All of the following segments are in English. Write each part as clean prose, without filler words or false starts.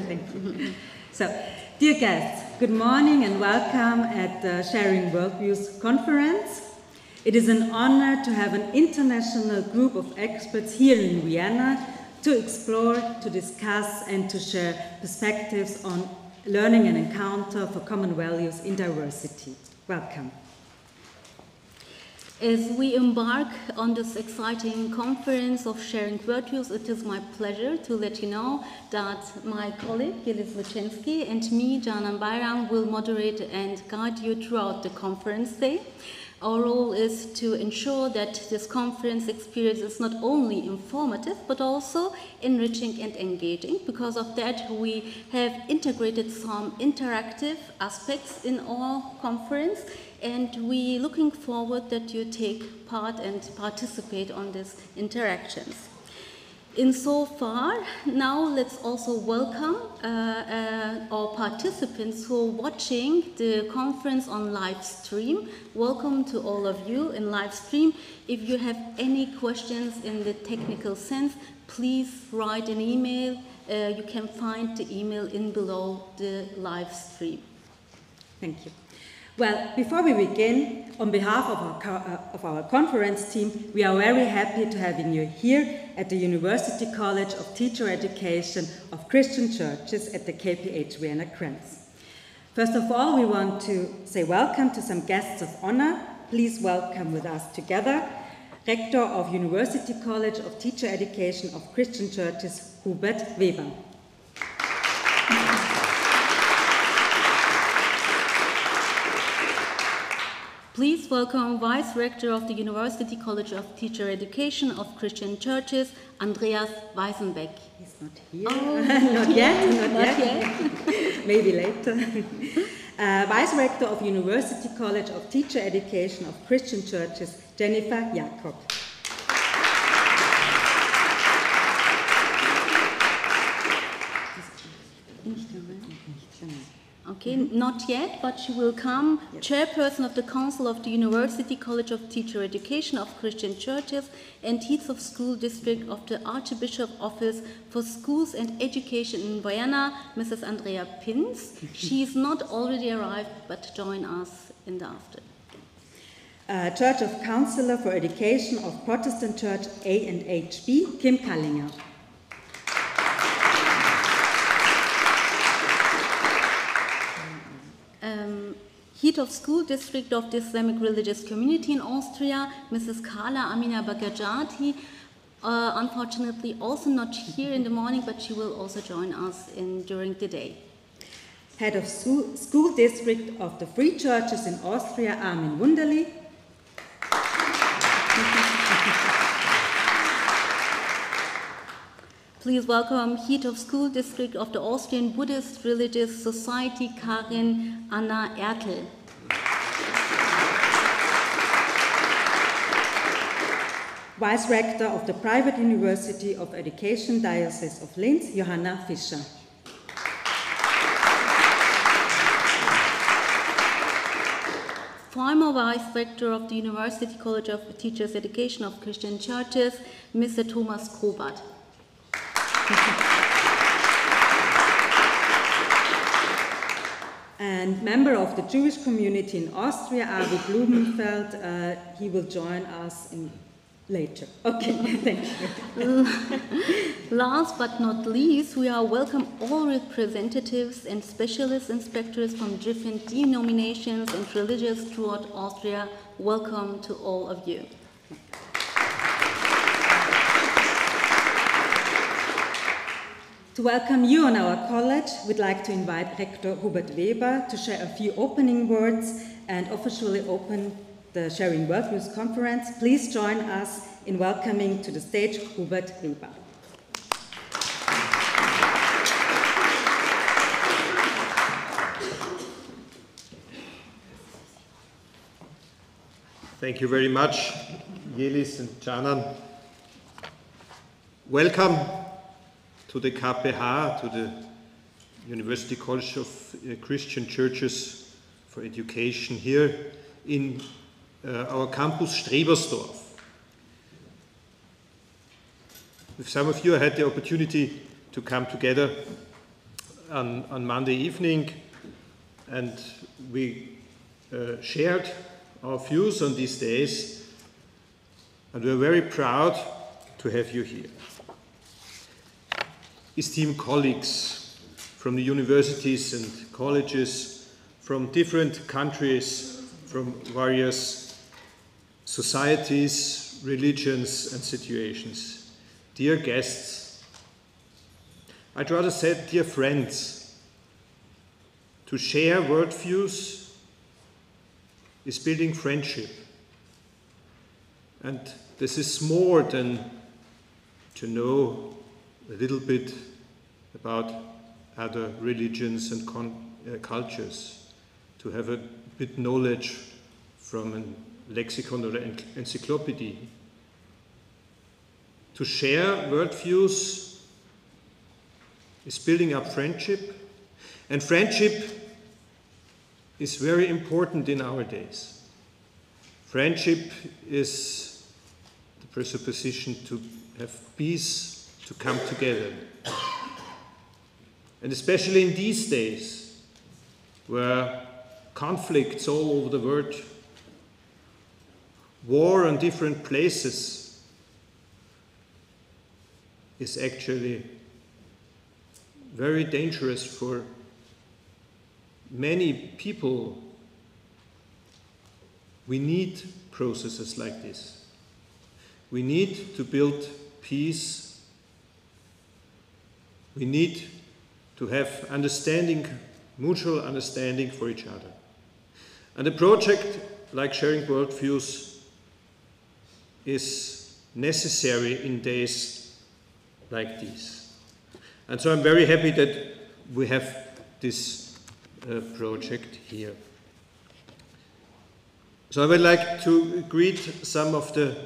Thank you. So, dear guests, good morning and welcome at the Sharing Worldviews Conference. It is an honor to have an international group of experts here in Vienna to explore, to discuss and to share perspectives on learning and encounter for common values in diversity. Welcome. As we embark on this exciting conference of Sharing Worldviews, it is my pleasure to let you know that my colleague, Jelis Wojcinski, and me, Canan Bayram, will moderate and guide you throughout the conference day. Our role is to ensure that this conference experience is not only informative, but also enriching and engaging. Because of that, we have integrated some interactive aspects in our conference, and we're looking forward that you take part and participate on these interactions. Insofar, now let's also welcome our participants who are watching the conference on live stream. Welcome to all of you in live stream. If you have any questions in the technical sense, please write an email. You can find the email in below the live stream. Thank you. Well, before we begin, on behalf of our conference team, we are very happy to having you here at the University College of Teacher Education of Christian Churches at the KPH Wien Krems. First of all, we want to say welcome to some guests of honor. Please welcome with us together Rector of University College of Teacher Education of Christian Churches, Hubert Weber. Please welcome Vice Rector of the University College of Teacher Education of Christian Churches, Andreas Weisenbeck. He's not here. Oh, not yet. Maybe later. Vice Rector of University College of Teacher Education of Christian Churches, Jennifer Jakob. Okay, not yet, but she will come. Yes. Chairperson of the Council of the University College of Teacher Education of Christian Churches and Head of School District of the Archbishop Office for Schools and Education in Vienna, Mrs. Andrea Pins. She is not already arrived, but join us in the afternoon. Church of Counselor for Education of Protestant Church A&HB, Kim Kallinger. Head of School District of the Islamic Religious Community in Austria, Mrs. Kala Amina Bagajati, unfortunately also not here in the morning, but she will also join us during the day. Head of School District of the Free Churches in Austria, Armin Wunderli. Please welcome Head of School District of the Austrian Buddhist Religious Society, Karin Anna Ertel. Vice Rector of the Private University of Education, Diocese of Linz, Johanna Fischer. Former Vice Rector of the University College of Teachers Education of Christian Churches, Mr. Thomas Kobert. And member of the Jewish community in Austria, Avi Blumenfeld, he will join us later. Okay, thank you. Last but not least, we are welcome all representatives and specialist inspectors from different denominations and religions throughout Austria. Welcome to all of you. To welcome you on our college, we'd like to invite Rector Hubert Weber to share a few opening words and officially open the Sharing Worldviews conference. Please join us in welcoming to the stage Hubert Weber. Thank you very much, Jelis and Canan. Welcome to the KPH, to the University College of Christian Churches for Education here in our campus Strebersdorf. With some of you I had the opportunity to come together on Monday evening, and we shared our views on these days, and we're very proud to have you here. Esteemed colleagues from the universities and colleges, from different countries, from various societies, religions and situations, dear guests, I'd rather say dear friends, to share worldviews is building friendship. And this is more than to know a little bit about other religions and cultures, to have a bit knowledge from a lexicon or an encyclopedia. To share worldviews is building up friendship, and friendship is very important in our days. Friendship is the presupposition to have peace, to come together. And especially in these days, where conflicts all over the world, war in different places, is actually very dangerous for many people. We need processes like this. We need to build peace. We need to have understanding, mutual understanding for each other. And a project like Sharing Worldviews is necessary in days like these. And so I'm very happy that we have this project here. So I would like to greet some of the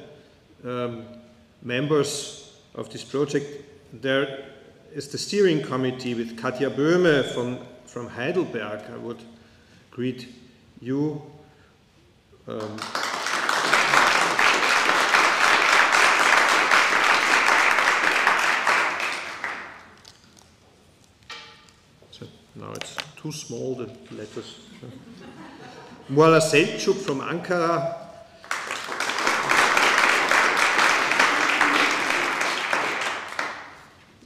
members of this project. There is the steering committee with Katja Böhme from Heidelberg. I would greet you. So now it's too small, the letters. Muala Selçuk from Ankara.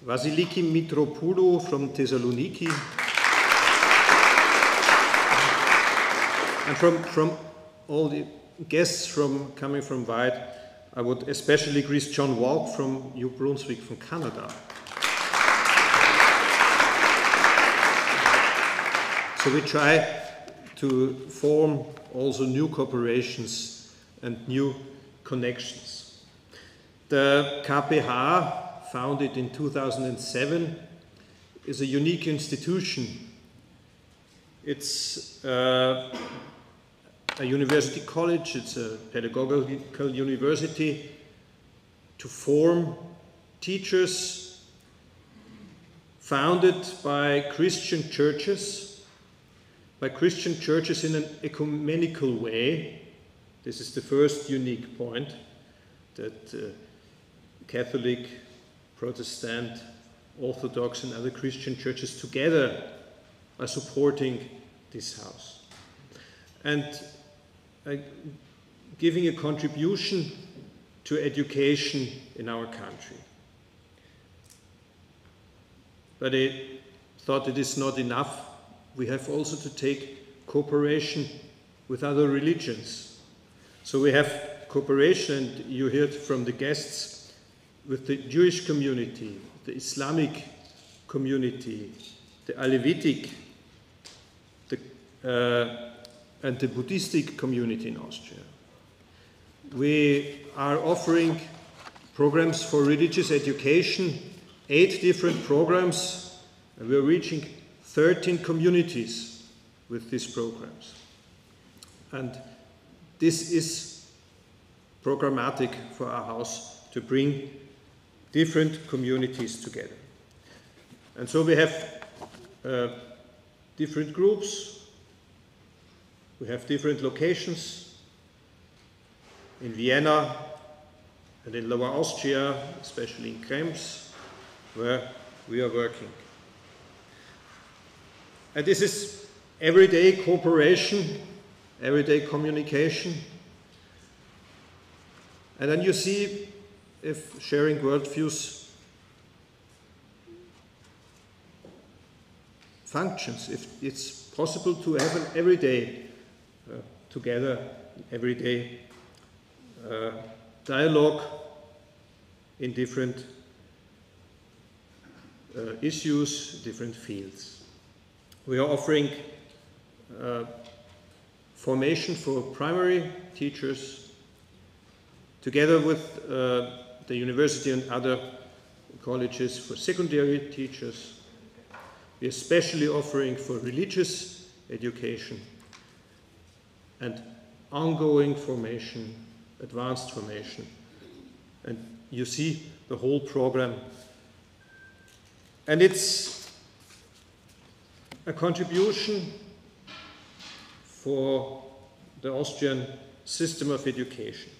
Vasiliki Mitropoulou from Thessaloniki. And from all the guests coming from White, I would especially greet John Walk from New Brunswick from Canada. So we try to form also new cooperations and new connections. The KPH, founded in 2007, is a unique institution. It's a university college, it's a pedagogical university to form teachers, founded by Christian churches in an ecumenical way. This is the first unique point, that Catholic, Protestant, Orthodox and other Christian churches together are supporting this house and giving a contribution to education in our country. But I thought it is not enough. We have also to take cooperation with other religions. So we have cooperation, and you heard from the guests, with the Jewish community, the Islamic community, the Alevitic, and the Buddhistic community in Austria. We are offering programs for religious education, 8 different programs, and we are reaching 13 communities with these programs. And this is programmatic for our house to bring different communities together. And so we have different groups, we have different locations in Vienna and in Lower Austria, especially in Krems, where we are working. And this is everyday cooperation, everyday communication. And then you see if sharing worldviews functions, if it's possible to have an everyday together, everyday dialogue in different issues, different fields. We are offering formation for primary teachers together with the university and other colleges for secondary teachers. We are especially offering for religious education and ongoing formation, advanced formation. And you see the whole program. And it's a contribution for the Austrian system of education.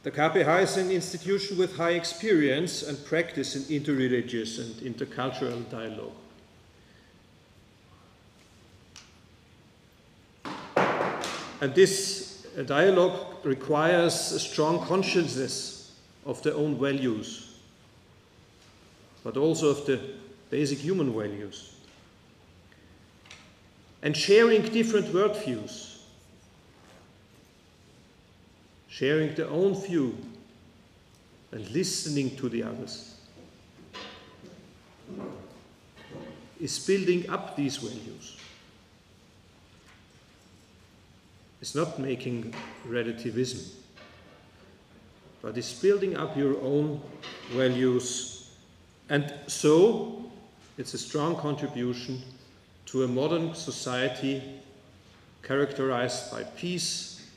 The KPH is an institution with high experience and practice in interreligious and intercultural dialogue. And this dialogue requires a strong consciousness of their own values, but also of the basic human values. And sharing different worldviews, sharing their own view and listening to the others is building up these values. It's not making relativism, but it's building up your own values. And so it's a strong contribution to a modern society characterized by peace,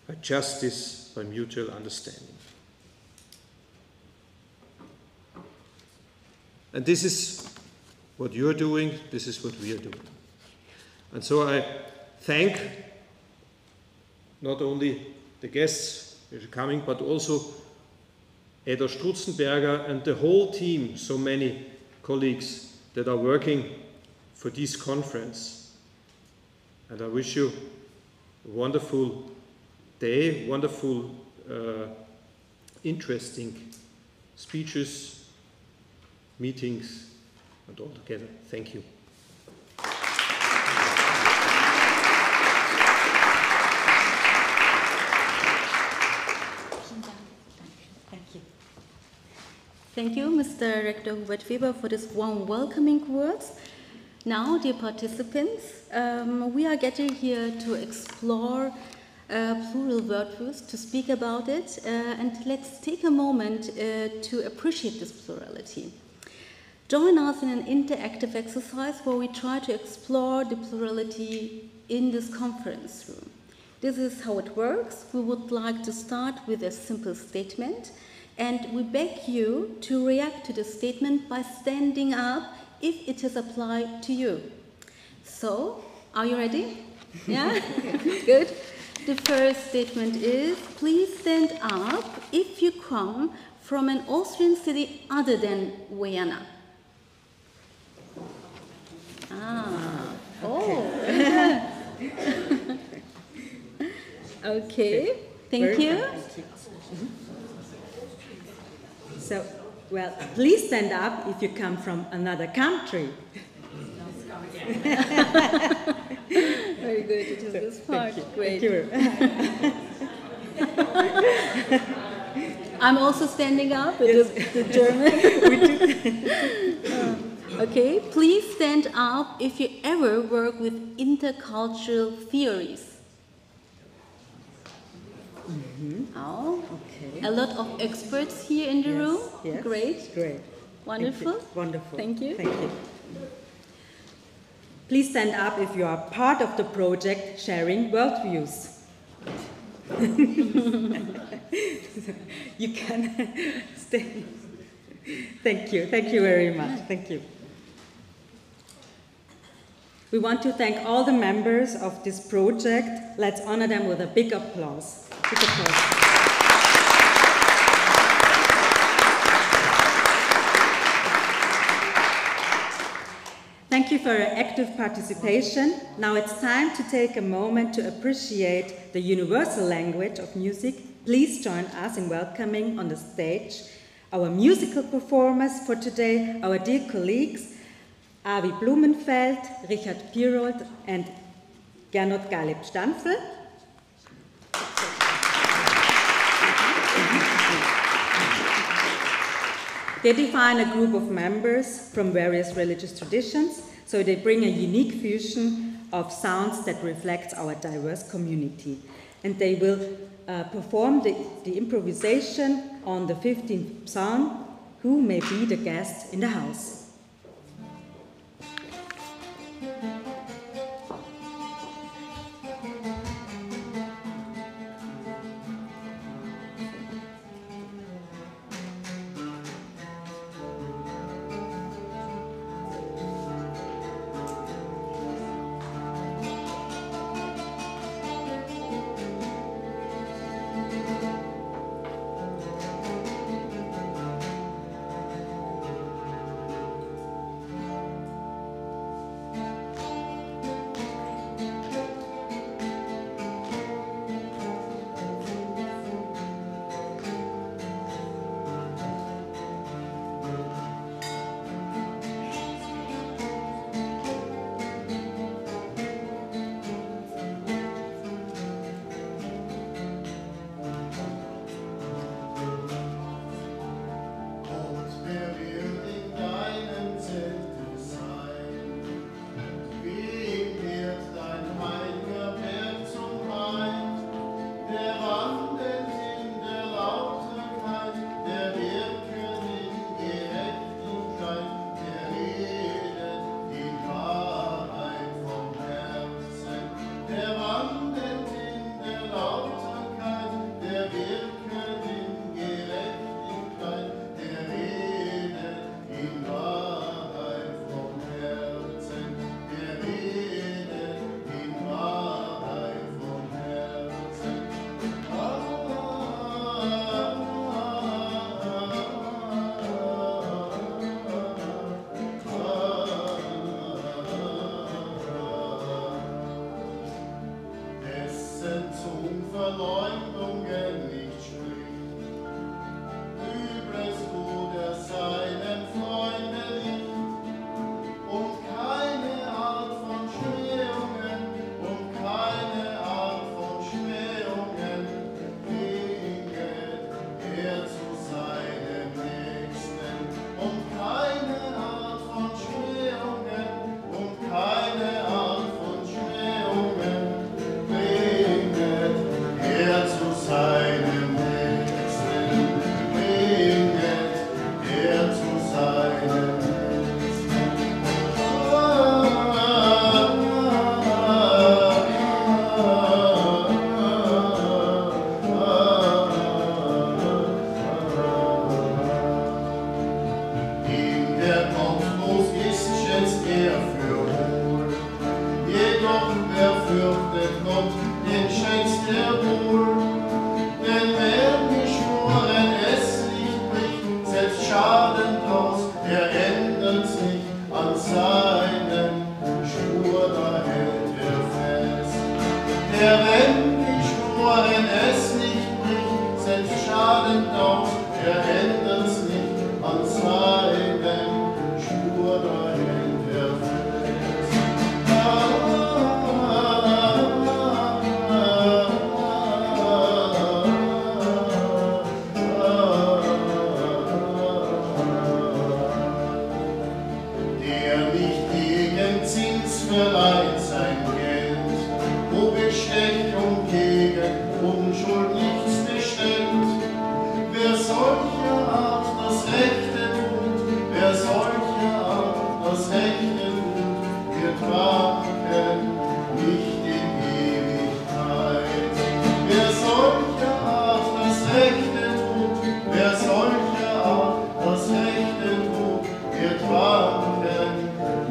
by justice, by mutual understanding. And this is what you're doing, this is what we are doing. And so I thank not only the guests who are coming, but also Eda Strutzenberger and the whole team, so many colleagues that are working for this conference. And I wish you a wonderful day, wonderful, interesting speeches, meetings, and all together. Thank you. Thank you, Mr. Rector Hubert Weber, for this warm welcoming words. Now, dear participants, we are getting here to explore plural worldviews, to speak about it, and let's take a moment to appreciate this plurality. Join us in an interactive exercise where we try to explore the plurality in this conference room. This is how it works. We would like to start with a simple statement, and we beg you to react to the statement by standing up if it is applied to you. So, are you ready? Yeah? Good. The first statement is, please stand up if you come from an Austrian city other than Vienna. Ah, oh. Okay, thank you. So, well, please stand up if you come from another country. Very good, it is this part. Great. Thank you. I'm also standing up, it is the German. Okay, please stand up if you ever work with intercultural theories. Mm-hmm. Oh, okay. A lot of experts here in the room. Yes. Great. Great. Wonderful. Thank you. Wonderful. Thank you. Thank you. Please stand up if you are part of the project Sharing Worldviews. You can stay. Thank you. Thank you very much. Thank you. We want to thank all the members of this project. Let's honor them with a big applause. Big applause. Thank you for your active participation. Now it's time to take a moment to appreciate the universal language of music. Please join us in welcoming on the stage our musical performers for today, our dear colleagues, Avi Blumenfeld, Richard Pirold, and Gernot Galeb-Stanzel. They define a group of members from various religious traditions, so they bring a unique fusion of sounds that reflects our diverse community. And they will perform the improvisation on the 15th Psalm, Who May Be the Guest in the House.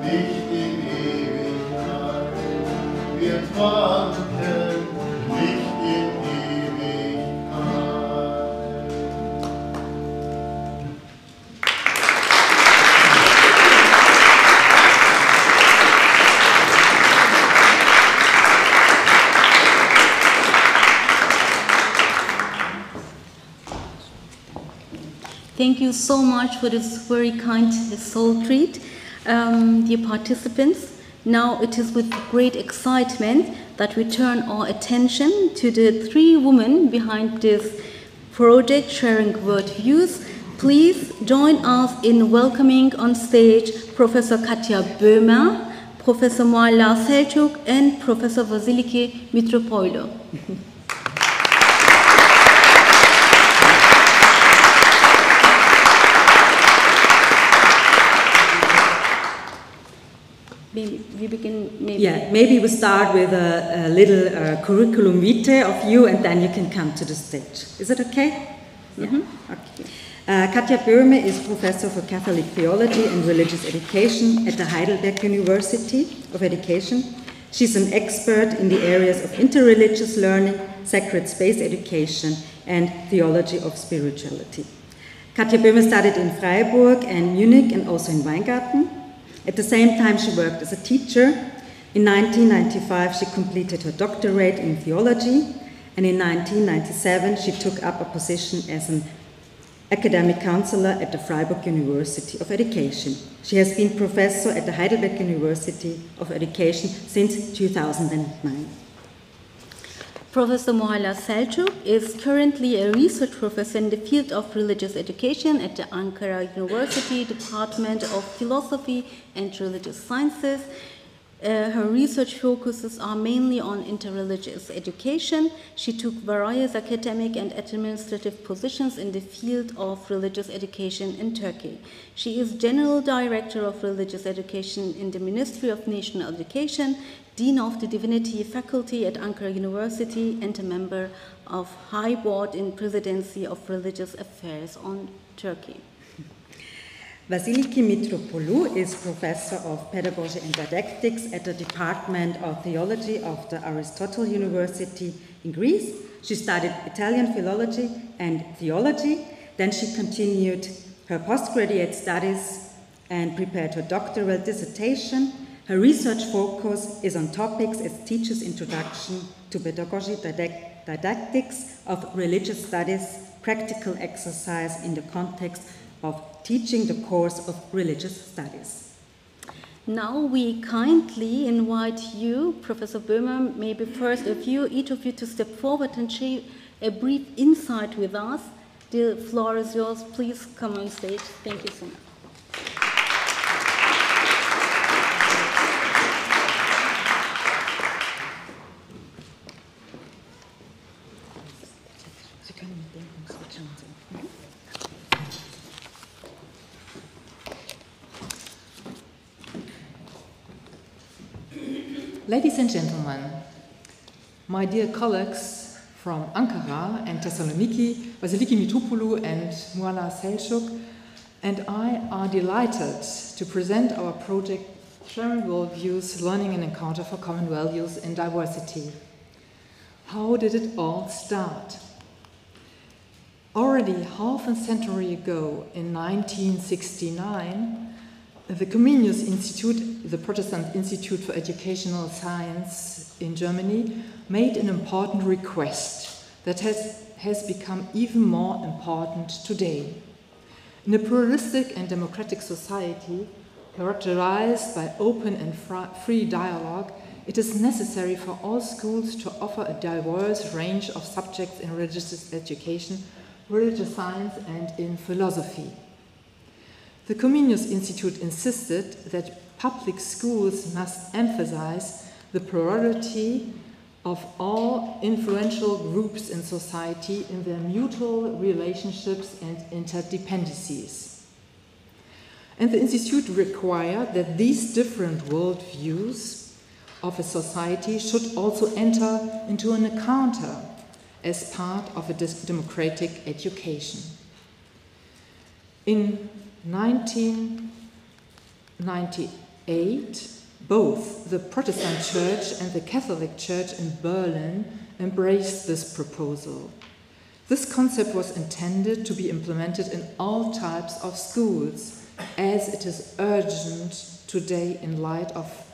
Nicht in Ewigkeit. Thank you so much for this very kind soul treat, dear participants. Now it is with great excitement that we turn our attention to the three women behind this project, Sharing Worldviews. Please join us in welcoming on stage Professor Katja Böhmer, Professor Mualla Selçuk, and Professor Vasiliki Mitropoulou. Maybe we start with a little curriculum vitae of you, and then you can come to the stage. Is it okay? Mm-hmm. Yeah. Okay. Katja Böhmer is Professor for Catholic Theology and Religious Education at the Heidelberg University of Education. She's an expert in the areas of interreligious learning, sacred space education, and theology of spirituality. Katja Böhmer studied in Freiburg and Munich and also in Weingarten. At the same time, she worked as a teacher. In 1995, she completed her doctorate in theology, and in 1997, she took up a position as an academic counselor at the Freiburg University of Education. She has been professor at the Heidelberg University of Education since 2009. Professor Mualla Selçuk is currently a research professor in the field of religious education at the Ankara University Department of Philosophy and Religious Sciences. Her research focuses are mainly on interreligious education. She took various academic and administrative positions in the field of religious education in Turkey. She is General Director of Religious Education in the Ministry of National Education, Dean of the Divinity Faculty at Ankara University, and a member of High Board in Presidency of Religious Affairs on Turkey. Vasiliki Mitropoulou is Professor of Pedagogy and Didactics at the Department of Theology of the Aristotle University in Greece. She studied Italian philology and theology. Then she continued her postgraduate studies and prepared her doctoral dissertation. Her research focus is on topics as Teacher's Introduction to Pedagogy Didactics of Religious Studies, practical exercise in the context of teaching the course of religious studies. Now we kindly invite you, Professor Böhmer, maybe first each of you to step forward and share a brief insight with us. The floor is yours. Please come on stage. Thank you so much. Ladies and gentlemen, my dear colleagues from Ankara and Thessaloniki, Vasiliki Mitropoulou and Mualla Selçuk, and I are delighted to present our project Sharing Worldviews, Learning and Encounter for Common Values in Diversity. How did it all start? Already half a century ago, in 1969, the Comenius Institute, the Protestant Institute for Educational Science in Germany, made an important request that has become even more important today. In a pluralistic and democratic society, characterized by open and free dialogue, it is necessary for all schools to offer a diverse range of subjects in religious education, religious science, and in philosophy. The Comenius Institute insisted that public schools must emphasize the plurality of all influential groups in society in their mutual relationships and interdependencies. And the Institute required that these different worldviews of a society should also enter into an encounter as part of a democratic education. In 1998, both the Protestant Church and the Catholic Church in Berlin embraced this proposal. This concept was intended to be implemented in all types of schools, as it is urgent today in light of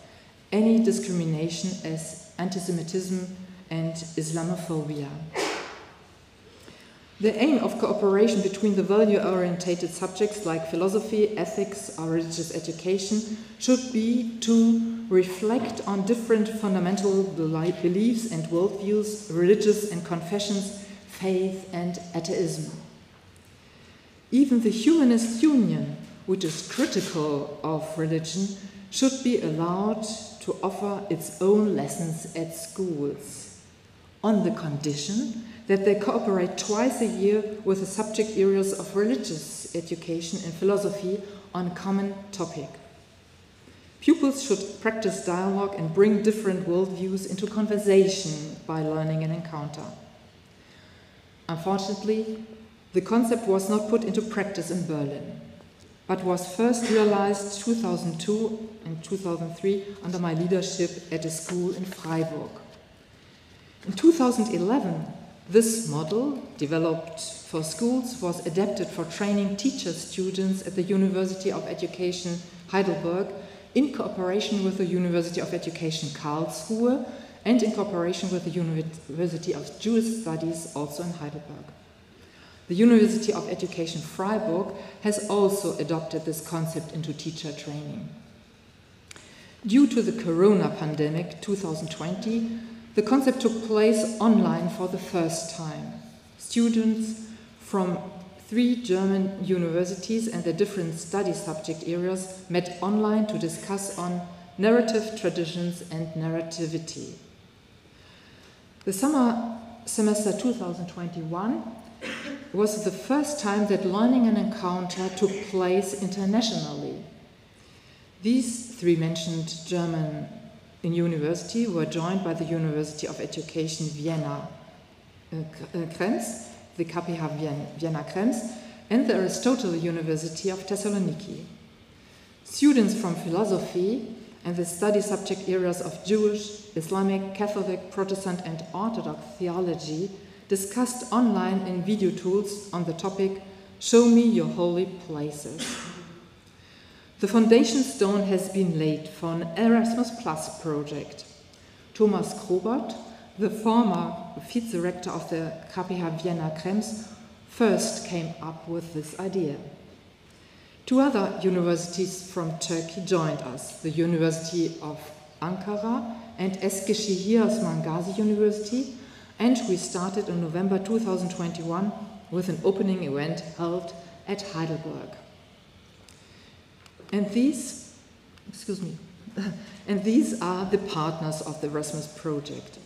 any discrimination as anti-Semitism and Islamophobia. The aim of cooperation between the value-orientated subjects like philosophy, ethics, or religious education should be to reflect on different fundamental beliefs and worldviews, religious and confessions, faith and atheism. Even the Humanist Union, which is critical of religion, should be allowed to offer its own lessons at schools, on the condition that they cooperate twice a year with the subject areas of religious education and philosophy on a common topic. Pupils should practice dialogue and bring different worldviews into conversation by learning an encounter. Unfortunately, the concept was not put into practice in Berlin, but was first realized 2002 and 2003 under my leadership at a school in Freiburg. In 2011, this model, developed for schools, was adapted for training teacher students at the University of Education Heidelberg in cooperation with the University of Education Karlsruhe and in cooperation with the University of Jewish Studies, also in Heidelberg. The University of Education Freiburg has also adopted this concept into teacher training. Due to the corona pandemic 2020, the concept took place online for the first time. Students from 3 German universities and their different study subject areas met online to discuss on narrative traditions and narrativity. The summer semester 2021 was the first time that learning an encounter took place internationally. These 3 mentioned German in university were joined by the University of Education Vienna Krems, the KPH Vienna Krems, and the Aristotle University of Thessaloniki. Students from philosophy and the study subject areas of Jewish, Islamic, Catholic, Protestant, and Orthodox theology discussed online in video tools on the topic "Show me your holy places." The foundation stone has been laid for an Erasmus Plus project. Thomas Krobert, the former vice-rector of the KPH Vienna Krems, first came up with this idea. 2 other universities from Turkey joined us, the University of Ankara and Eskişehir Osman Gazi University, and we started in November 2021 with an opening event held at Heidelberg. And these are the partners of the Erasmus project.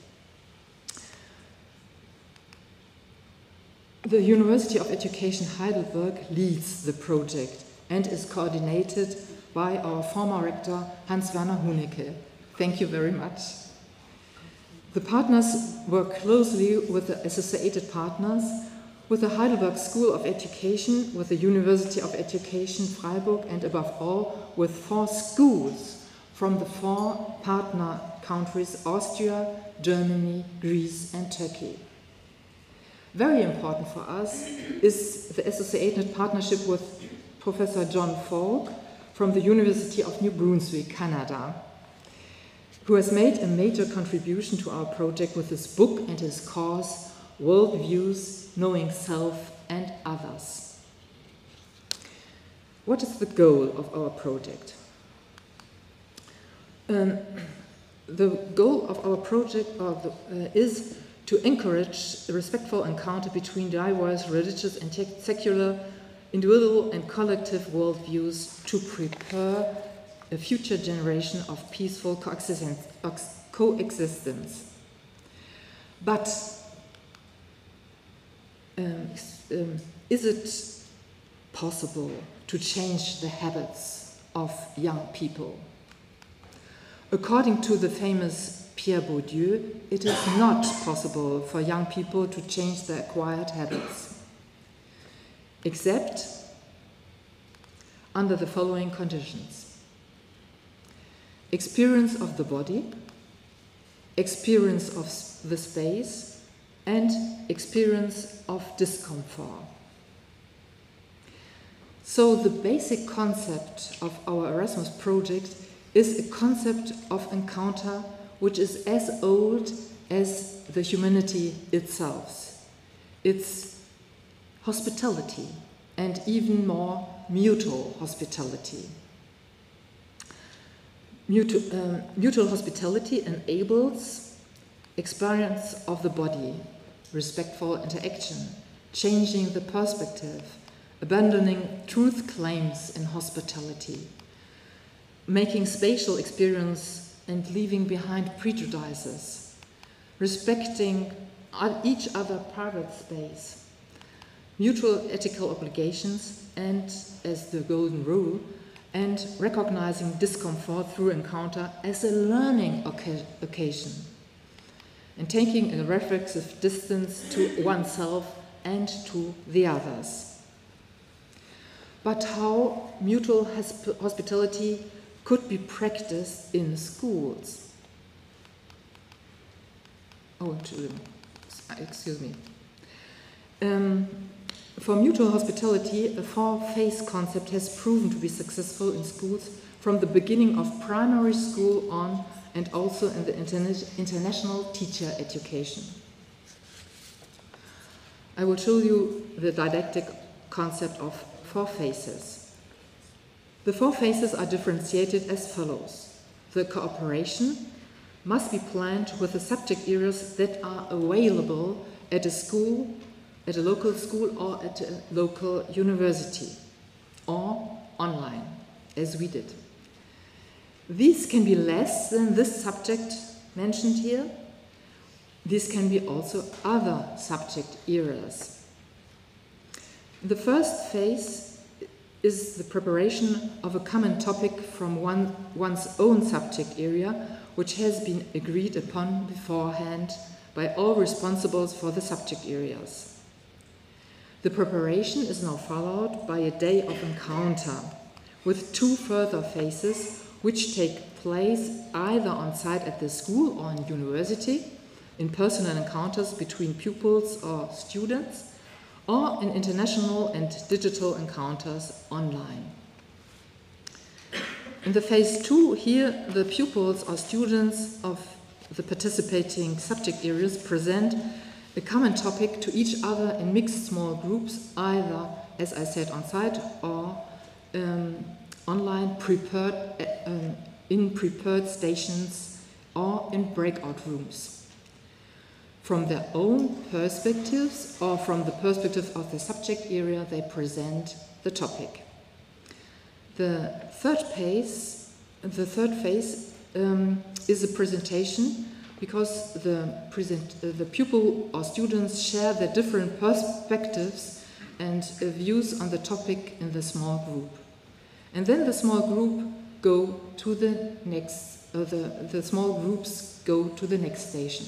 The University of Education Heidelberg leads the project and is coordinated by our former rector Hans-Werner Hunecke. Thank you very much. The partners work closely with the associated partners, with the Heidelberg School of Education, with the University of Education Freiburg, and above all with 4 schools from the 4 partner countries Austria, Germany, Greece and Turkey. Very important for us is the associated partnership with Professor John Falk from the University of New Brunswick, Canada, who has made a major contribution to our project with his book and his course, Worldviews, Knowing Self and Others. What is the goal of our project? The goal of our project is to encourage a respectful encounter between diverse religious and secular, individual and collective worldviews to prepare a future generation of peaceful coexistence. But is it possible to change the habits of young people? According to the famous Pierre Bourdieu, it is not possible for young people to change their acquired habits, except under the following conditions: experience of the body, experience of the space, and experience of discomfort. So the basic concept of our Erasmus project is a concept of encounter which is as old as the humanity itself. It's hospitality, and even more mutual hospitality. Mutual hospitality enables experience of the body, respectful interaction, changing the perspective, abandoning truth claims in hospitality, making spatial experience and leaving behind prejudices, respecting each other's private space, mutual ethical obligations, and, as the golden rule, and recognizing discomfort through encounter as a learning occasion, and taking a reflexive distance to oneself and to the others. But how mutual hospitality could be practiced in schools? Excuse me. For mutual hospitality, a four-phase concept has proven to be successful in schools from the beginning of primary school on, and also in the international teacher education. I will show you the didactic concept of four phases. The four phases are differentiated as follows. The cooperation must be planned with the subject areas that are available at a school, at a local school, or at a local university, or online, as we did. These can be less than this subject mentioned here. These can be also other subject areas. The first phase is the preparation of a common topic from one's own subject area, which has been agreed upon beforehand by all responsibles for the subject areas. The preparation is now followed by a day of encounter, with two further phases which take place either on site at the school or in university, in personal encounters between pupils or students, or in international and digital encounters online. In the phase 2 here, the pupils or students of the participating subject areas present a common topic to each other in mixed small groups, either, as I said, on site or online, in prepared stations or in breakout rooms. From their own perspectives or from the perspective of the subject area, they present the topic. The third phase is a presentation, because the pupil or students share their different perspectives and views on the topic in the small group. And then the small group go to the next, the small groups go to the next station.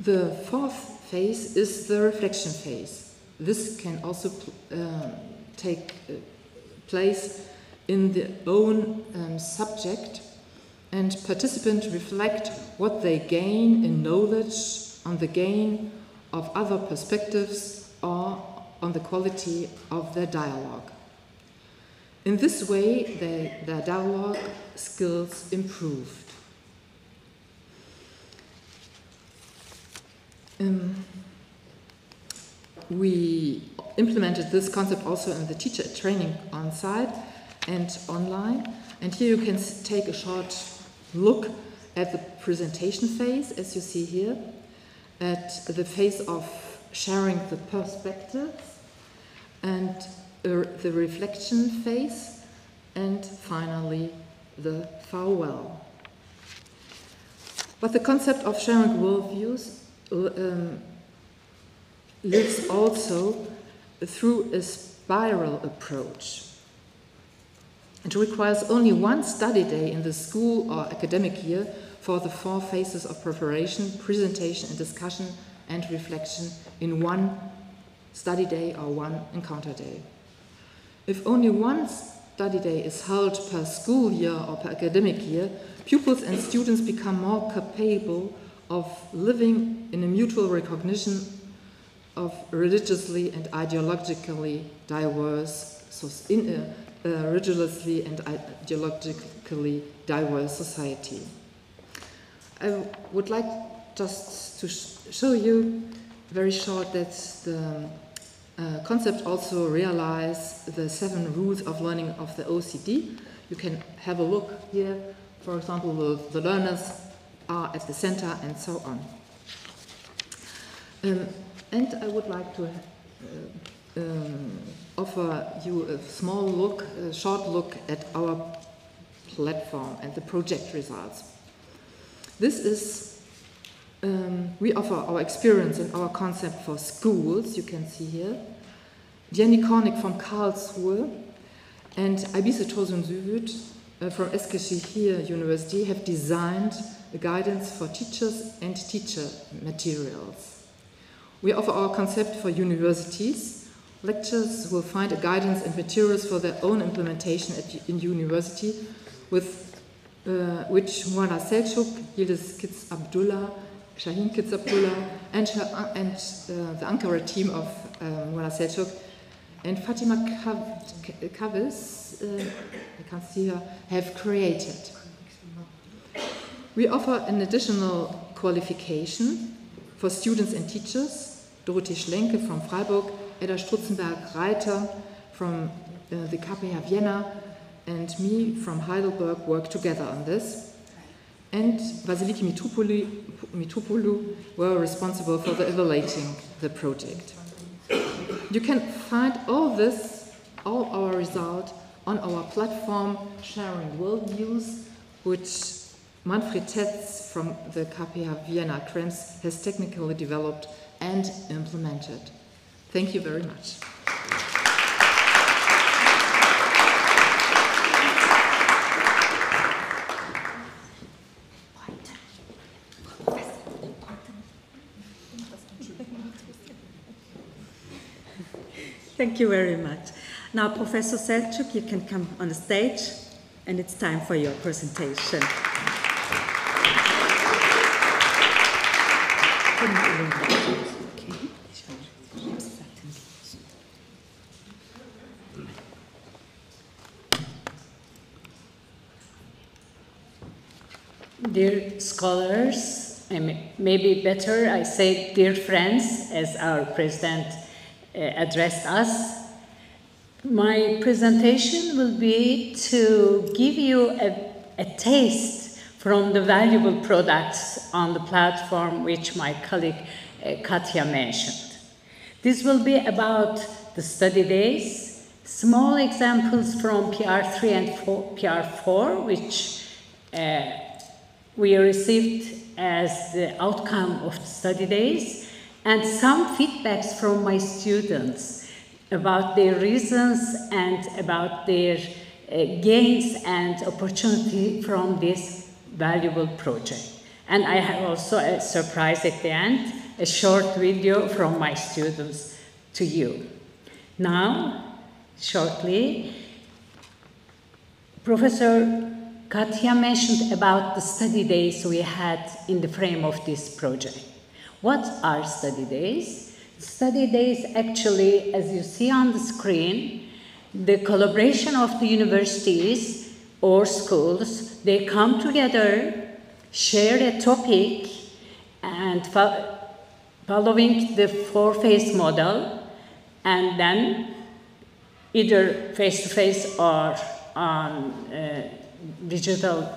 The fourth phase is the reflection phase. This can also take place in their own subject, and participants reflect what they gain in knowledge on the gain of other perspectives or on the quality of their dialogue. In this way, their dialogue skills improved. We implemented this concept also in the teacher training on site and online. And here you can take a short look at the presentation phase, as you see here, at the phase of sharing the perspectives, and the reflection phase, and finally the farewell. But the concept of sharing worldviews lives also through a spiral approach. It requires only one study day in the school or academic year for the four phases of preparation, presentation, and discussion and reflection in one study day or one encounter day. If only one study day is held per school year or per academic year, pupils and students become more capable of living in a mutual recognition of religiously and ideologically diverse, religiously and ideologically diverse society. I would like just to show you very short that the concept also realize the 7 rules of learning of the OCD. You can have a look here. For example, the learners are at the center and so on. And I would like to offer you a small look, a short look at our platform and the project results. This is, we offer our experience and our concept for schools, you can see here. Jenny Kornick from Karlsruhe and Aybise Tosun-Süvüt from Eskişehir University have designed a guidance for teachers and teacher materials. We offer our concept for universities. Lecturers will find a guidance and materials for their own implementation in university, with which Muana Selçuk, Yildiz Kids Abdullah, Shaheen Kids Abdullah, and the Ankara team of Muana Selçuk and Fatima Kavis, I can't see her, have created. We offer an additional qualification for students and teachers. Dorothee Schlenke from Freiburg, Edda Strutzenberg-Reiter from the KPH Vienna, and me from Heidelberg work together on this. And Vasiliki Mitropoulou were responsible for evaluating the project. You can find all our results on our platform Sharing Worldviews, which Manfred Tetz from the KPH Vienna Krems has technically developed and implemented. Thank you very much. Thank you very much. Now, Professor Selçuk, you can come on the stage, and it's time for your presentation. Dear scholars, maybe better I say dear friends, as our president addressed us. My presentation will be to give you a taste from the valuable products on the platform which my colleague Katya mentioned. This will be about the study days, small examples from PR3 and PR4, which we received as the outcome of the study days, and some feedbacks from my students about their reasons and about their gains and opportunity from this valuable project. And I have also a surprise at the end, a short video from my students to you. Now, shortly, Professor Katya mentioned about the study days we had in the frame of this project. What are study days? Study days actually, as you see on the screen, the collaboration of the universities or schools, they come together, share a topic, and following the 4-phase model, and then either face-to-face or on digital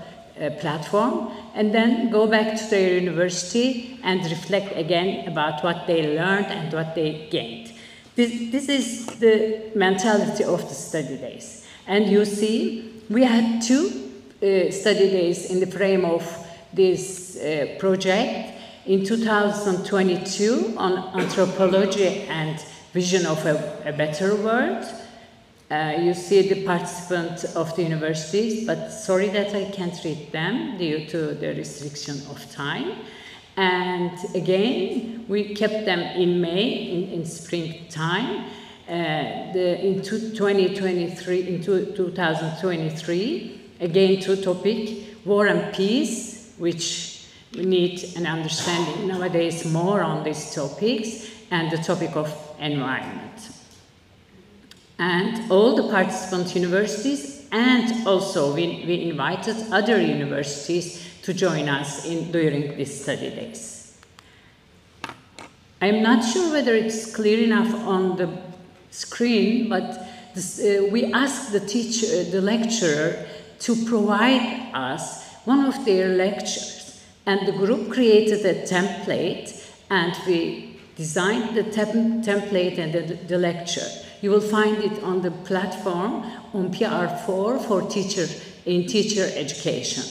platform, and then go back to their university and reflect again about what they learned and what they gained. This is the mentality of the study days. And you see, we had 2 study days in the frame of this project. In 2022 on anthropology and vision of a better world. You see the participants of the universities, but sorry that I can't read them due to the restriction of time. And again, we kept them in May, in springtime. In 2023, again 2 topics, war and peace, which we need an understanding nowadays more on these topics, and the topic of environment. And all the participant universities, and also we invited other universities to join us during these study days. I'm not sure whether it's clear enough on the screen, but we asked the teacher, the lecturer, to provide us one of their lectures, and the group created a template, and we designed the template and the lecture. You will find it on the platform on PR4 for teacher education.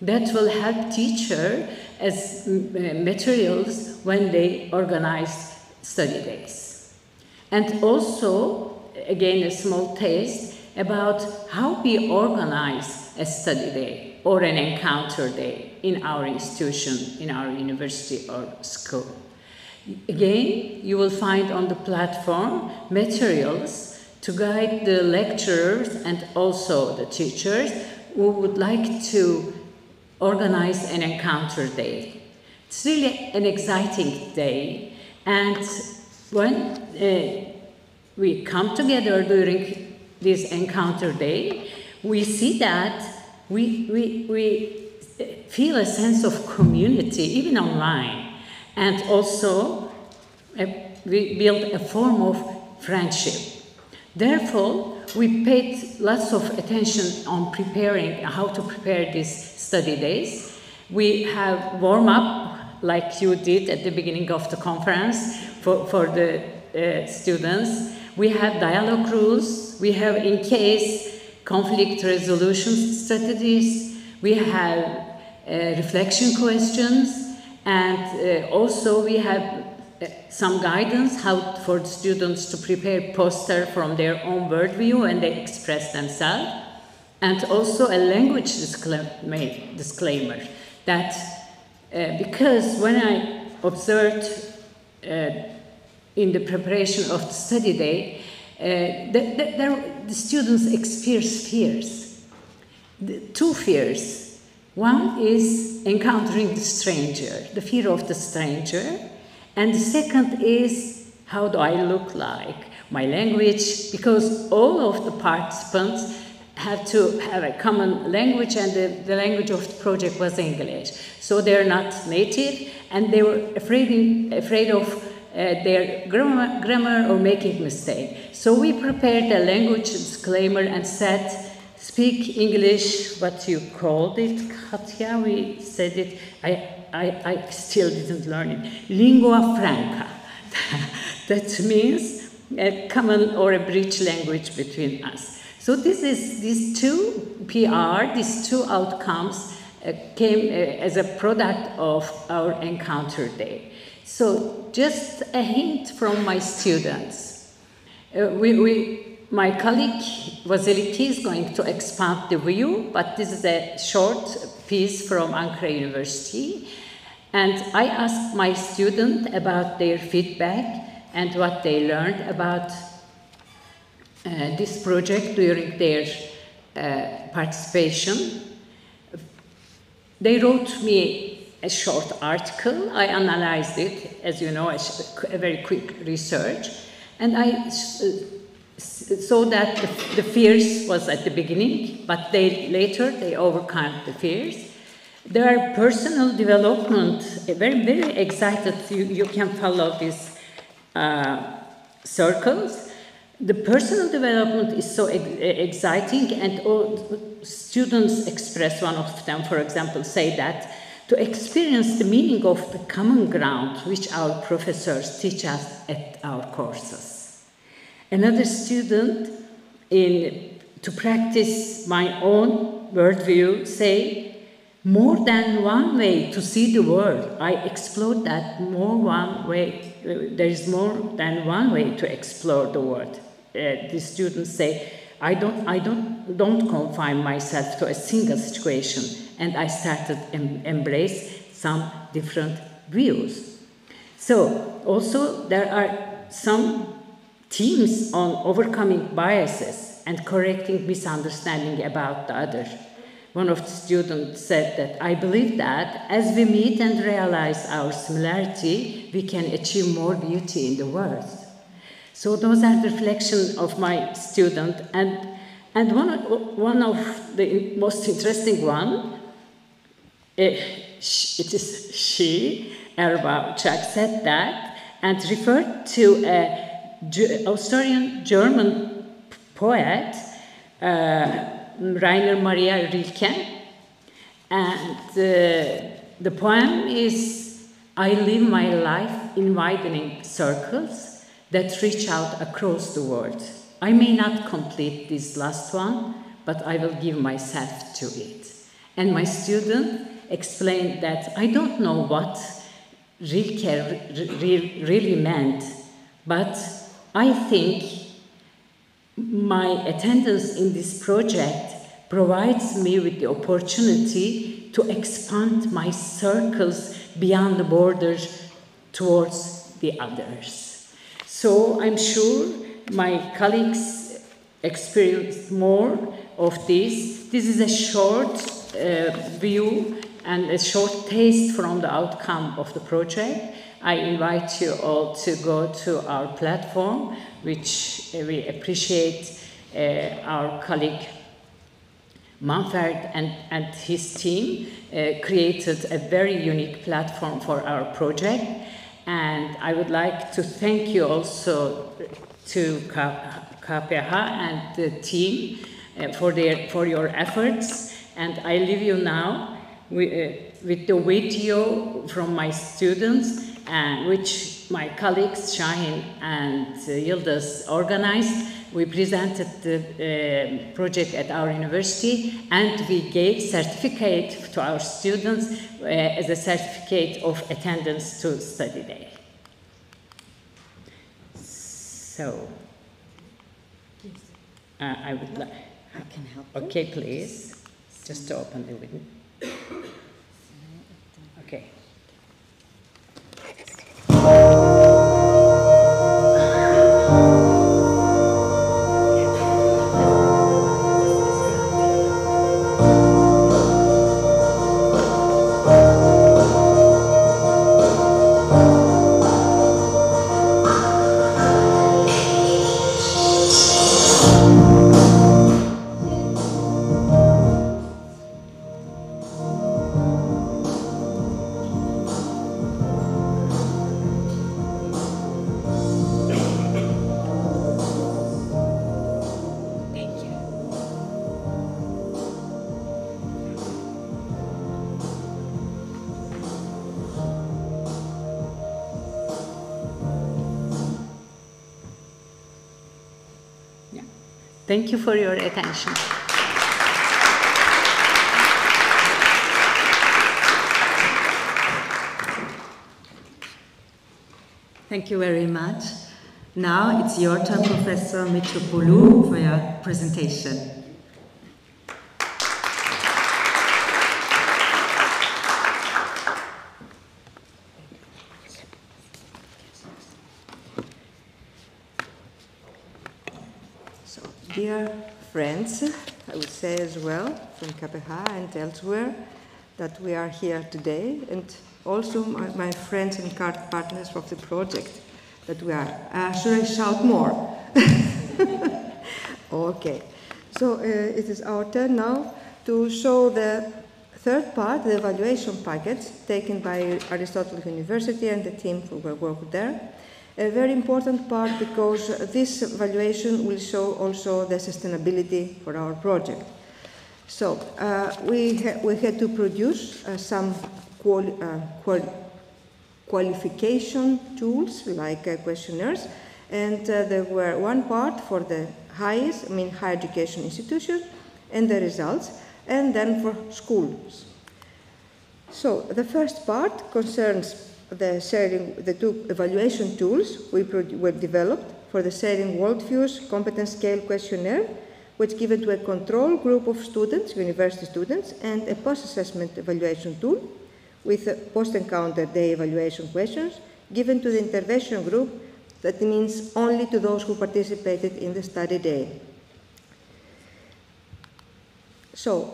That will help teacher as materials when they organize study days. And also, again, a small taste about how we organize a study day or an encounter day in our institution, in our university or school. Again, you will find on the platform materials to guide the lecturers and also the teachers who would like to organize an encounter day. It's really an exciting day, and when we come together during this encounter day, we see that we feel a sense of community, even online, and also we build a form of friendship. Therefore, we paid lots of attention on preparing, how to prepare these study days. We have warm-up, like you did at the beginning of the conference, for the students. We have dialogue rules. We have, in case, conflict resolution strategies. We have reflection questions. And also we have some guidance how for the students to prepare poster from their own worldview and they express themselves. And also a language disclaimer that because when I observed in the preparation of the study day, the students experience fears. Two fears. One is encountering the stranger, the fear of the stranger. And the second is, how do I look like? My language, because all of the participants have to have a common language, and the language of the project was English. So they're not native, and they were afraid of their grammar or making mistake. So we prepared a language disclaimer and said, speak English, what you called it, Katja, we said it, I still didn't learn it, lingua franca. That means a common or a bridge language between us. So these two PR, these two outcomes came as a product of our encounter day. So just a hint from my students. My colleague Vasiliki is going to expand the view, but this is a short piece from Ankara University. And I asked my students about their feedback and what they learned about this project during their participation. They wrote me a short article. I analyzed it, as you know, a very quick research. And I saw that the fears was at the beginning, but later they overcome the fears. There are personal development, very, very excited. You can follow these circles. The personal development is so exciting, and all students express, one of them, for example, say that to experience the meaning of the common ground which our professors teach us at our courses. Another student, to practice my own worldview, say, more than one way to see the world. I explored that there is more than one way to explore the world. The students say, I don't confine myself to a single situation, and I started embrace some different views. So also there are some themes on overcoming biases and correcting misunderstanding about the other. One of the students said that, I believe that as we meet and realize our similarity, we can achieve more beauty in the world. So those are the reflections of my student. And one of the most interesting one, it is she, Erba Uçak, said that and referred to an Austrian-German poet, Rainer Maria Rilke, and the poem is, "I live my life in widening circles that reach out across the world. I may not complete this last one, but I will give myself to it." And my student explained that I don't know what Rilke really meant, but I think my attendance in this project provides me with the opportunity to expand my circles beyond the borders towards the others. So I'm sure my colleagues experienced more of this. This is a short view and a short taste from the outcome of the project. I invite you all to go to our platform, which we appreciate our colleague Manfred and his team created a very unique platform for our project. And I would like to thank you also to KPH and the team for your efforts. And I leave you now with the video from my students, which my colleagues Shahin and Yildiz organized. We presented the project at our university, and we gave certificate to our students as a certificate of attendance to study day. So, I would like. I can help. Okay, please. Just to open the window. Okay. Thank you for your attention. Thank you very much. Now it's your turn, Professor Mitropoulou, for your presentation. Dear friends, I would say as well from KPH and elsewhere that we are here today, and also my friends and partners of the project that we are. Should I shout more? Okay, so it is our turn now to show the third part, the evaluation package taken by Aristotle University and the team who worked there. A very important part because this evaluation will show also the sustainability for our project. So we had to produce some qualification tools like questionnaires, and there were one part for the higher education institutions and the results, and then for schools. So the first part concerns the two evaluation tools were developed for the sharing worldviews competence scale questionnaire, which given to a control group of students, university students, and a post-assessment evaluation tool with post-encounter day evaluation questions given to the intervention group, that means only to those who participated in the study day. So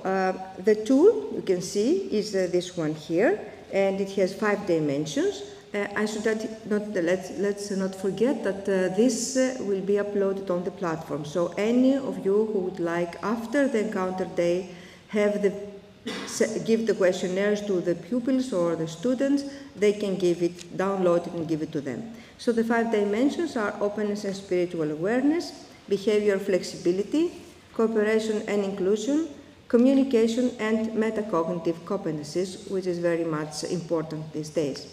the tool, you can see, is this one here, and it has 5 dimensions. I should let's not forget that this will be uploaded on the platform. So any of you who would like, after the encounter day, have the give the questionnaires to the pupils or the students, they can give it, download it and give it to them. So the 5 dimensions are openness and spiritual awareness, behavior flexibility, cooperation and inclusion, communication and metacognitive competencies, which is very much important these days.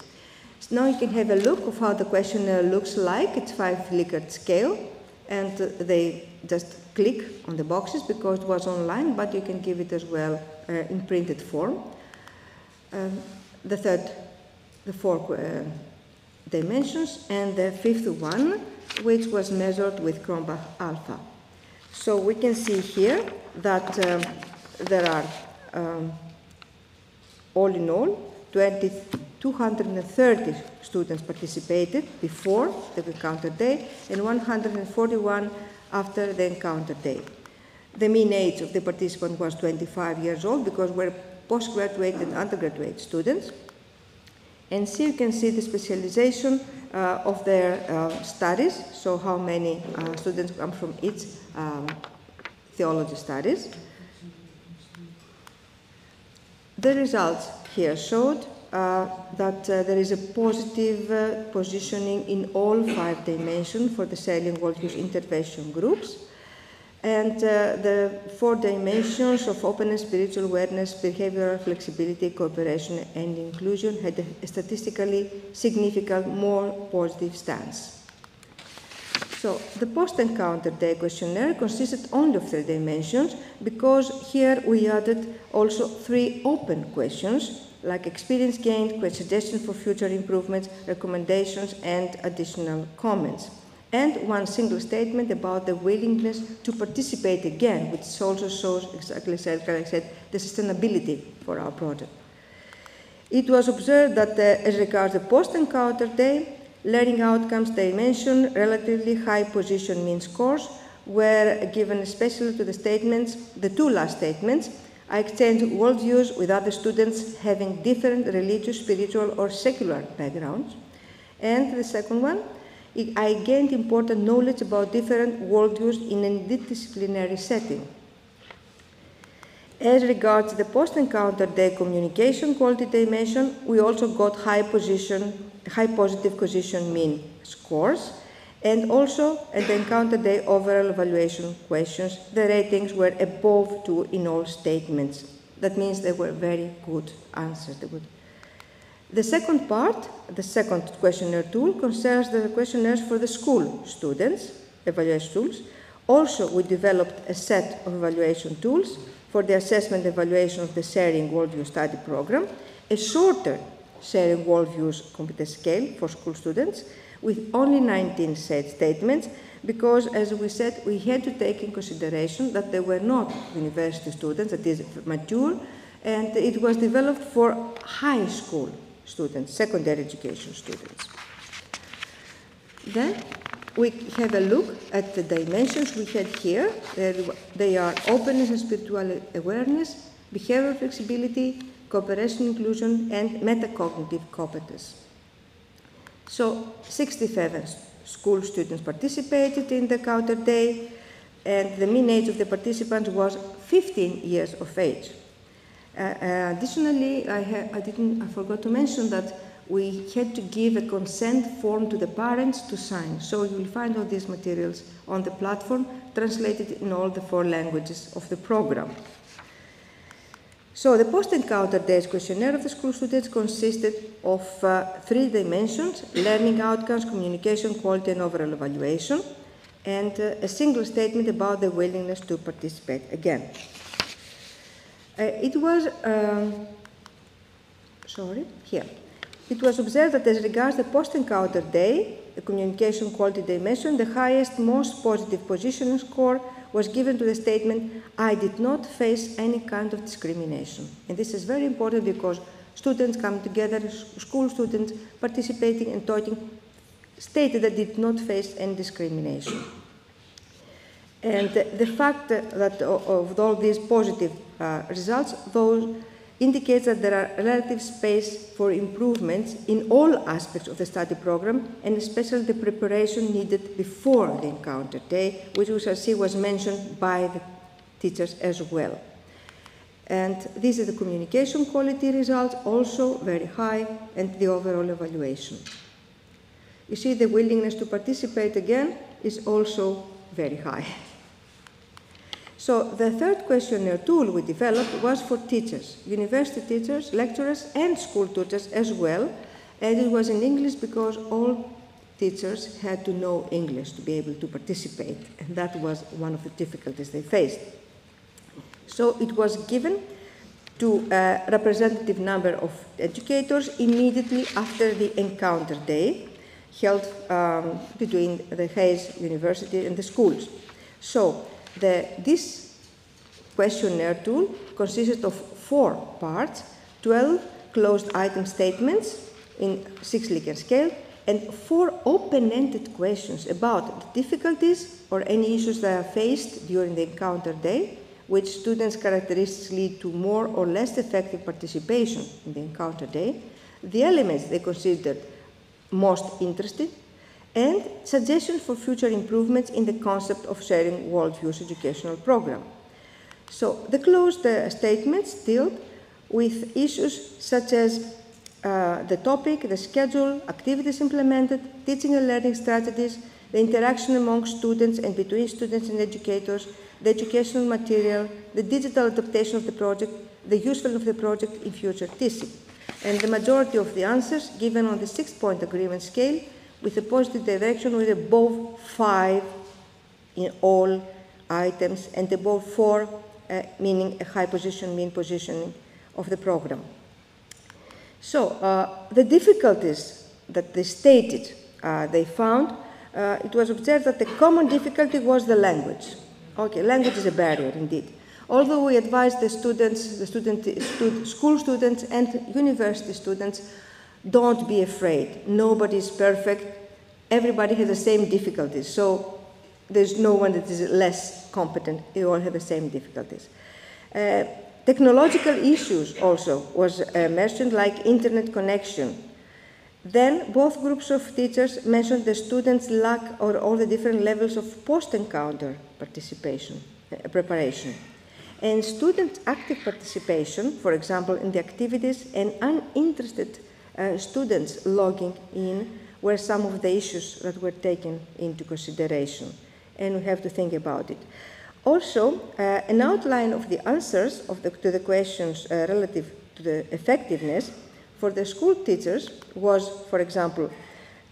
So now you can have a look of how the questionnaire looks like. It's 5 Likert scale, and they just click on the boxes because it was online, but you can give it as well in printed form. The 4 dimensions, and the 5th one, which was measured with Cronbach alpha. So we can see here that there are, all in all, 230 students participated before the encounter day and 141 after the encounter day. The mean age of the participant was 25 years old because we're postgraduate and undergraduate students. And here you can see the specialization of their studies, so how many students come from each theology studies. The results here showed that there is a positive positioning in all 5 dimensions for the Sailing Worldviews intervention groups. And the 4 dimensions of openness, spiritual awareness, behavioral flexibility, cooperation, and inclusion had a statistically significant, more positive stance. So the post-encounter day questionnaire consisted only of 3 dimensions because here we added also 3 open questions like experience gained, suggestions for future improvements, recommendations, and additional comments. And 1 single statement about the willingness to participate again, which also shows exactly like I said, the sustainability for our project. It was observed that as regards the post-encounter day, learning outcomes dimension, relatively high position mean scores were given especially to the statements, the 2 last statements. I exchanged worldviews with other students having different religious, spiritual, or secular backgrounds. And the second one, I gained important knowledge about different worldviews in a interdisciplinary setting. As regards the post-encounter day communication quality dimension, we also got high positive position mean scores, and also at the encounter day overall evaluation questions, the ratings were above 2 in all statements. That means they were very good answers. The second part, the second questionnaire tool, concerns the questionnaires for the school students, evaluation tools. Also, we developed a set of evaluation tools for the assessment and evaluation of the Sharing Worldview Study Program, a shorter Sharing Worldviews competence scale for school students with only 19 set statements because, as we said, we had to take in consideration that they were not university students, that is mature, and it was developed for high school students, secondary education students. Then we have a look at the dimensions we had here. They are openness and spiritual awareness, behavioral flexibility, cooperation, inclusion, and metacognitive competence. So 67 school students participated in the encounter day, and the mean age of the participants was 15 years of age. Additionally, I forgot to mention that we had to give a consent form to the parents to sign. So you will find all these materials on the platform, translated in all the 4 languages of the program. So the post-encounter days questionnaire of the school students consisted of 3 dimensions: learning outcomes, communication, quality, and overall evaluation, and a single statement about the willingness to participate again. It was observed that as regards the post-encounter day, the communication quality dimension, the highest, most positive positioning score was given to the statement, I did not face any kind of discrimination. And this is very important because students come together, school students participating and talking, stated that did not face any discrimination. And the fact that of all these positive results, those indicates that there are relative space for improvements in all aspects of the study program, and especially the preparation needed before the encounter day, which we shall see was mentioned by the teachers as well. And this is the communication quality results, also very high, and the overall evaluation. You see the willingness to participate again is also very high. So the third questionnaire tool we developed was for teachers, university teachers, lecturers, and school tutors as well. And it was in English because all teachers had to know English to be able to participate. And that was one of the difficulties they faced. So it was given to a representative number of educators immediately after the encounter day held between the Hayes University and the schools. So this questionnaire tool consisted of 4 parts, 12 closed item statements in 6 Likert scale, and 4 open-ended questions about the difficulties or any issues that are faced during the encounter day, which students' characteristics lead to more or less effective participation in the encounter day, the elements they considered most interested, and suggestions for future improvements in the concept of sharing Worldviews educational program. So the closed statements dealt with issues such as the topic, the schedule, activities implemented, teaching and learning strategies, the interaction among students and between students and educators, the educational material, the digital adaptation of the project, the usefulness of the project in future teaching. And the majority of the answers given on the 6-point agreement scale with a positive direction with above 5 in all items and above 4, meaning a high position, mean positioning of the program. So the difficulties that they stated they found, it was observed that the common difficulty was the language. Okay, language is a barrier indeed. Although we advise the students, school students and university students, don't be afraid. Nobody is perfect. Everybody has the same difficulties. So there's no one that is less competent. You all have the same difficulties. Technological issues also was mentioned, like internet connection. Then both groups of teachers mentioned the students' lack or all the different levels of post-encounter participation, preparation. And student active participation, for example, in the activities, and uninterested students logging in were some of the issues that were taken into consideration. And we have to think about it. Also, an outline of the answers to the questions relative to the effectiveness for the school teachers was, for example,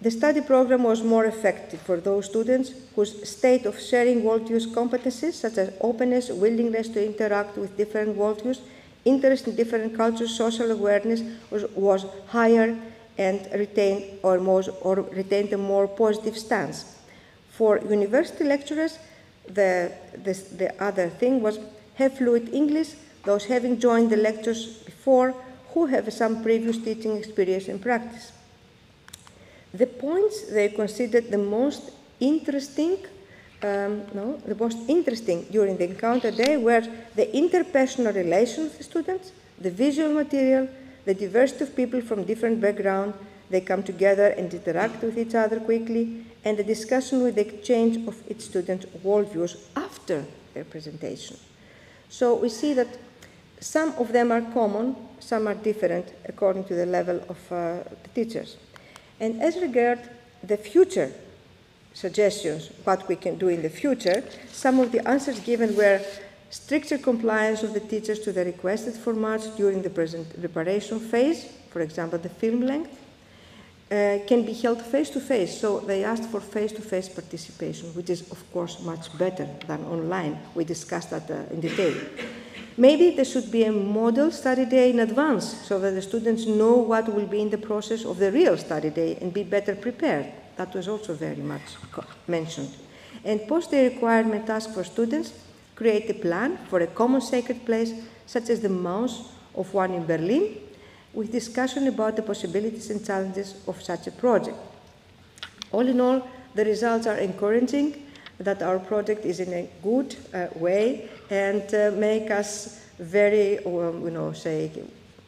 the study program was more effective for those students whose state of sharing worldviews competencies, such as openness, willingness to interact with different worldviews, interest in different cultures, social awareness was higher and retained a more positive stance. For university lecturers, the other thing was have fluent English, those having joined the lectures before, who have some previous teaching experience and practice. The points they considered the most interesting during the encounter day were the interpersonal relation of the students, the visual material, the diversity of people from different backgrounds, they come together and interact with each other quickly, and the discussion with the exchange of each student's worldviews after their presentation. So we see that some of them are common, some are different according to the level of the teachers. And as regards the future suggestions, what we can do in the future, some of the answers given were stricter compliance of the teachers to the requested formats during the preparation phase, for example, the film length, can be held face-to-face. So they asked for face-to-face participation, which is, of course, much better than online. We discussed that in detail. Maybe there should be a model study day in advance so that the students know what will be in the process of the real study day and be better prepared. That was also very much mentioned. And post the requirement task for students, create a plan for a common sacred place, such as the Mouse of one in Berlin, with discussion about the possibilities and challenges of such a project. All in all, the results are encouraging that our project is in a good way and make us very,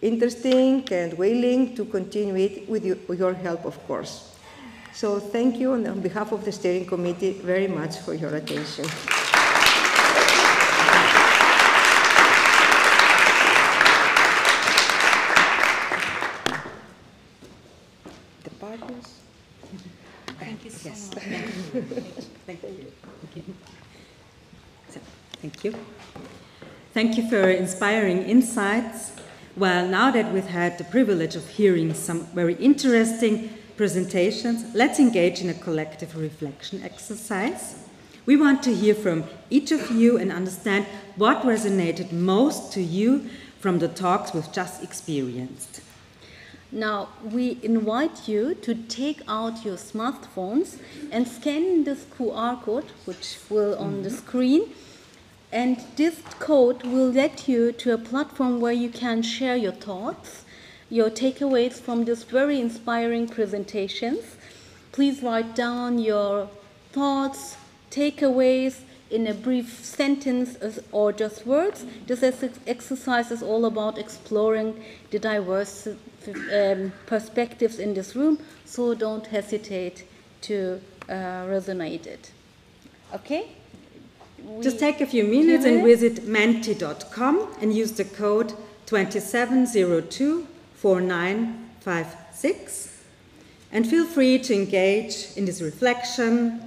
interesting and willing to continue it with your help, of course. So thank you on behalf of the steering committee very much for your attention. Thank you so Yes. much. Thank you. So, thank you. Thank you for your inspiring insights. Well, now that we've had the privilege of hearing some very interesting presentations, let's engage in a collective reflection exercise. We want to hear from each of you and understand what resonated most to you from the talks we've just experienced. Now, we invite you to take out your smartphones and scan this QR code, which will on the screen. And this code will let you to a platform where you can share your thoughts, your takeaways from these very inspiring presentations. Please write down your thoughts, takeaways in a brief sentence or just words. This exercise is all about exploring the diverse perspectives in this room, so don't hesitate to resonate it. Okay? Just take a few minutes and visit menti.com and use the code 27024956. And feel free to engage in this reflection.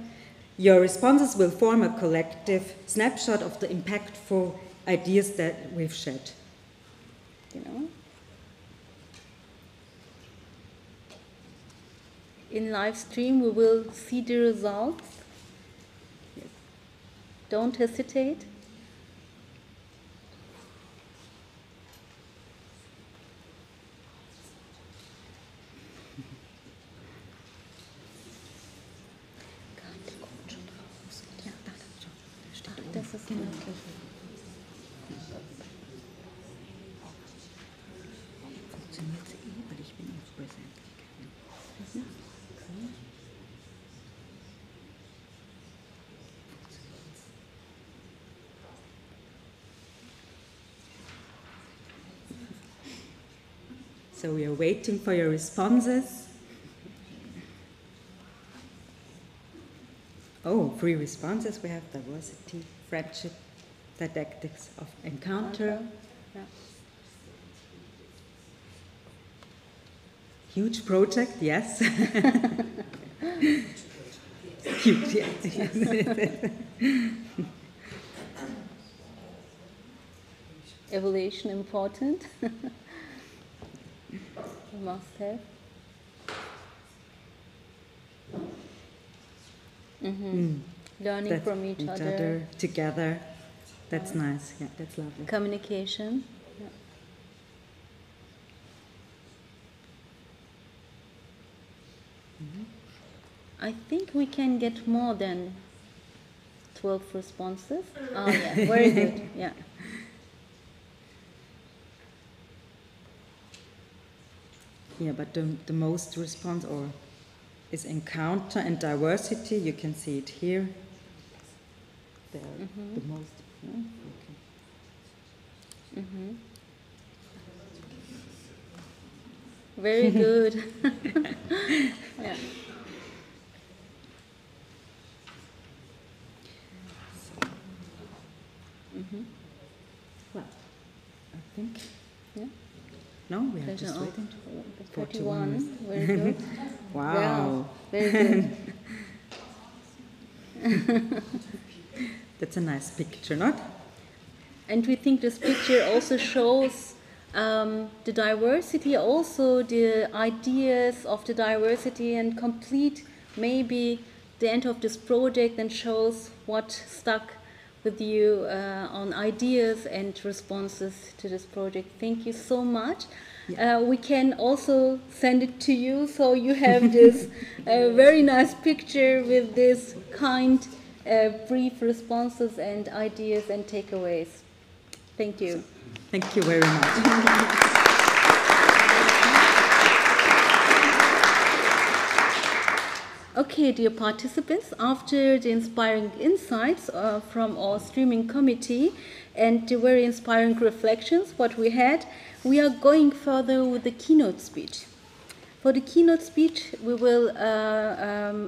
Your responses will form a collective snapshot of the impactful ideas that we've shared. You know? In live stream, we will see the results. Yes. Don't hesitate. Das ist möglich. Funktioniert sie weil ich bin auf Präsent gegangen. So we are waiting for your responses. Oh, 3 responses. We have diversity, friendship, didactics of encounter. Yeah. Huge project, yes. Huge, yes. Evaluation important. Must have. Learning from each other. Together. That's nice. Yeah, that's lovely. Communication. Yeah. I think we can get more than 12 responses. Oh, yeah, very good. Yeah. Yeah, but the most response is encounter and diversity. You can see it here. There, the most. Yeah? Okay. Very good. Yeah. Well, I think. Yeah. No, we are just waiting. 41. Very good. Wow. Very good. That's a nice picture, not? And we think this picture also shows the diversity, also the ideas of the diversity, and complete maybe the end of this project, and shows what stuck with you on ideas and responses to this project. Thank you so much. Yeah. We can also send it to you, so you have this very nice picture with this kind brief responses and ideas and takeaways. Thank you. Thank you very much. Okay, dear participants, after the inspiring insights from our streaming committee and the very inspiring reflections what we had, we are going further with the keynote speech. For the keynote speech, we will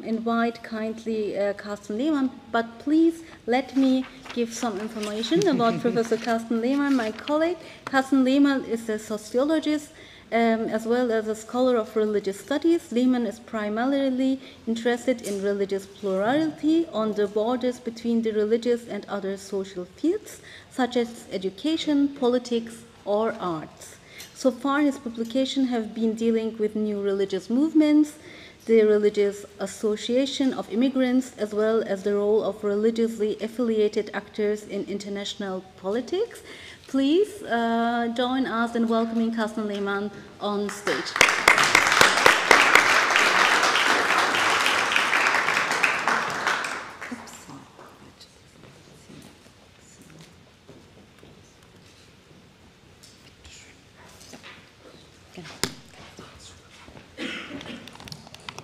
invite kindly Carsten Lehmann, but please let me give some information about Professor Carsten Lehmann, my colleague. Carsten Lehmann is a sociologist As well as a scholar of religious studies, Lehmann is primarily interested in religious plurality on the borders between the religious and other social fields, such as education, politics, or arts. So far, his publications have been dealing with new religious movements, the religious association of immigrants, as well as the role of religiously affiliated actors in international politics. Please join us in welcoming Carsten Lehmann on stage.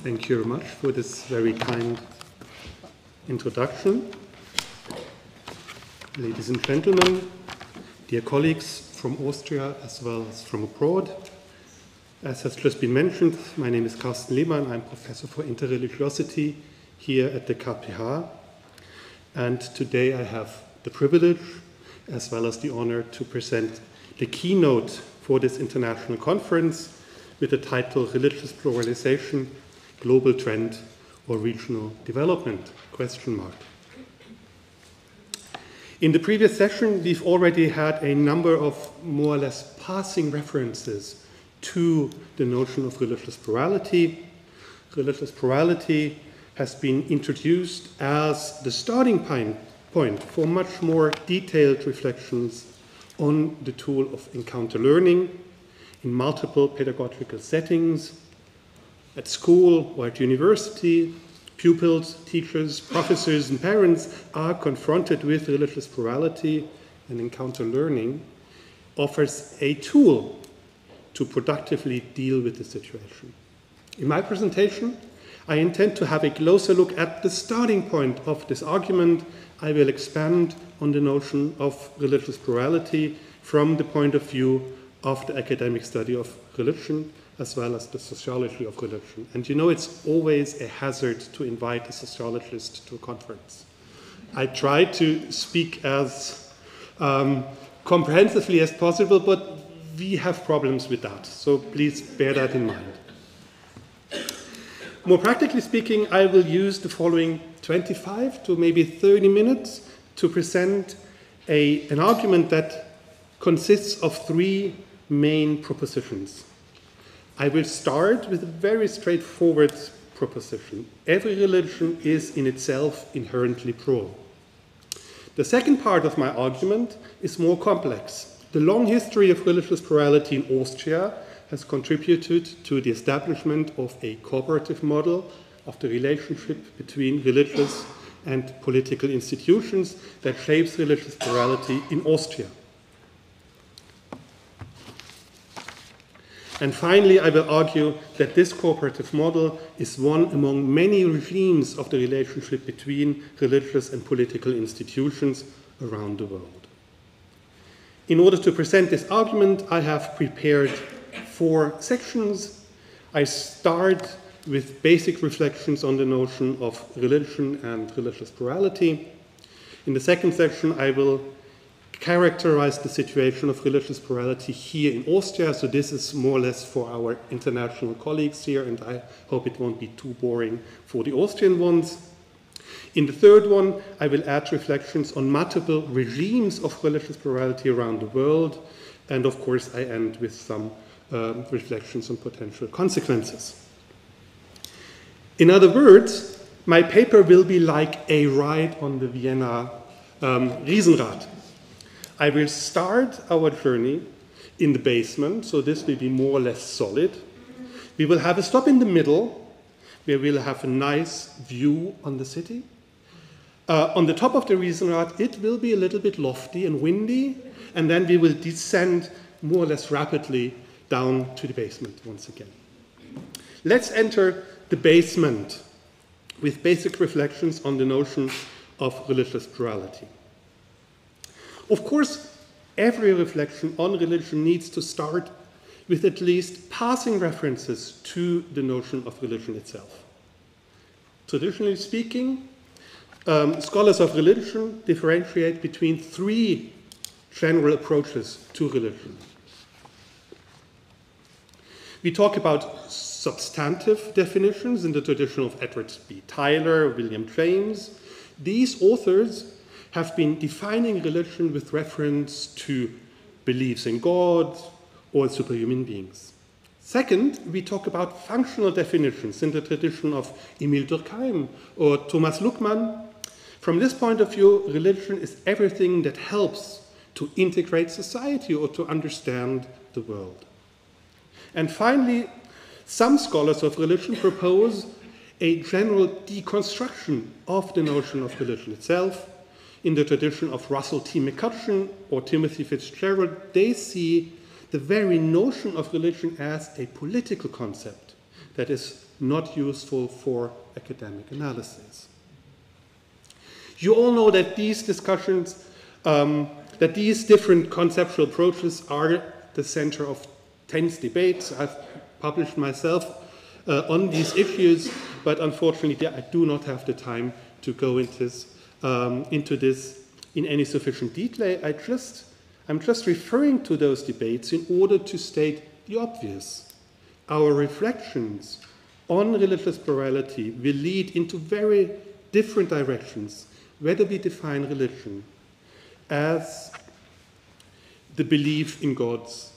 Thank you very much for this very kind introduction. Ladies and gentlemen, dear colleagues from Austria as well as from abroad, as has just been mentioned, my name is Carsten Lehmann. I'm Professor for Interreligiosity here at the KPH. And today I have the privilege as well as the honor to present the keynote for this international conference with the title Religious Pluralization, Global Trend or Regional Development, ? In the previous session, we've already had a number of more or less passing references to the notion of religious plurality. Religious plurality has been introduced as the starting point for much more detailed reflections on the tool of encounter learning in multiple pedagogical settings, at school or at university. Pupils, teachers, professors, and parents are confronted with religious plurality, and encounter learning offers a tool to productively deal with the situation. In my presentation, I intend to have a closer look at the starting point of this argument. I will expand on the notion of religious plurality from the point of view of the academic study of religion, as well as the sociology of religion. And you know, it's always a hazard to invite a sociologist to a conference. I try to speak as comprehensively as possible, but we have problems with that, so please bear that in mind. More practically speaking, I will use the following 25 to maybe 30 minutes to present an argument that consists of three main propositions. I will start with a very straightforward proposition. Every religion is in itself inherently plural. The second part of my argument is more complex. The long history of religious plurality in Austria has contributed to the establishment of a cooperative model of the relationship between religious and political institutions that shapes religious plurality in Austria. And finally, I will argue that this cooperative model is one among many regimes of the relationship between religious and political institutions around the world. In order to present this argument, I have prepared 4 sections. I start with basic reflections on the notion of religion and religious plurality. In the second section, I will characterize the situation of religious plurality here in Austria. So this is more or less for our international colleagues here, and I hope it won't be too boring for the Austrian ones. In the third one, I will add reflections on multiple regimes of religious plurality around the world. And of course, I end with some reflections on potential consequences. In other words, my paper will be like a ride on the Vienna Riesenrad. I will start our journey in the basement, so this will be more or less solid. We will have a stop in the middle, where we'll have a nice view on the city. On the top of the Riesenrad, it will be a little bit lofty and windy, and then we will descend more or less rapidly down to the basement once again. Let's enter the basement with basic reflections on the notion of religious plurality. Of course, every reflection on religion needs to start with at least passing references to the notion of religion itself. Traditionally speaking, scholars of religion differentiate between 3 general approaches to religion. We talk about substantive definitions in the tradition of Edward B. Tyler, William James. These authors have been defining religion with reference to beliefs in God or superhuman beings. Second, we talk about functional definitions in the tradition of Emil Durkheim or Thomas Luckmann. From this point of view, religion is everything that helps to integrate society or to understand the world. And finally, some scholars of religion propose a general deconstruction of the notion of religion itself. In the tradition of Russell T. McCutcheon or Timothy Fitzgerald, they see the very notion of religion as a political concept that is not useful for academic analysis. You all know that these discussions, that these different conceptual approaches are the center of tense debates. I've published myself on these issues, but unfortunately I do not have the time to go into this in any sufficient detail. I'm just referring to those debates in order to state the obvious. Our reflections on religious plurality will lead into very different directions, whether we define religion as the belief in gods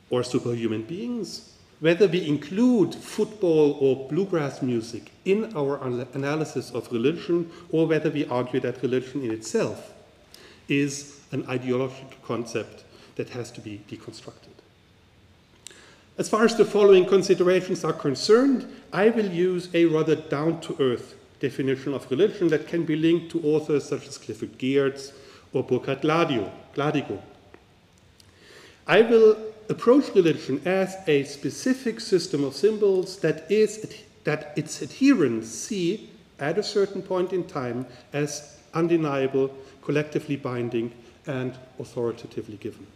or superhuman beings, whether we include football or bluegrass music in our analysis of religion, or whether we argue that religion in itself is an ideological concept that has to be deconstructed. As far as the following considerations are concerned, I will use a rather down-to-earth definition of religion that can be linked to authors such as Clifford Geertz or Burkhard Gladigo. I will approach religion as a specific system of symbols that its adherents see at a certain point in time as undeniable, collectively binding, and authoritatively given.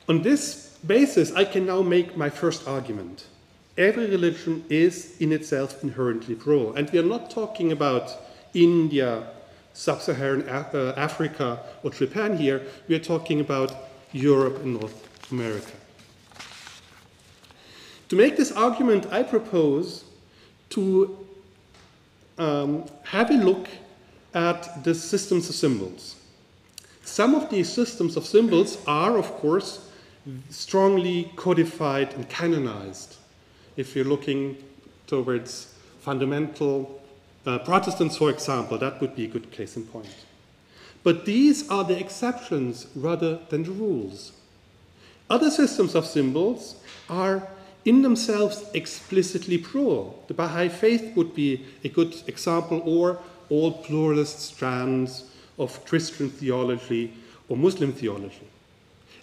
On this basis, I can now make my first argument. Every religion is in itself inherently plural, and we are not talking about India, Sub-Saharan Africa, or Japan here. We are talking about Europe and North America. To make this argument, I propose to have a look at the systems of symbols. Some of these systems of symbols are, of course, strongly codified and canonized. If you're looking towards fundamental Protestants, for example, that would be a good case in point. But these are the exceptions rather than the rules. Other systems of symbols are in themselves explicitly plural. The Baha'i faith would be a good example, or all pluralist strands of Christian theology or Muslim theology.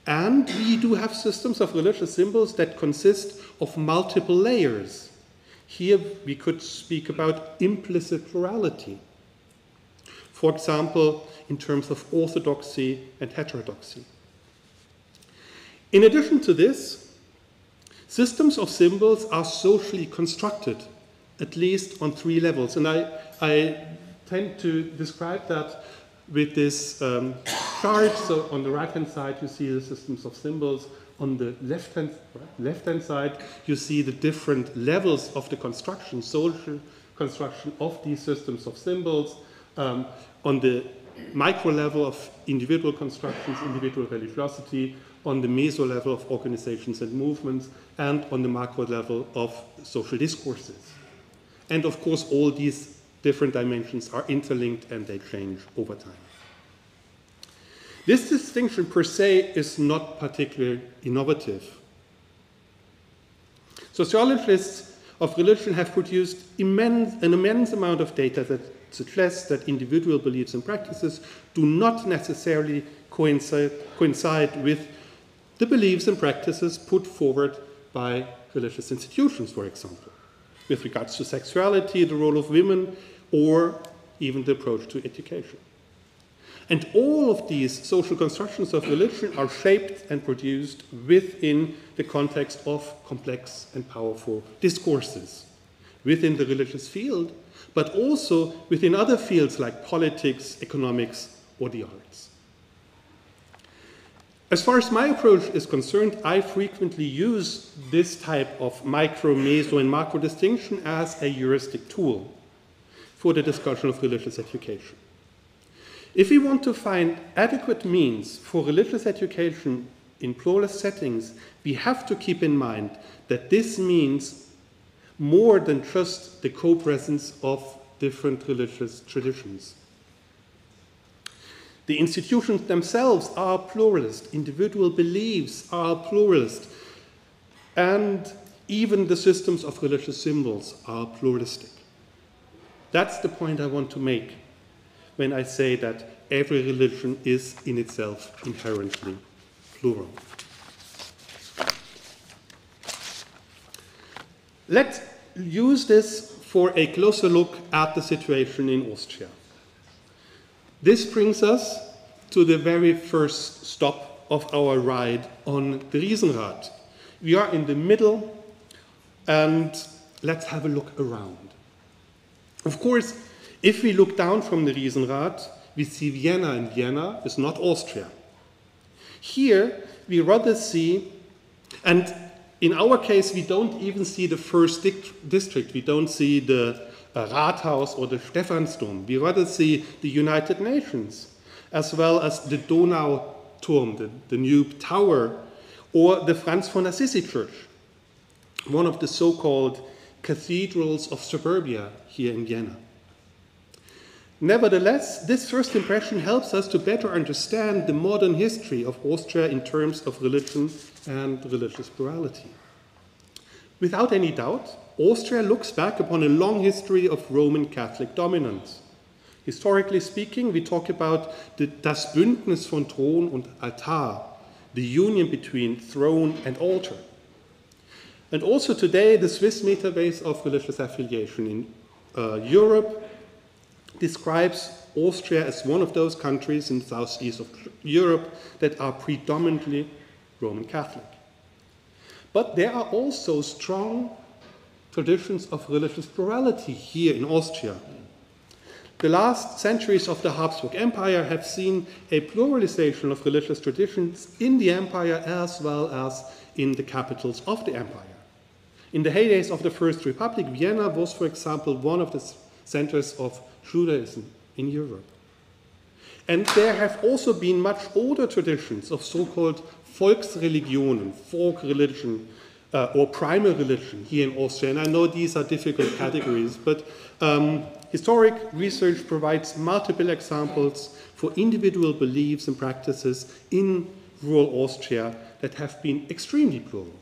And we do have systems of religious symbols that consist of multiple layers. Here we could speak about implicit plurality. For example, in terms of orthodoxy and heterodoxy. In addition to this, systems of symbols are socially constructed, at least on 3 levels. And I tend to describe that with this chart. So on the right-hand side, you see the systems of symbols. On the left-hand side, you see the different levels of the construction, social construction of these systems of symbols. On the micro level of individual constructions, individual religiosity, on the meso level of organizations and movements, and on the macro level of social discourses. And of course, all these different dimensions are interlinked and they change over time. This distinction per se is not particularly innovative. Sociologists of religion have produced an immense amount of data that suggests that individual beliefs and practices do not necessarily coincide with the beliefs and practices put forward by religious institutions, for example, with regards to sexuality, the role of women, or even the approach to education. And all of these social constructions of religion are shaped and produced within the context of complex and powerful discourses, within the religious field, but also within other fields like politics, economics, or the arts. As far as my approach is concerned, I frequently use this type of micro, meso, and macro distinction as a heuristic tool for the discussion of religious education. If we want to find adequate means for religious education in pluralist settings, we have to keep in mind that this means more than just the co-presence of different religious traditions. The institutions themselves are pluralist, individual beliefs are pluralist, and even the systems of religious symbols are pluralistic. That's the point I want to make when I say that every religion is in itself inherently plural. Let's use this for a closer look at the situation in Austria. This brings us to the very first stop of our ride on the Riesenrad. We are in the middle, and let's have a look around. Of course, if we look down from the Riesenrad, we see Vienna, and Vienna is not Austria. Here, we rather see, and in our case, we don't even see the first district. We don't see the Rathaus or the Stephansdom. We rather see the United Nations, as well as the Donauturm, the new tower, or the Franz von Assisi Church, one of the so-called cathedrals of suburbia here in Vienna. Nevertheless, this first impression helps us to better understand the modern history of Austria in terms of religion and religious plurality. Without any doubt, Austria looks back upon a long history of Roman Catholic dominance. Historically speaking, we talk about das Bündnis von Thron und Altar, the union between throne and altar. And also today, the Swiss database of religious affiliation in Europe describes Austria as one of those countries in the southeast of Europe that are predominantly Roman Catholic. But there are also strong traditions of religious plurality here in Austria. The last centuries of the Habsburg Empire have seen a pluralization of religious traditions in the empire as well as in the capitals of the empire. In the heydays of the First Republic, Vienna was, for example, one of the centers of Judaism in Europe. And there have also been much older traditions of so-called Volksreligionen, folk religion, or primary religion here in Austria. And I know these are difficult categories, but historic research provides multiple examples for individual beliefs and practices in rural Austria that have been extremely plural.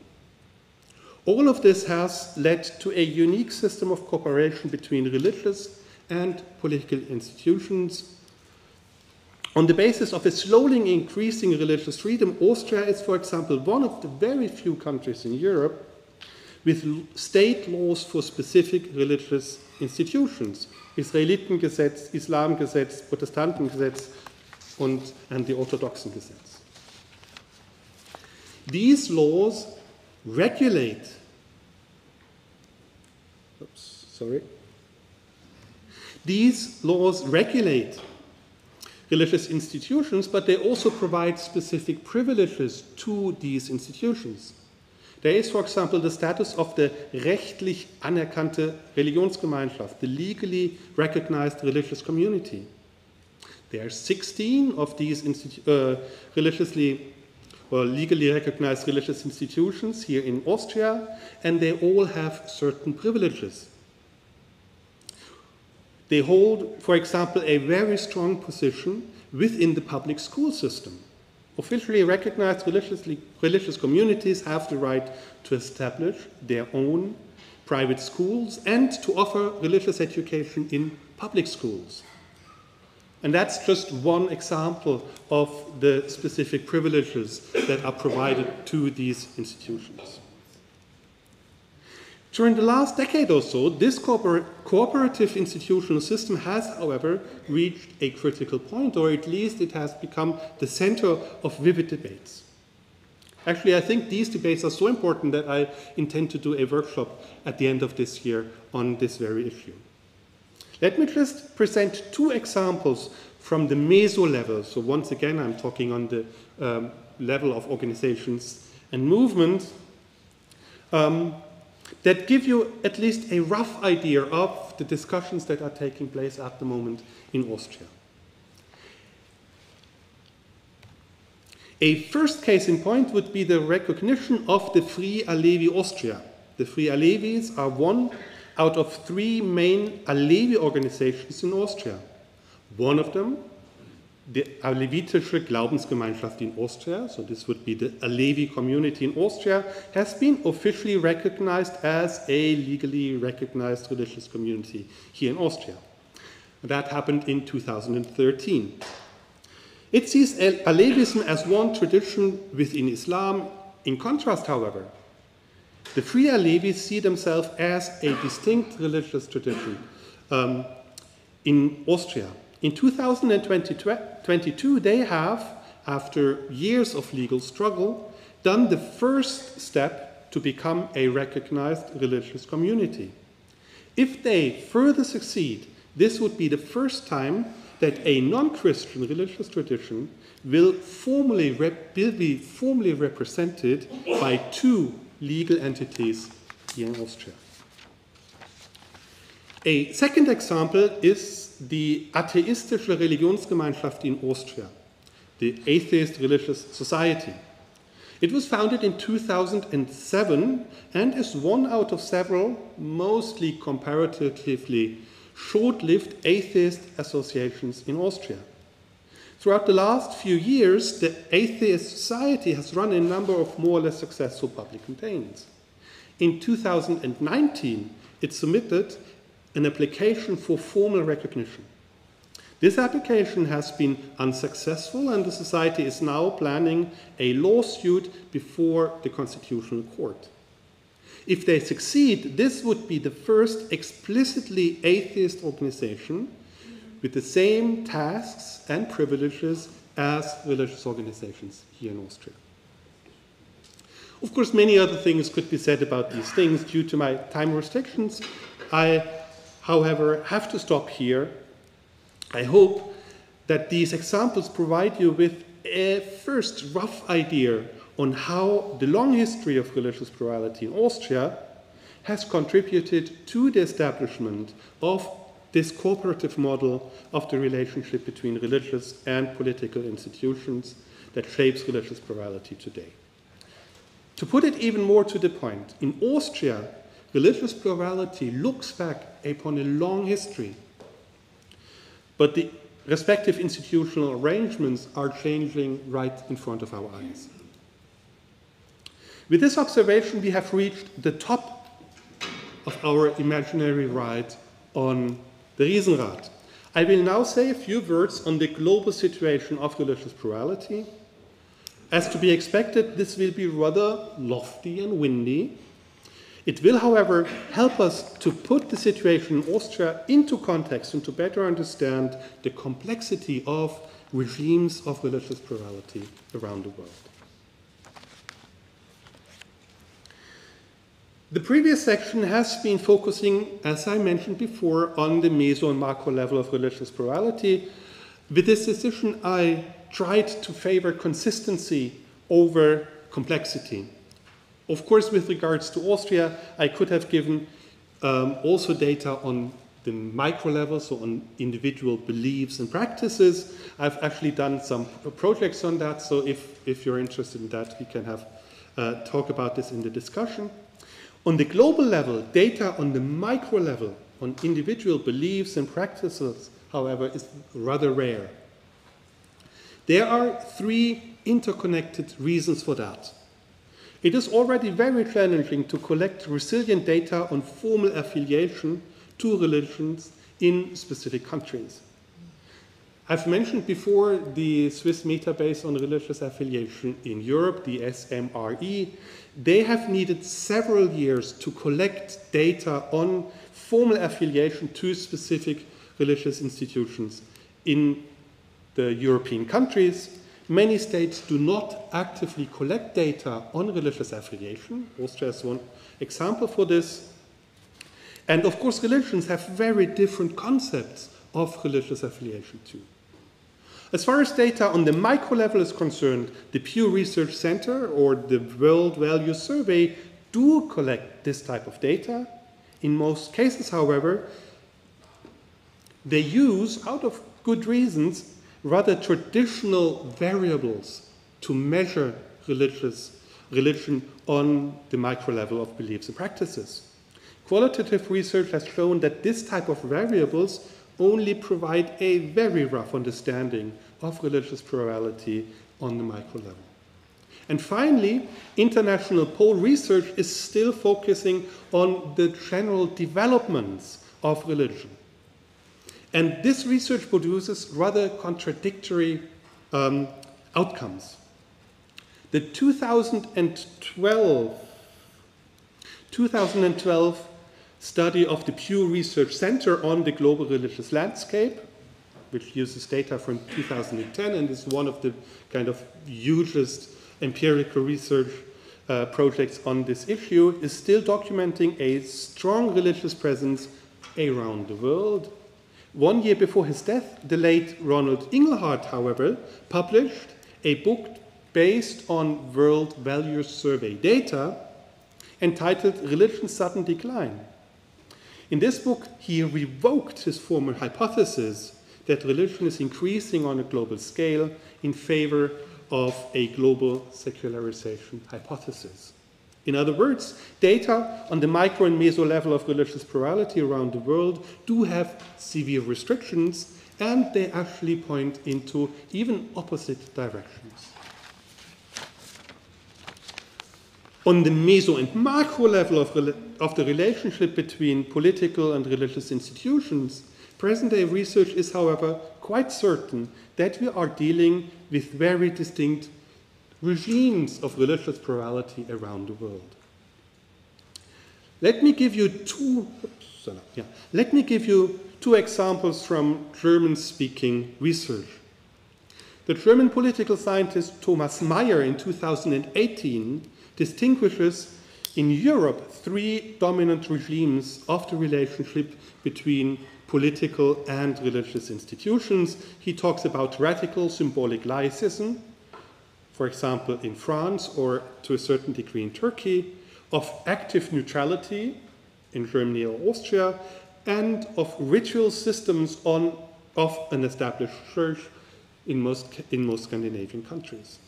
All of this has led to a unique system of cooperation between religious and political institutions. On the basis of a slowly increasing religious freedom, Austria is, for example, one of the very few countries in Europe with state laws for specific religious institutions. Israelitengesetz, Islamgesetz, Protestantengesetz and the Orthodoxengesetz. These laws regulate religious institutions, but they also provide specific privileges to these institutions. There is, for example, the status of the rechtlich anerkannte Religionsgemeinschaft, the legally recognized religious community. There are 16 of these legally recognized religious institutions here in Austria, and they all have certain privileges. They hold, for example, a very strong position within the public school system. Officially recognized religious communities have the right to establish their own private schools and to offer religious education in public schools. And that's just one example of the specific privileges that are provided to these institutions. During the last decade or so, this cooperative institutional system has, however, reached a critical point, or at least it has become the center of vivid debates. Actually, I think these debates are so important that I intend to do a workshop at the end of this year on this very issue. Let me just present two examples from the meso level. So once again, I'm talking on the level of organizations and movements, that give you at least a rough idea of the discussions that are taking place at the moment in Austria. A first case in point would be the recognition of the Free Alevi Austria. The Free Alevis are one out of three main Alevi organizations in Austria. One of them, the Alevitische Glaubensgemeinschaft in Austria, so this would be the Alevi community in Austria, has been officially recognized as a legally recognized religious community here in Austria. That happened in 2013. It sees Alevism as one tradition within Islam. In contrast, however, the Free Alevis see themselves as a distinct religious tradition in Austria. In 2022, they have, after years of legal struggle, done the first step to become a recognized religious community. If they further succeed, this would be the first time that a non-Christian religious tradition will be formally represented by two legal entities here in Austria. A second example is the Atheistische Religionsgemeinschaft in Austria, the Atheist Religious Society. It was founded in 2007 and is one out of several, mostly comparatively short-lived atheist associations in Austria. Throughout the last few years, the Atheist Society has run a number of more or less successful public campaigns. In 2019, it submitted an application for formal recognition. This application has been unsuccessful, and the society is now planning a lawsuit before the Constitutional Court. If they succeed, this would be the first explicitly atheist organization with the same tasks and privileges as religious organizations here in Austria. Of course, many other things could be said about these things. Due to my time restrictions, I, however, have to stop here. I hope that these examples provide you with a first rough idea on how the long history of religious plurality in Austria has contributed to the establishment of this cooperative model of the relationship between religious and political institutions that shapes religious plurality today. To put it even more to the point, in Austria, religious plurality looks back upon a long history, but the respective institutional arrangements are changing right in front of our eyes. With this observation, we have reached the top of our imaginary ride on the Riesenrad. I will now say a few words on the global situation of religious plurality. As to be expected, this will be rather lofty and windy. It will, however, help us to put the situation in Austria into context and to better understand the complexity of regimes of religious plurality around the world. The previous section has been focusing, as I mentioned before, on the meso and macro level of religious plurality. With this decision, I tried to favor consistency over complexity. Of course, with regards to Austria, I could have given also data on the micro level, so on individual beliefs and practices. I've actually done some projects on that, so if you're interested in that, we can have talk about this in the discussion. On the global level, data on the micro level, on individual beliefs and practices, however, is rather rare. There are three interconnected reasons for that. It is already very challenging to collect resilient data on formal affiliation to religions in specific countries. I've mentioned before the Swiss Metabase on Religious Affiliation in Europe, the SMRE. They have needed several years to collect data on formal affiliation to specific religious institutions in the European countries. Many states do not actively collect data on religious affiliation. Austria is one example for this. And of course, religions have very different concepts of religious affiliation too. As far as data on the micro level is concerned, the Pew Research Center or the Worldviews survey do collect this type of data. In most cases, however, they use, out of good reasons, rather traditional variables to measure religion on the micro level of beliefs and practices. Qualitative research has shown that this type of variables only provide a very rough understanding of religious plurality on the micro level. And finally, international poll research is still focusing on the general developments of religion. And this research produces rather contradictory outcomes. The 2012 study of the Pew Research Center on the global religious landscape, which uses data from 2010 and is one of the kind of hugest empirical research projects on this issue, is still documenting a strong religious presence around the world. 1 year before his death, the late Ronald Inglehart, however, published a book based on Worldviews survey data entitled Religion's Sudden Decline. In this book, he revoked his former hypothesis that religion is increasing on a global scale in favor of a global secularization hypothesis. In other words, data on the micro and meso level of religious plurality around the world do have severe restrictions, and they actually point into even opposite directions. On the meso and macro level of the relationship between political and religious institutions, present-day research is, however, quite certain that we are dealing with very distinct regimes of religious plurality around the world. Let me give you two examples from German-speaking research. The German political scientist Thomas Mayer in 2018 distinguishes in Europe 3 dominant regimes of the relationship between political and religious institutions. He talks about radical symbolic laicism, for example in France or to a certain degree in Turkey, of active neutrality in Germany or Austria, and of ritual systems of an established church in most Scandinavian countries.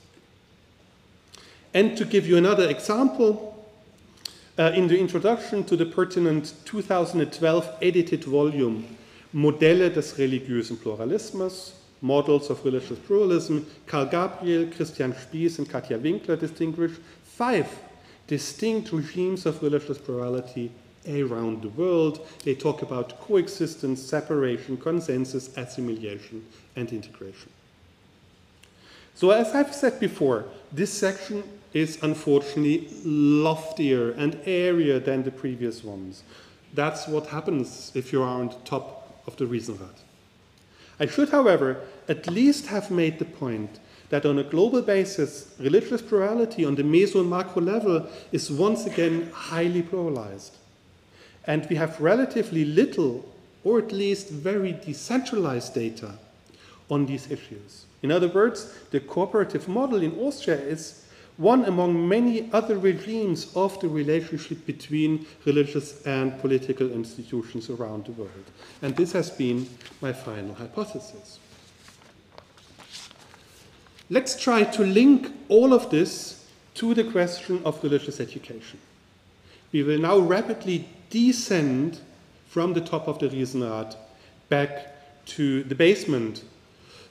And to give you another example, in the introduction to the pertinent 2012 edited volume, Modelle des religiösen Pluralismus, Models of Religious Pluralism, Karl Gabriel, Christian Spies, and Katja Winkler distinguish 5 distinct regimes of religious plurality around the world. They talk about coexistence, separation, consensus, assimilation, and integration. So as I've said before, this section is unfortunately loftier and airier than the previous ones. That's what happens if you are on the top of the Riesenrad. I should, however, at least have made the point that on a global basis, religious plurality on the meso and macro level is once again highly pluralized. And we have relatively little, or at least very decentralized data on these issues. In other words, the cooperative model in Austria is one among many other regimes of the relationship between religious and political institutions around the world. And this has been my final hypothesis. Let's try to link all of this to the question of religious education. We will now rapidly descend from the top of the Riesenrad back to the basement.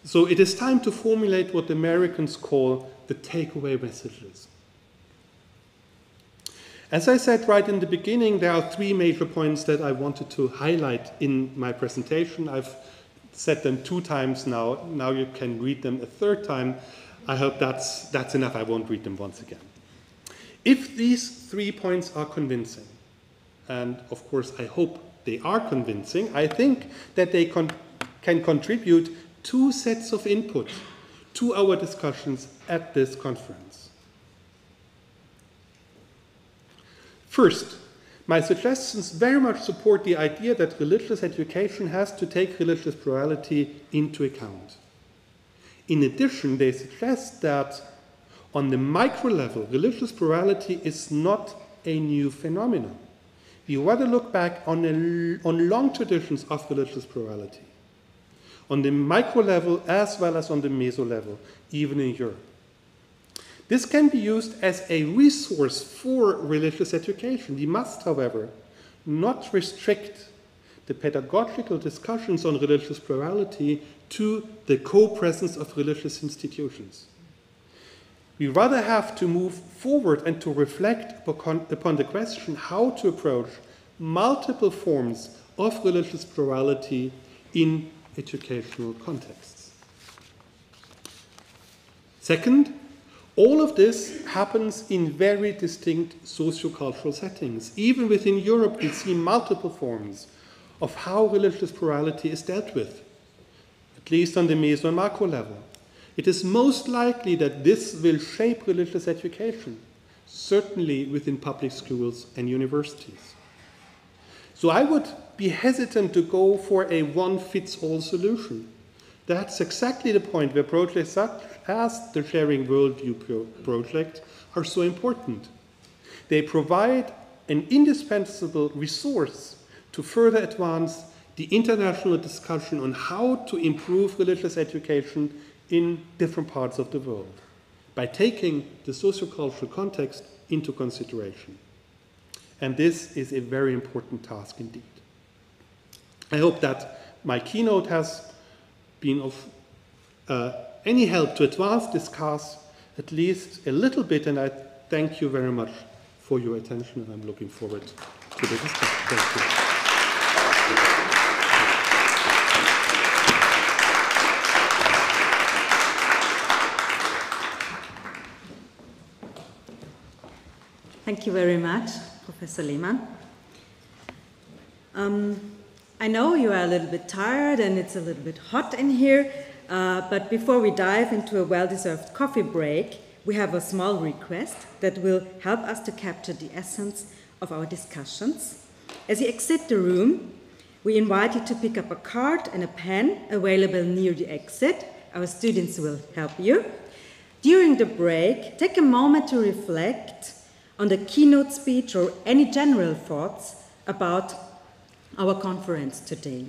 So it is time to formulate what the Americans call the takeaway messages. As I said right in the beginning, there are 3 major points that I wanted to highlight in my presentation. I've said them 2 times now. Now you can read them a 3rd time. I hope that's enough. I won't read them once again. If these 3 points are convincing, and of course I hope they are convincing, I think that they can contribute 2 sets of input to our discussions at this conference. First, my suggestions very much support the idea that religious education has to take religious plurality into account. In addition, they suggest that on the micro level, religious plurality is not a new phenomenon. We rather look back on long traditions of religious plurality, on the micro level as well as on the meso level, even in Europe. This can be used as a resource for religious education. We must, however, not restrict the pedagogical discussions on religious plurality to the co-presence of religious institutions. We rather have to move forward and to reflect upon the question how to approach multiple forms of religious plurality in educational contexts. Second, all of this happens in very distinct sociocultural settings. Even within Europe, we see multiple forms of how religious plurality is dealt with, at least on the meso and macro level. It is most likely that this will shape religious education, certainly within public schools and universities. So I would be hesitant to go for a one-fits-all solution. That's exactly the point where projects such as the Sharing Worldview project are so important. They provide an indispensable resource to further advance the international discussion on how to improve religious education in different parts of the world by taking the sociocultural context into consideration. And this is a very important task indeed. I hope that my keynote has been of any help to advance this cause at least a little bit, and I thank you very much for your attention, and I'm looking forward to the discussion. Thank you. Thank you very much, Professor Lehmann. I know you are a little bit tired and it's a little bit hot in here, but before we dive into a well-deserved coffee break, we have a small request that will help us to capture the essence of our discussions. As you exit the room, we invite you to pick up a card and a pen available near the exit. Our students will help you. During the break, take a moment to reflect on the keynote speech or any general thoughts about our conference today.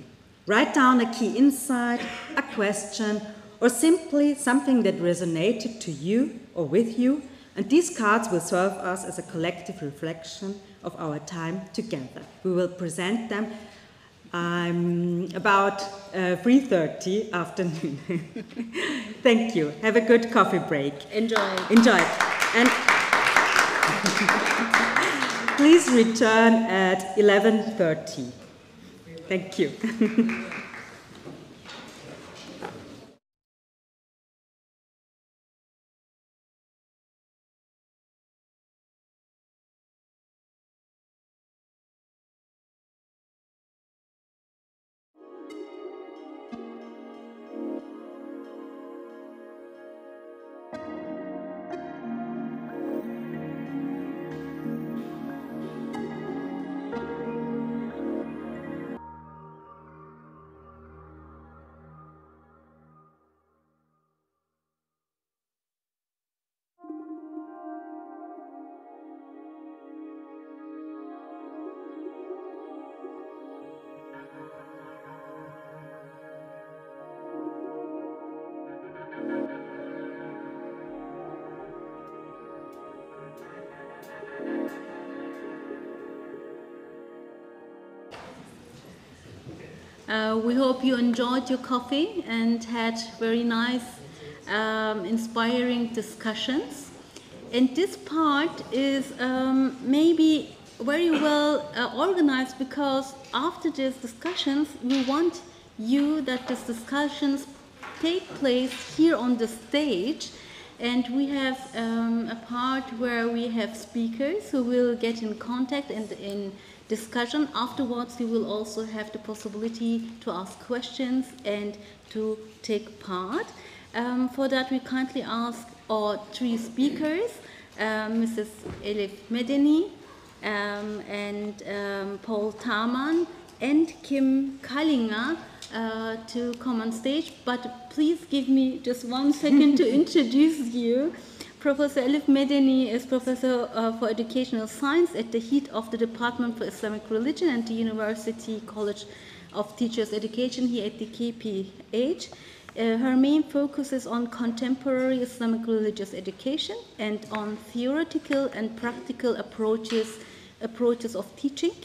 Write down a key insight, a question, or simply something that resonated to you or with you, and these cards will serve us as a collective reflection of our time together. We will present them about 3:30 afternoon. Thank you. Have a good coffee break. Enjoy. Enjoy. And please return at 11:30. Thank you. We hope you enjoyed your coffee and had very nice, inspiring discussions. And this part is maybe very well organized, because after these discussions, we want you that these discussions take place here on the stage. And we have a part where we have speakers who will get in contact and in discussion. Afterwards, you will also have the possibility to ask questions and to take part. For that, we kindly ask our three speakers, Mrs. Elif Medeni and Paul Taman and Kim Kallinger, to come on stage, but please give me just 1 second to introduce you. Professor Elif Medeni is Professor for Educational Science at the head of the Department for Islamic Religion and the University College of Teachers Education here at the KPH. Her main focus is on contemporary Islamic religious education and on theoretical and practical approaches of teaching.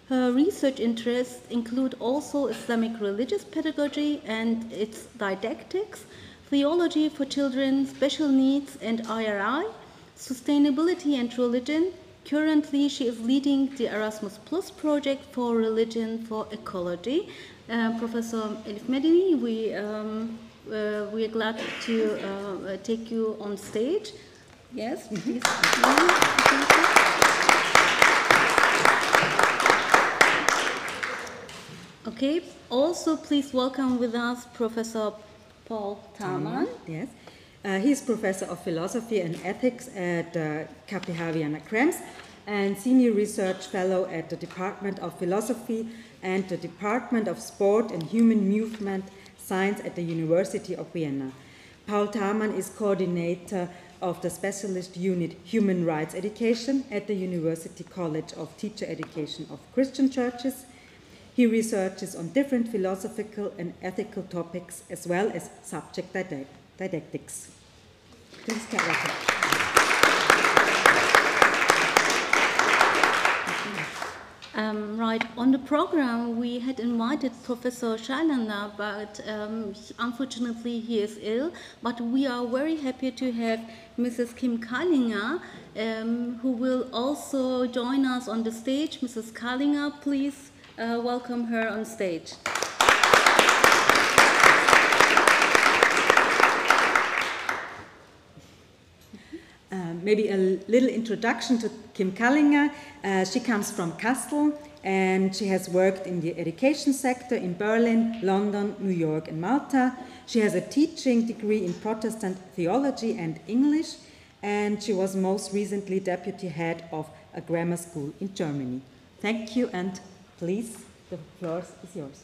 Her research interests include also Islamic religious pedagogy and its didactics, theology for children, special needs and IRI, sustainability and religion. Currently, she is leading the Erasmus Plus project for religion for ecology. Professor Elif Medeni, we are glad to take you on stage. Yes, please. Okay, also please welcome with us Professor Paul Thalmann. Yes, he's Professor of Philosophy and Ethics at KPH Wien Krems and Senior Research Fellow at the Department of Philosophy and the Department of Sport and Human Movement Science at the University of Vienna. Paul Thalmann is coordinator of the specialist unit Human Rights Education at the University College of Teacher Education of Christian Churches. He researches on different philosophical and ethical topics as well as subject didactics. Please get welcome. Right, on the program we had invited Professor Shailendra, but unfortunately he is ill. But we are very happy to have Mrs. Kim Kallinger, who will also join us on the stage. Mrs. Kallinger, please welcome her on stage. Maybe a little introduction to Kim Kallinger. She comes from Kassel and she has worked in the education sector in Berlin, London, New York and Malta. She has a teaching degree in Protestant theology and English, and she was most recently deputy head of a grammar school in Germany. Thank you, and please, the floor is yours.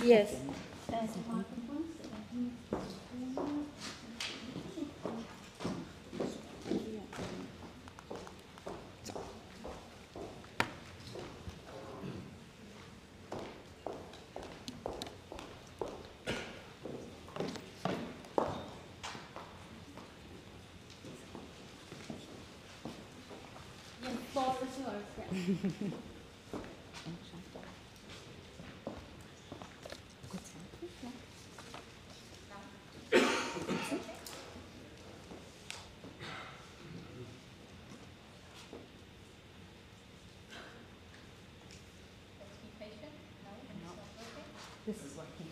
Yes. This is working.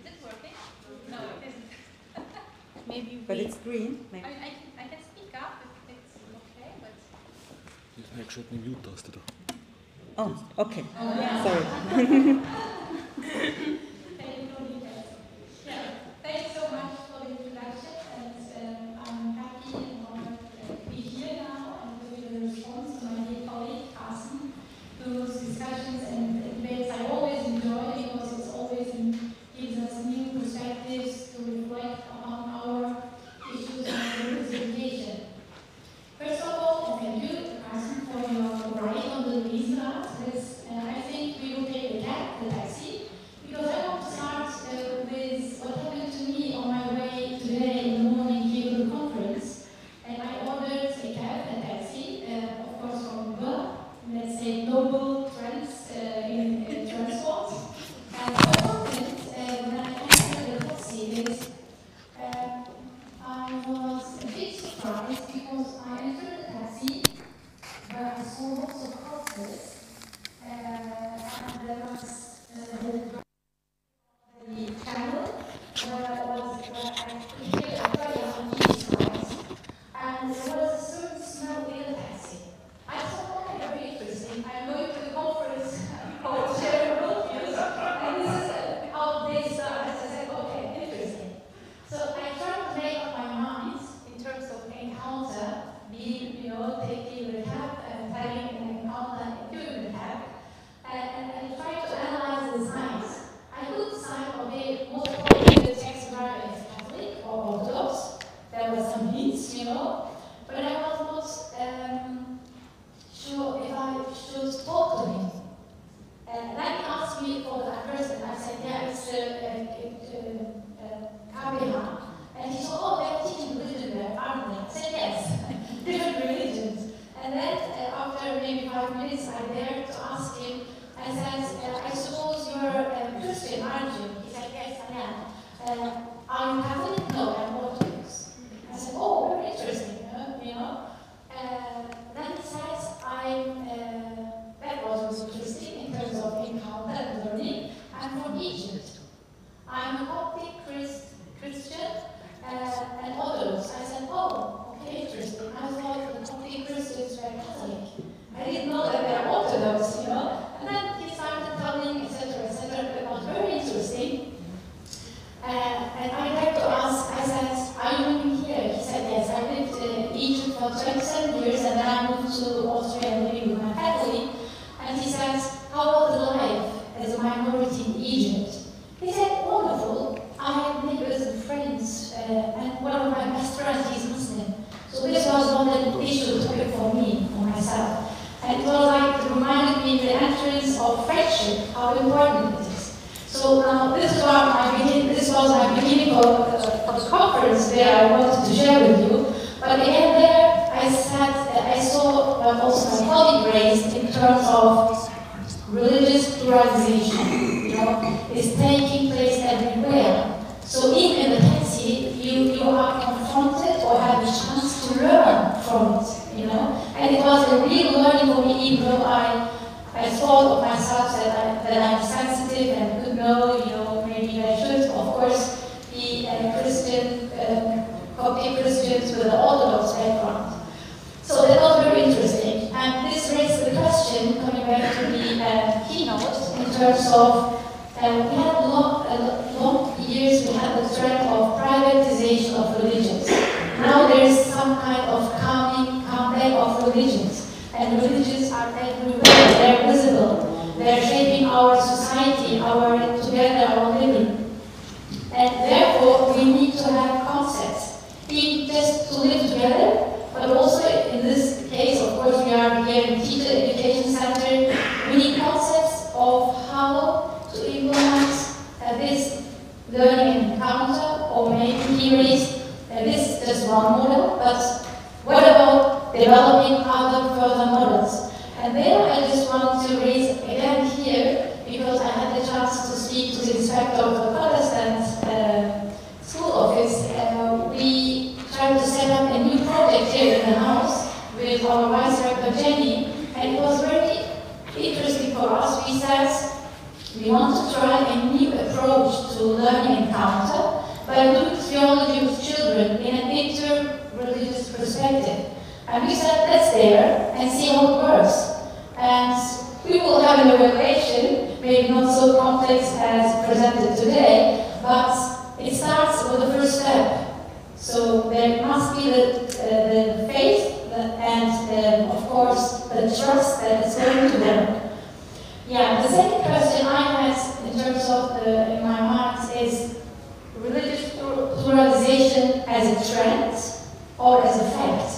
Is it working? No, it isn't. Maybe But it's green. Maybe. I can speak up if it's okay, but... Oh, okay. yeah. Sorry. Thanks so much for the introduction, and I'm happy and honored to be here now and to give a response to my dear colleague, Carsten, whose discussions and debates I always enjoy because it's always gives us new perspectives to reflect upon our issues and representation. First of all, thank you, Carsten, for your writing on the Louisa. I think we will take the tack that I question how important it is. So now this was my beginning of the conference where I wanted to share with you. But again, there I saw what also my colleague raised in terms of religious pluralization. Is taking place everywhere. So even in the taxi, you are confronted or have the chance to learn from it. And it was a real learning for me, even though I thought of myself that I'm sensitive and could know, maybe I should, of course, be a Christian, Coptic Christians with an Orthodox background. So that was very interesting. And this raised the question, coming back to the keynote, in terms of we had long years, we had the trend of privatization of religions. Now there is some kind of comeback of religions. And religions are everywhere, they're visible. They're shaping our society, our living. And therefore, we need to have concepts, even just to live together, but also in this case, of course, we are here in Titel Education Center. We need concepts of how to implement this learning encounter, or maybe theories. This is just one model, but what about developing other further models? And there I just want to raise again here, because I had the chance to speak to the inspector of the Protestant school office. We tried to set up a new project here in the house with our vice rector Jenny, and it was very interesting for us. We said we want to try a new approach to learning encounter by doing theology with children in an inter-religious perspective. And we said, let's there and see how it works. And we will have an evaluation, maybe not so complex as presented today, but it starts with the first step. So there must be the faith and, of course, the trust that it's going to work. Yeah, the second question I had in terms of in my mind is religious pluralization as a trend or as a fact.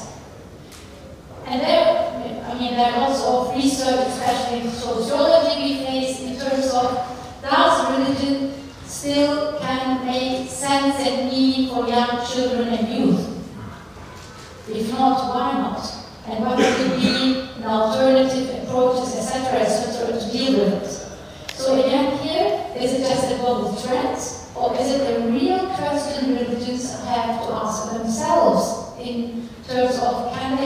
And there are lots of research, especially in sociology, we face in terms of does religion still can make sense and meaning for young children and youth? If not, why not? And what would be an alternative approaches, etc., to deal with it? So again, here, is it just a global trend, or is it a real question religions have to ask themselves in terms of can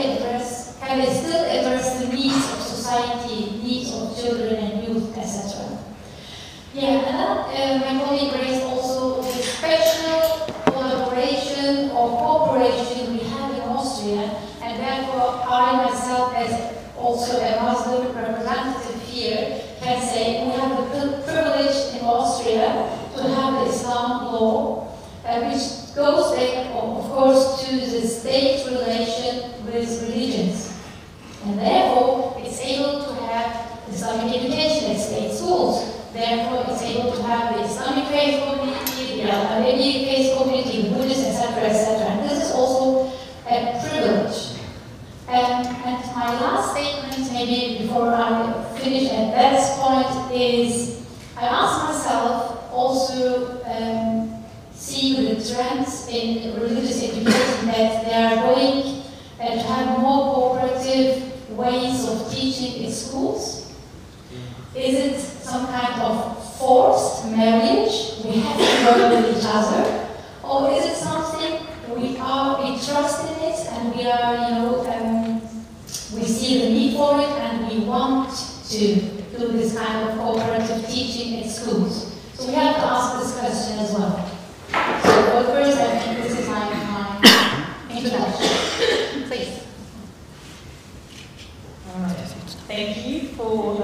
they still address the needs of society, needs of children and youth, etc. Yeah, and then my colleague raised also the special collaboration or cooperation we have in Austria, and therefore I myself, as also a Muslim representative here, can say we have the privilege in Austria to have the Islam law, which goes back, of course, to the state relation with religions. And therefore, it's able to have Islamic education at state schools. Therefore, it's able to have the Islamic faith community, the Ahmadi faith community, the Buddhist, etc., etc. And this is also a privilege. And my last statement, maybe before I finish at that point, is I ask myself also, seeing the trends in religious education that they are going to have more cooperative ways of teaching in schools. Is it some kind of forced marriage? We have to work with each other, or is it something we trust in it and we are, we see the need for it and we want to do this kind of cooperative teaching in schools? So we have to ask this question as well. So first, I think this is my introduction. Please. Thank you for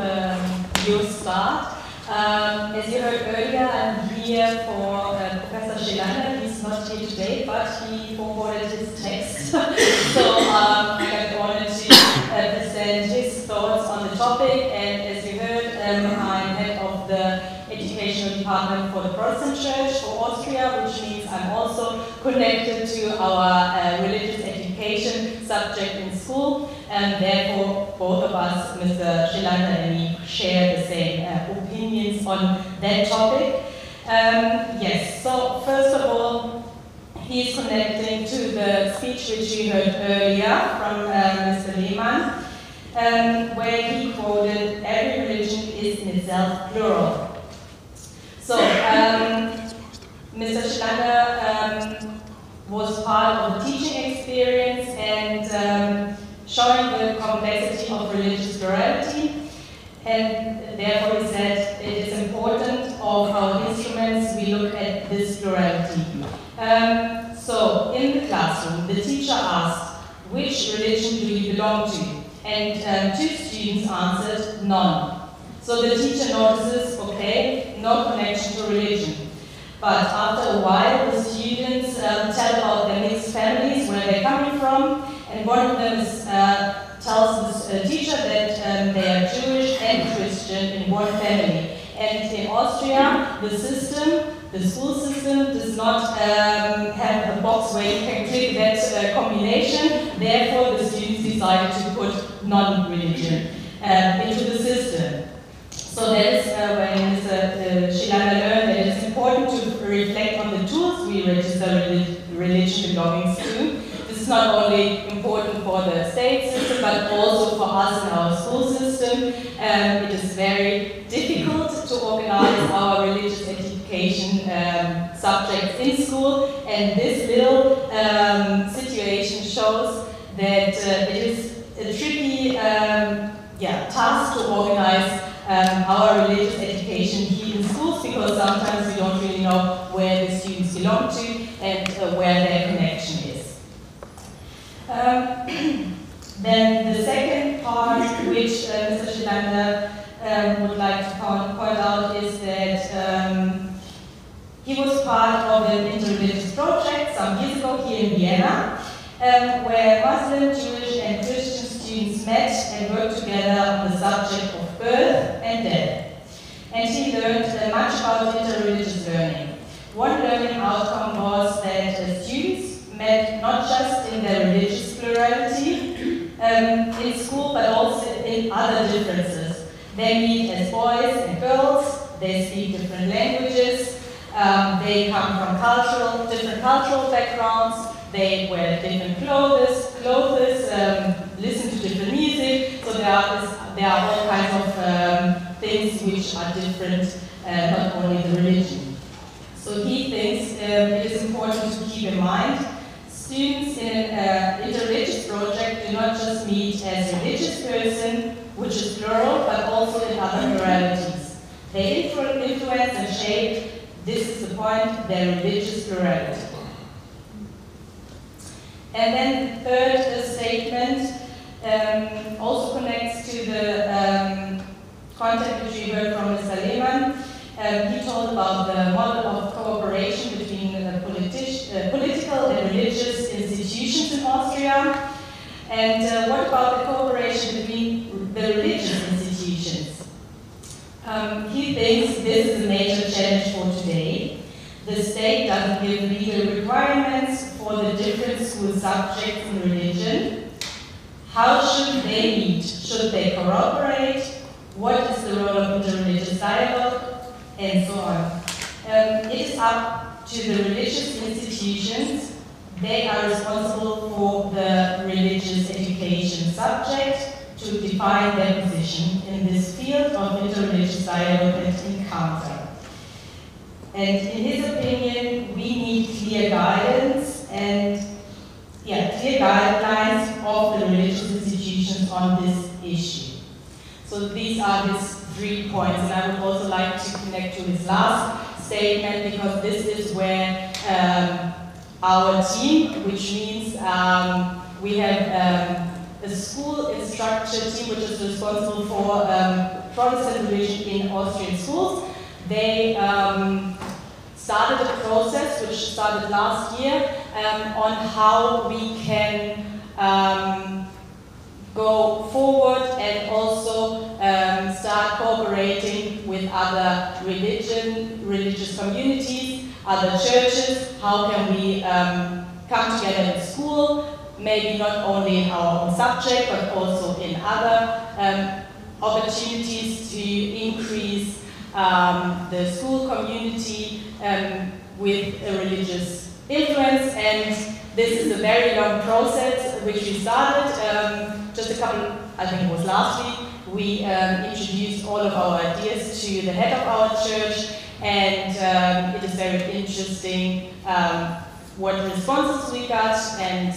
your start. As you heard earlier, I'm here for Professor Schelander. He's not here today, but he forwarded his text. So I wanted to present his thoughts on the topic. And as you heard, I'm head of the Educational Department for the Protestant Church for Austria, which means I'm also connected to our religious education subject in school. and therefore both of us, Mr. Shilanda and me, share the same opinions on that topic. Yes, so first of all, he's connecting to the speech which we heard earlier from Mr. Lehmann, where he quoted, "Every religion is in itself plural." So, Mr. Schlange was part of the teaching experience and showing the complexity of religious plurality, and therefore he said it is important of our instruments we look at this plurality. So, in the classroom, the teacher asked, "Which religion do you belong to?" And 2 students answered, "None." So the teacher notices, okay, no connection to religion. But after a while, the students tell about their mixed families, where they're coming from, and one of them tells the teacher that they are Jewish and Christian in one family. And in Austria, the school system does not have a box where you can click that combination. Therefore, the students decided to put non-religion into the system. So that is when Mr. Shilanda learned that it's important to reflect on the tools we register religion belongings to. This is not only important for the state system, but also for us in our school system. It is very difficult to organize our religious education subjects in school, and this little situation shows that it is a tricky task to organize our religious education here in schools, because sometimes we don't really know where the students belong to and where their connection is. Then the second part, which Mr. Shilanda would like to point out, is that he was part of an interreligious project some years ago here in Vienna, where Muslim, Jewish and Christian students met and worked together on the subject of birth and death. And he learned much about interreligious learning. One learning outcome was that students met not just in their religious plurality in school, but also in other differences. They meet as boys and girls, they speak different languages, they come from different cultural backgrounds, they wear different clothes, listen to different music, so there are all kinds of things which are different, not only the religion. So he thinks it is important to keep in mind, students in an interreligious project do not just meet as a religious person, which is plural, but also in other pluralities. They influence and shape, this is the point, their religious plurality. And then the third statement also connects to the content which we heard from Mr. Lehmann. He told about the model of cooperation between political and religious institutions in Austria. And what about the cooperation between the religious institutions? He thinks this is a major challenge for today. The state doesn't give legal requirements for the different school subjects in religion. How should they meet? Should they cooperate? What is the role of interreligious dialogue? And so on. It is up to the religious institutions. They are responsible for the religious education subject to define their position in this field of interreligious dialogue and encounter. And in his opinion, we need clear guidance and clear guidelines of the religious institutions on this issue. So these are his 3 points, and I would also like to connect to his last statement, because this is where our team, which means we have a school instructor team which is responsible for Protestant religion in Austrian schools. They started a process which started last year on how we can go forward and also start cooperating with other religious communities, other churches. How can we come together in school, maybe not only in our own subject, but also in other opportunities to increase the school community with a religious influence. And this is a very long process which we started just a couple, I think it was last week. We introduced all of our ideas to the head of our church, and it is very interesting what responses we got and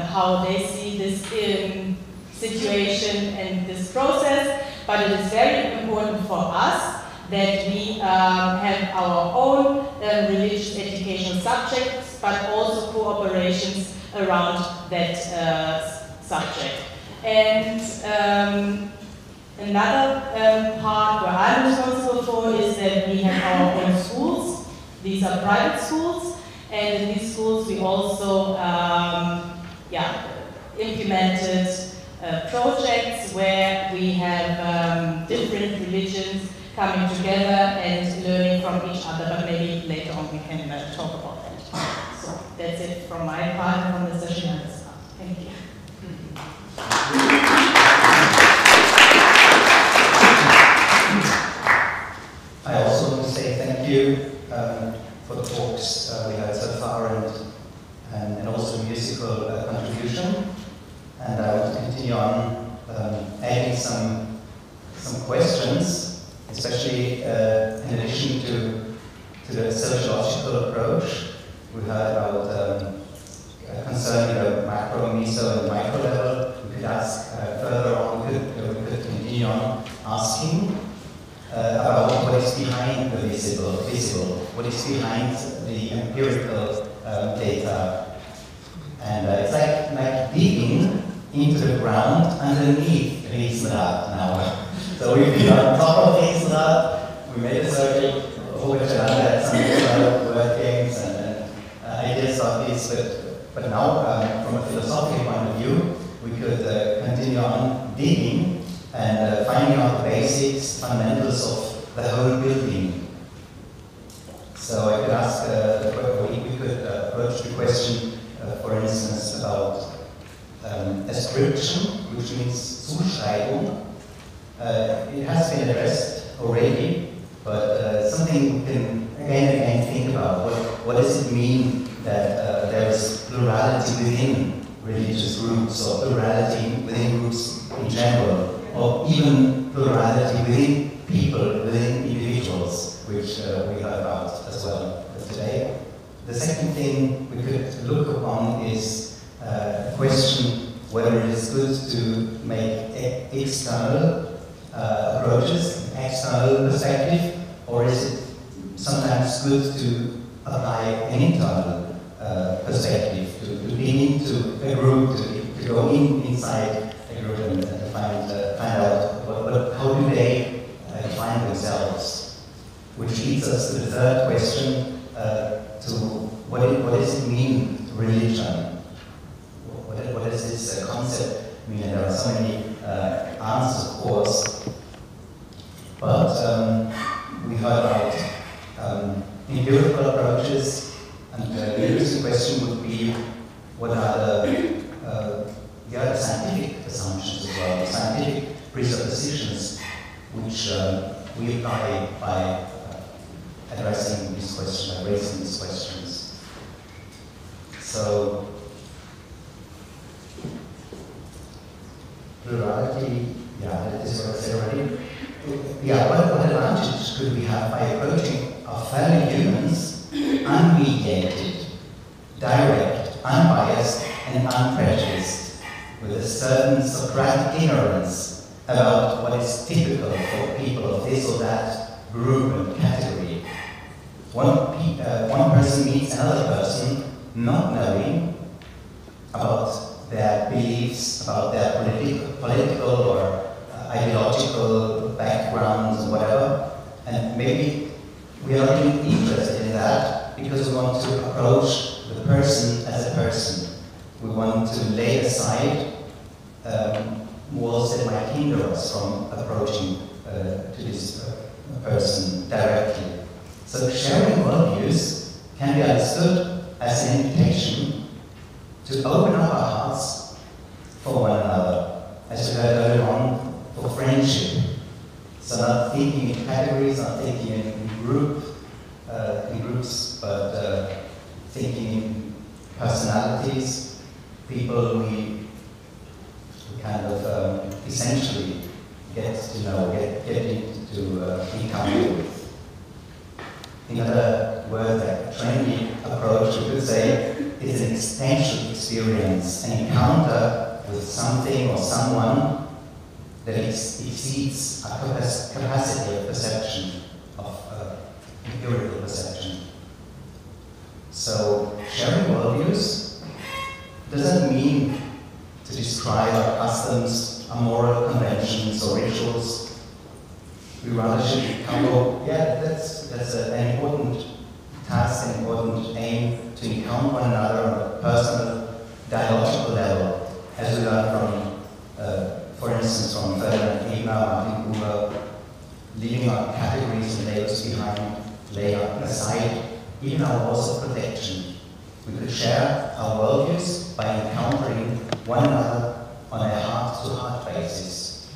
how they see this situation and this process. But it is very important for us that we have our own religious educational subjects, but also cooperations around that subject. And another part where I'm responsible for is that we have our own schools. These are private schools, and in these schools we also implemented projects where we have different religions coming together and learning from each other, but maybe later on we can talk about that. So that's it from my part and from Mr. Schiller's part. Thank you. I also want to say thank you for the talks we had so far and also musical contribution. And I want to continue on adding some questions, especially in addition to the sociological approach. We heard about concerning macro, meso, and micro level. We could ask further on, we could continue on asking about what is behind the visible, what is behind the empirical data. And it's like digging into the ground underneath Riesenrad now. So we've been on top of Riesenrad, we made a circle, a whole bunch of other word games and ideas like this, but now from a philosophical point of view, we could continue on digging and finding out the basics, fundamentals of the whole building. So I could ask, we could approach the question, for instance, about ascription, which means Zuschreibung. It has been addressed already, but something we can again and again think about. What does it mean that there is plurality within religious groups, or plurality within groups in general, or even plurality within people, within individuals, which we heard about as well today. The second thing we could look upon is a question whether it is good to make external approaches, external perspective, or is it sometimes good to apply an internal perspective, to dig into a group, to go inside a group and find out how do they define themselves. Which leads us to the third question, to what does it mean, religion? What does this concept mean? And there are so many answers, of course, but we heard about empirical approaches, and the interesting question would be, what are the other scientific assumptions as well, the scientific presuppositions which we apply by addressing these questions, by raising these questions. So, plurality, that is what I said already. What advantage could we have by approaching our fellow humans unmediated, direct, unbiased, and unprejudiced, with a certain Socratic ignorance about what is typical for people of this or that group and category? One person meets another person not knowing about their beliefs, about their political or ideological backgrounds and whatever, and maybe we are not even interested in that because we want to approach the person as a person. We want to lay aside walls that might hinder us from approaching to this person directly. So sharing worldviews can be understood as an invitation to open up our hearts for one another, as we heard earlier on, for friendship. So not thinking in categories, not thinking in groups, but thinking in personalities, people we kind of essentially get to know, get into encounter with. In other words, a trendy approach, we could say, is an existential experience, an encounter with something or someone that exceeds our capacity of perception, of empirical perception. So, sharing worldviews doesn't mean to describe our customs, our moral conventions or rituals. We rather should cover, that's an important task, an important aim, to encounter one another on a personal, dialogical level, as we learn from, for instance, from Ferdinand Ebner, Martin Buber, leaving our categories and labels behind, laying aside even our walls of protection. We could share our worldviews by encountering one another on a heart-to-heart basis.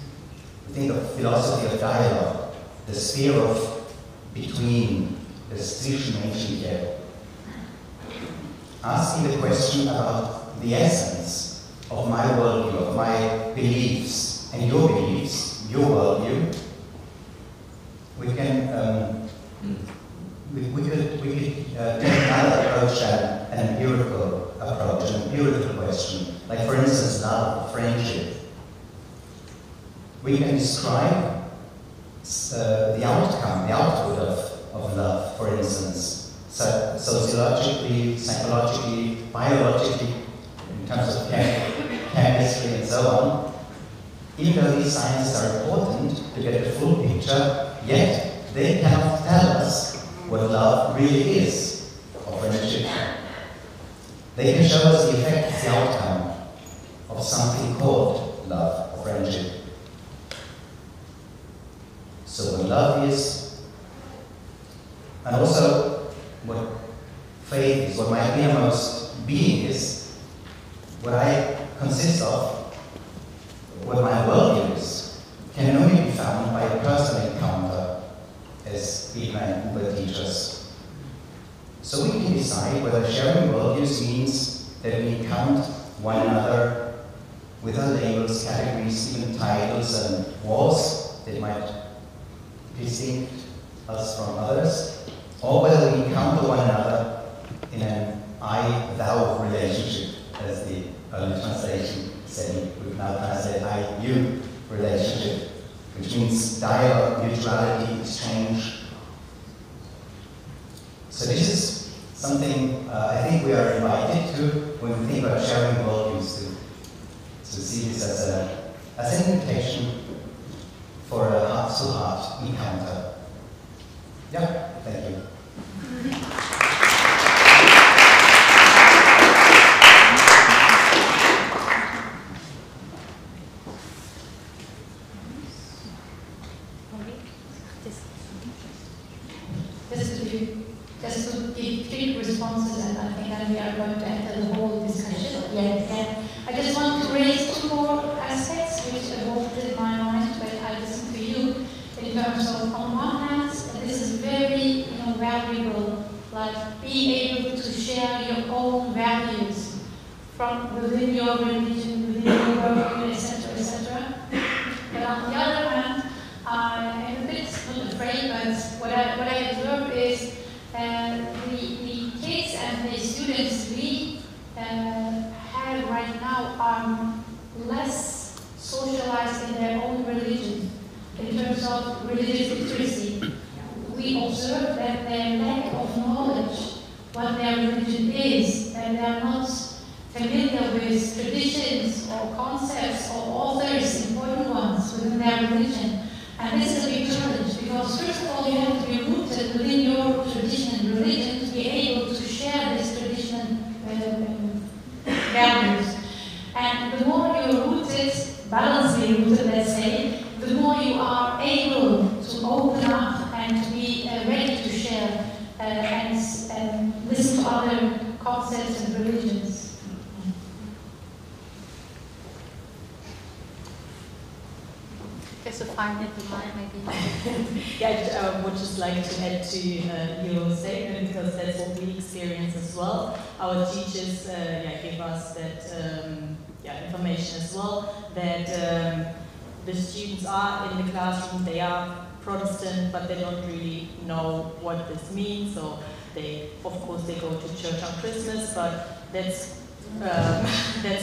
We think of philosophy of dialogue, the sphere of between, the Zwischenmenschliche. Asking the question about the essence of my worldview, of my beliefs, and your beliefs, your worldview, we can we could take another approach, an empirical approach, an empirical question, like for instance love, friendship. We can describe the outcome, the output of love, for instance, sociologically, psychologically, biologically, in terms of chemistry and so on. Even though these sciences are important to get the full picture, yet they cannot tell us what love really is, or friendship. They can show us the effect, the outcome of something called love or friendship. So what love is, and also what faith is, what my innermost being is, what I consist of, what my worldview is, can only be found by a personal encounter, as Ebner and Buber teach us. So we can decide whether sharing worldviews means that we encounter one another with our labels, categories, even titles and walls that might distinct us from others, or whether we encounter one another in an I-thou relationship, as the early translation said. We now translate I-you relationship, which means dialogue, mutuality, exchange. So this is something I think we are invited to when we think about sharing worldviews, to see this as an invitation for a heart-to-heart encounter. Yeah, thank you. Just to give quick responses, and I think then we are going to enter the whole discussion yet again. I just want to raise two more aspects which evoked in my mind when I listened to you, in terms of, on one hand, this is very valuable, like being able to share your own values from within your religion, within your worldview, etc., etc. But on the other hand, I am a bit not afraid, but what I observe is the kids and the students we have right now are less socialized in their own religion in terms of religious literacy. We observe that their lack of knowledge what their religion is, and they are not familiar with traditions or concepts or authors, important ones within their religion. And this is a big challenge, because first of all you have to be rooted within your tradition and religion to be able to share this tradition and values. And the more you're rooted, balancedly rooted, let's say, the more you are able to open up and to be ready to share and listen to other concepts and religions. Just a final line, maybe. Yeah, I would just like to add to your statement, because that's what we experience as well. Our teachers give us that information as well, that the students are in the classroom, they are Protestant, but they don't really know what this means. So they, of course, they go to church on Christmas, but that's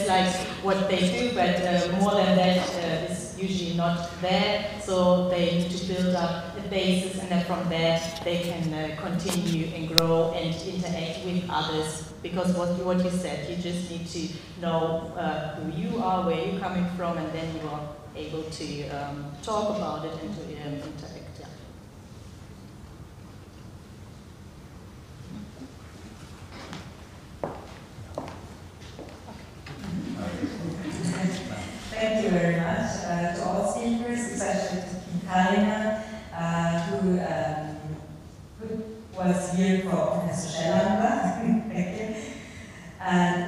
like what they do, but more than that is usually not there. So they need to build up a basis, and then from there they can continue and grow and interact with others. Because what you said, you just need to know who you are, where you're coming from, and then you are able to talk about it and to interact. Thank you very much to all speakers, especially to Teilnehmer, who was here for Professor Schellander. Thank you.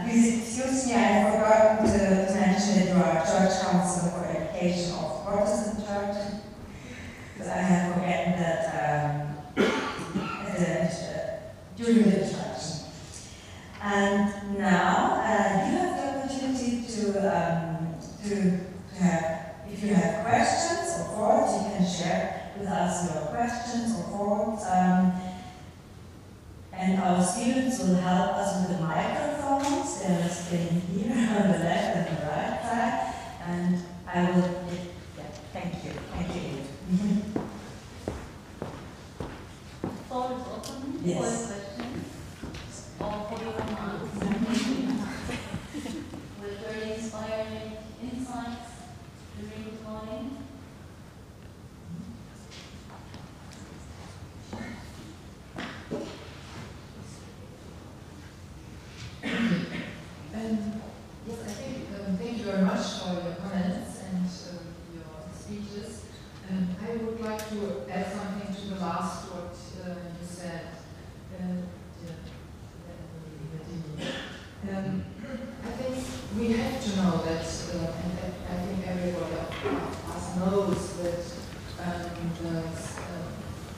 Please excuse me, I have forgotten to mention that you are Church Council for Education of Protestant Church, because I have forgotten that during the introduction. And now you have the opportunity to have, if you have questions or thoughts, you can share with us your questions or thoughts. And our students will help us with the microphones. They are staying here on the left and the right side. And I will, thank you. Thank you. Floor is open Yes. for questions or for your remarks. With very inspiring insights during the morning. Yes, I think, thank you very much for your comments and your speeches. I would like to add something to the last what you said. I think we have to know that, and I think everybody of us knows that the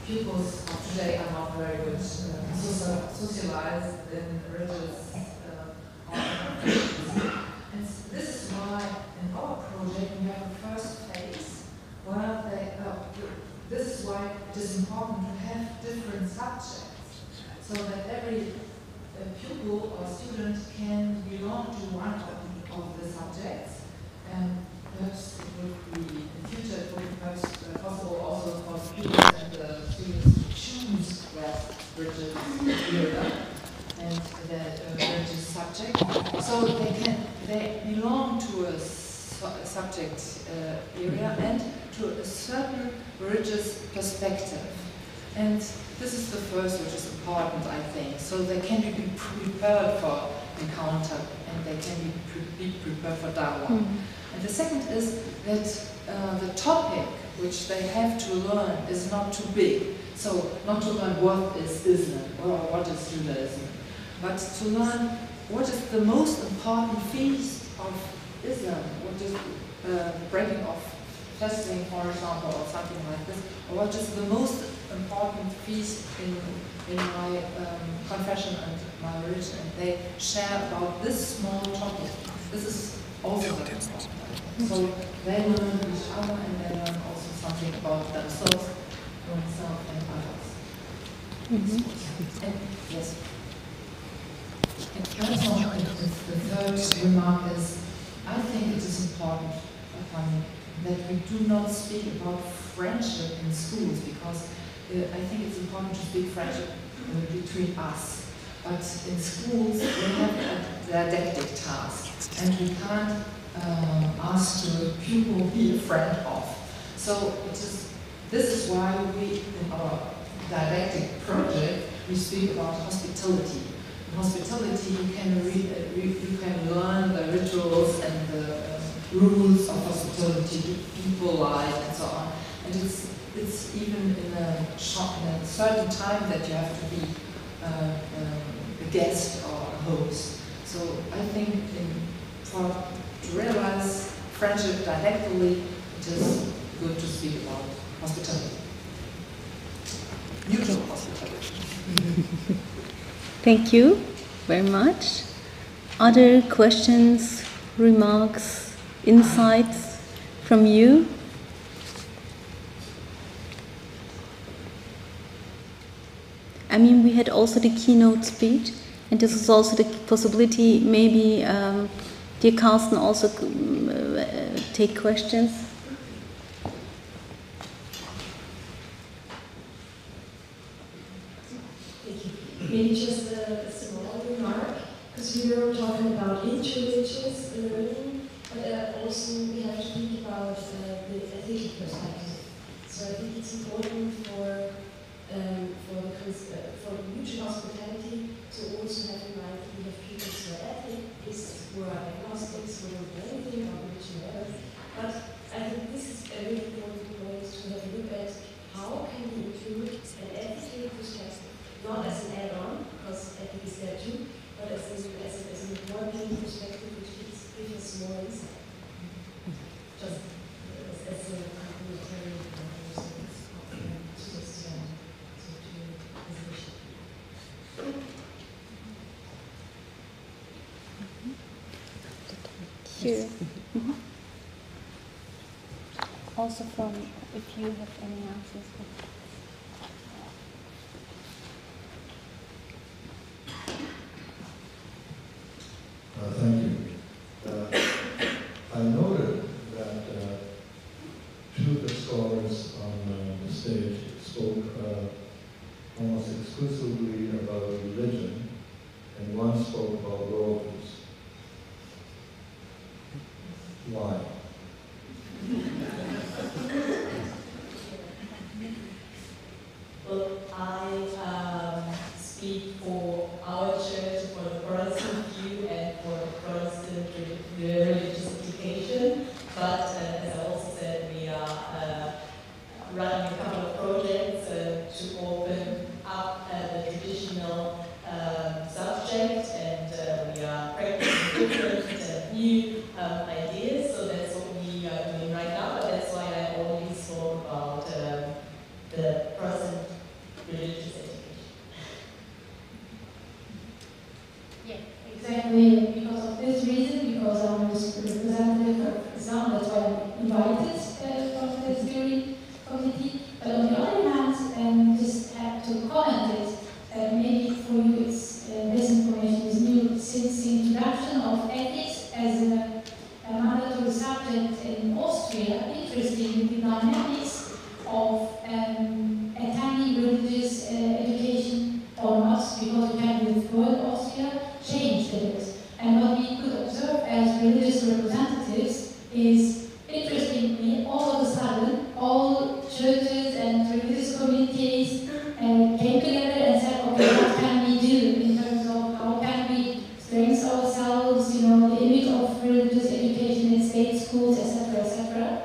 pupils of today are not very good socialized in religious organizations. And this is why in our project we have a first phase where this is why it is important to have different subjects, so that every pupil or student can belong to one of the subjects. And perhaps it would be, in future, it would be perhaps possible also for students and the students to choose their religious area and their religious subject, so they belong to a subject area and to a certain religious perspective. And this is the first, which is important, I think. So they can be prepared for encounter, and they can be prepared for dialogue. Mm-hmm. And the second is that the topic which they have to learn is not too big. So not to learn what is Islam or what is Judaism, but to learn what is the most important feast of Islam, what is the breaking of fasting, for example, or something like this, or what is the most important feast in my confession and my religion. And they share about this small topic. This is also very important. So they learn each other, and they learn also something about themselves and others. Mm-hmm. And, yes. And also, the third remark is, I think it is important that we do not speak about friendship in schools, because I think it's important to speak friendship between us. But in schools, we have a didactic task, and we can't ask the pupil be a friend of. So this is why we, in our didactic project, we speak about hospitality. In hospitality, you can learn the rituals and the rules of hospitality, people life, and so on. And it's even in a certain time that you have to be a guest or a host. So I think to realize friendship directly, it is good to hospitality. Neutral hospitality. Thank you very much. Other questions, remarks, insights from you? I mean, we had also the keynote speech, and this is also the possibility, maybe dear Carsten also take questions. Maybe just a small remark, because we were talking about interreligious learning, but also we have to think about the ethical perspective. So I think it's important for mutual hospitality to also have in mind that we have people who are atheists, who are agnostics, who don't know anything about religion or whatever. But I think this is a really important point to have a look at how can we include an ethical perspective, not as an add-on, because ethics is there too, but as an important perspective which gives us more insight. Just as a complementary Here. Mm-hmm. Also from, if you have any answers. Thank you. I noted that two of the scholars on the stage spoke almost exclusively about religion, and one spoke about worldviews. Why? Well, I speak for our church, for the Protestant view, and for the Protestant religious education. But as I also said, we are running a couple of projects to open up the traditional subject, and we are practicing different new ideas. So that's what we are doing right now. But that's why I only spoke about the present religious education. Yeah, exactly. Because of this reason, because I'm the representative of Islam, that's why I'm invited from the steering committee. But on the other hand, just have to comment it, maybe for you it's, this information is new since the introduction of ethics as a mandatory subject in Austria. Interesting, the dynamics of attending religious education or not, because we can withdraw Austria, changed a bit. And what we could observe as religious representatives is, interestingly, all of a sudden, all churches and religious communities came together and said, okay, what can we do in terms of how can we strengthen ourselves, you know, the image of religious education in state schools, etc., etc.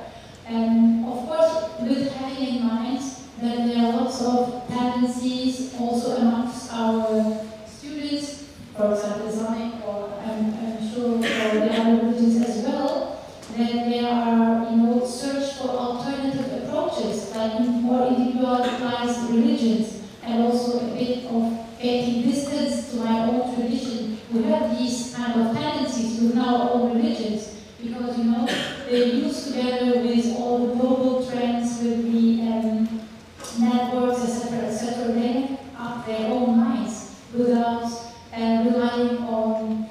And of course, with having in mind that there are lots of tendencies also amongst our students, for example, Islamic, or I'm sure for the other religions as well, that there are, you know, search for alternative approaches, like more individualized religions, and also a bit of getting distance to my own tradition. We have these kind of tendencies with our own religions, because, you know, they use together with all the global trends, with the networks, etc., they make up their own minds without relying on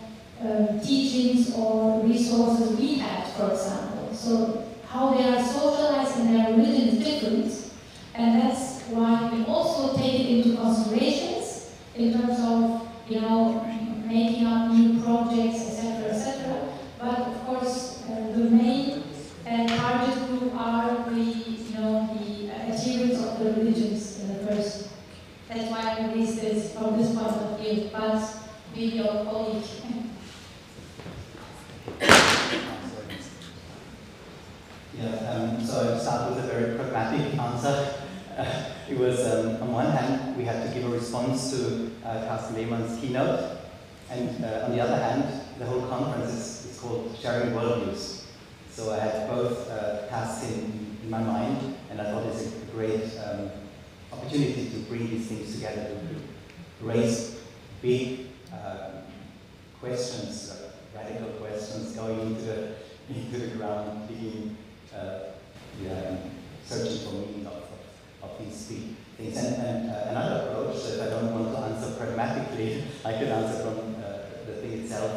teachings or resources we had, for example. So how they are socialized in their religion is different, and that's why we also take it into considerations in terms of, you know, making up new projects, etc. But of course, the main target group are the, you know, the adherents of the religions in the first. That's why I released this from this point of view. But maybe your colleague. Yeah, so I'll start with a very pragmatic answer. It was, on one hand, we had to give a response to Carsten Lehmann's keynote, and on the other hand, the whole conference is called Sharing Worldviews. So I had both tasks in my mind, and I thought it's opportunity to bring these things together, to raise big questions, radical questions, going into the ground, digging, searching for meaning of these big things. And another approach, if I don't want to answer pragmatically, I could answer from the thing itself.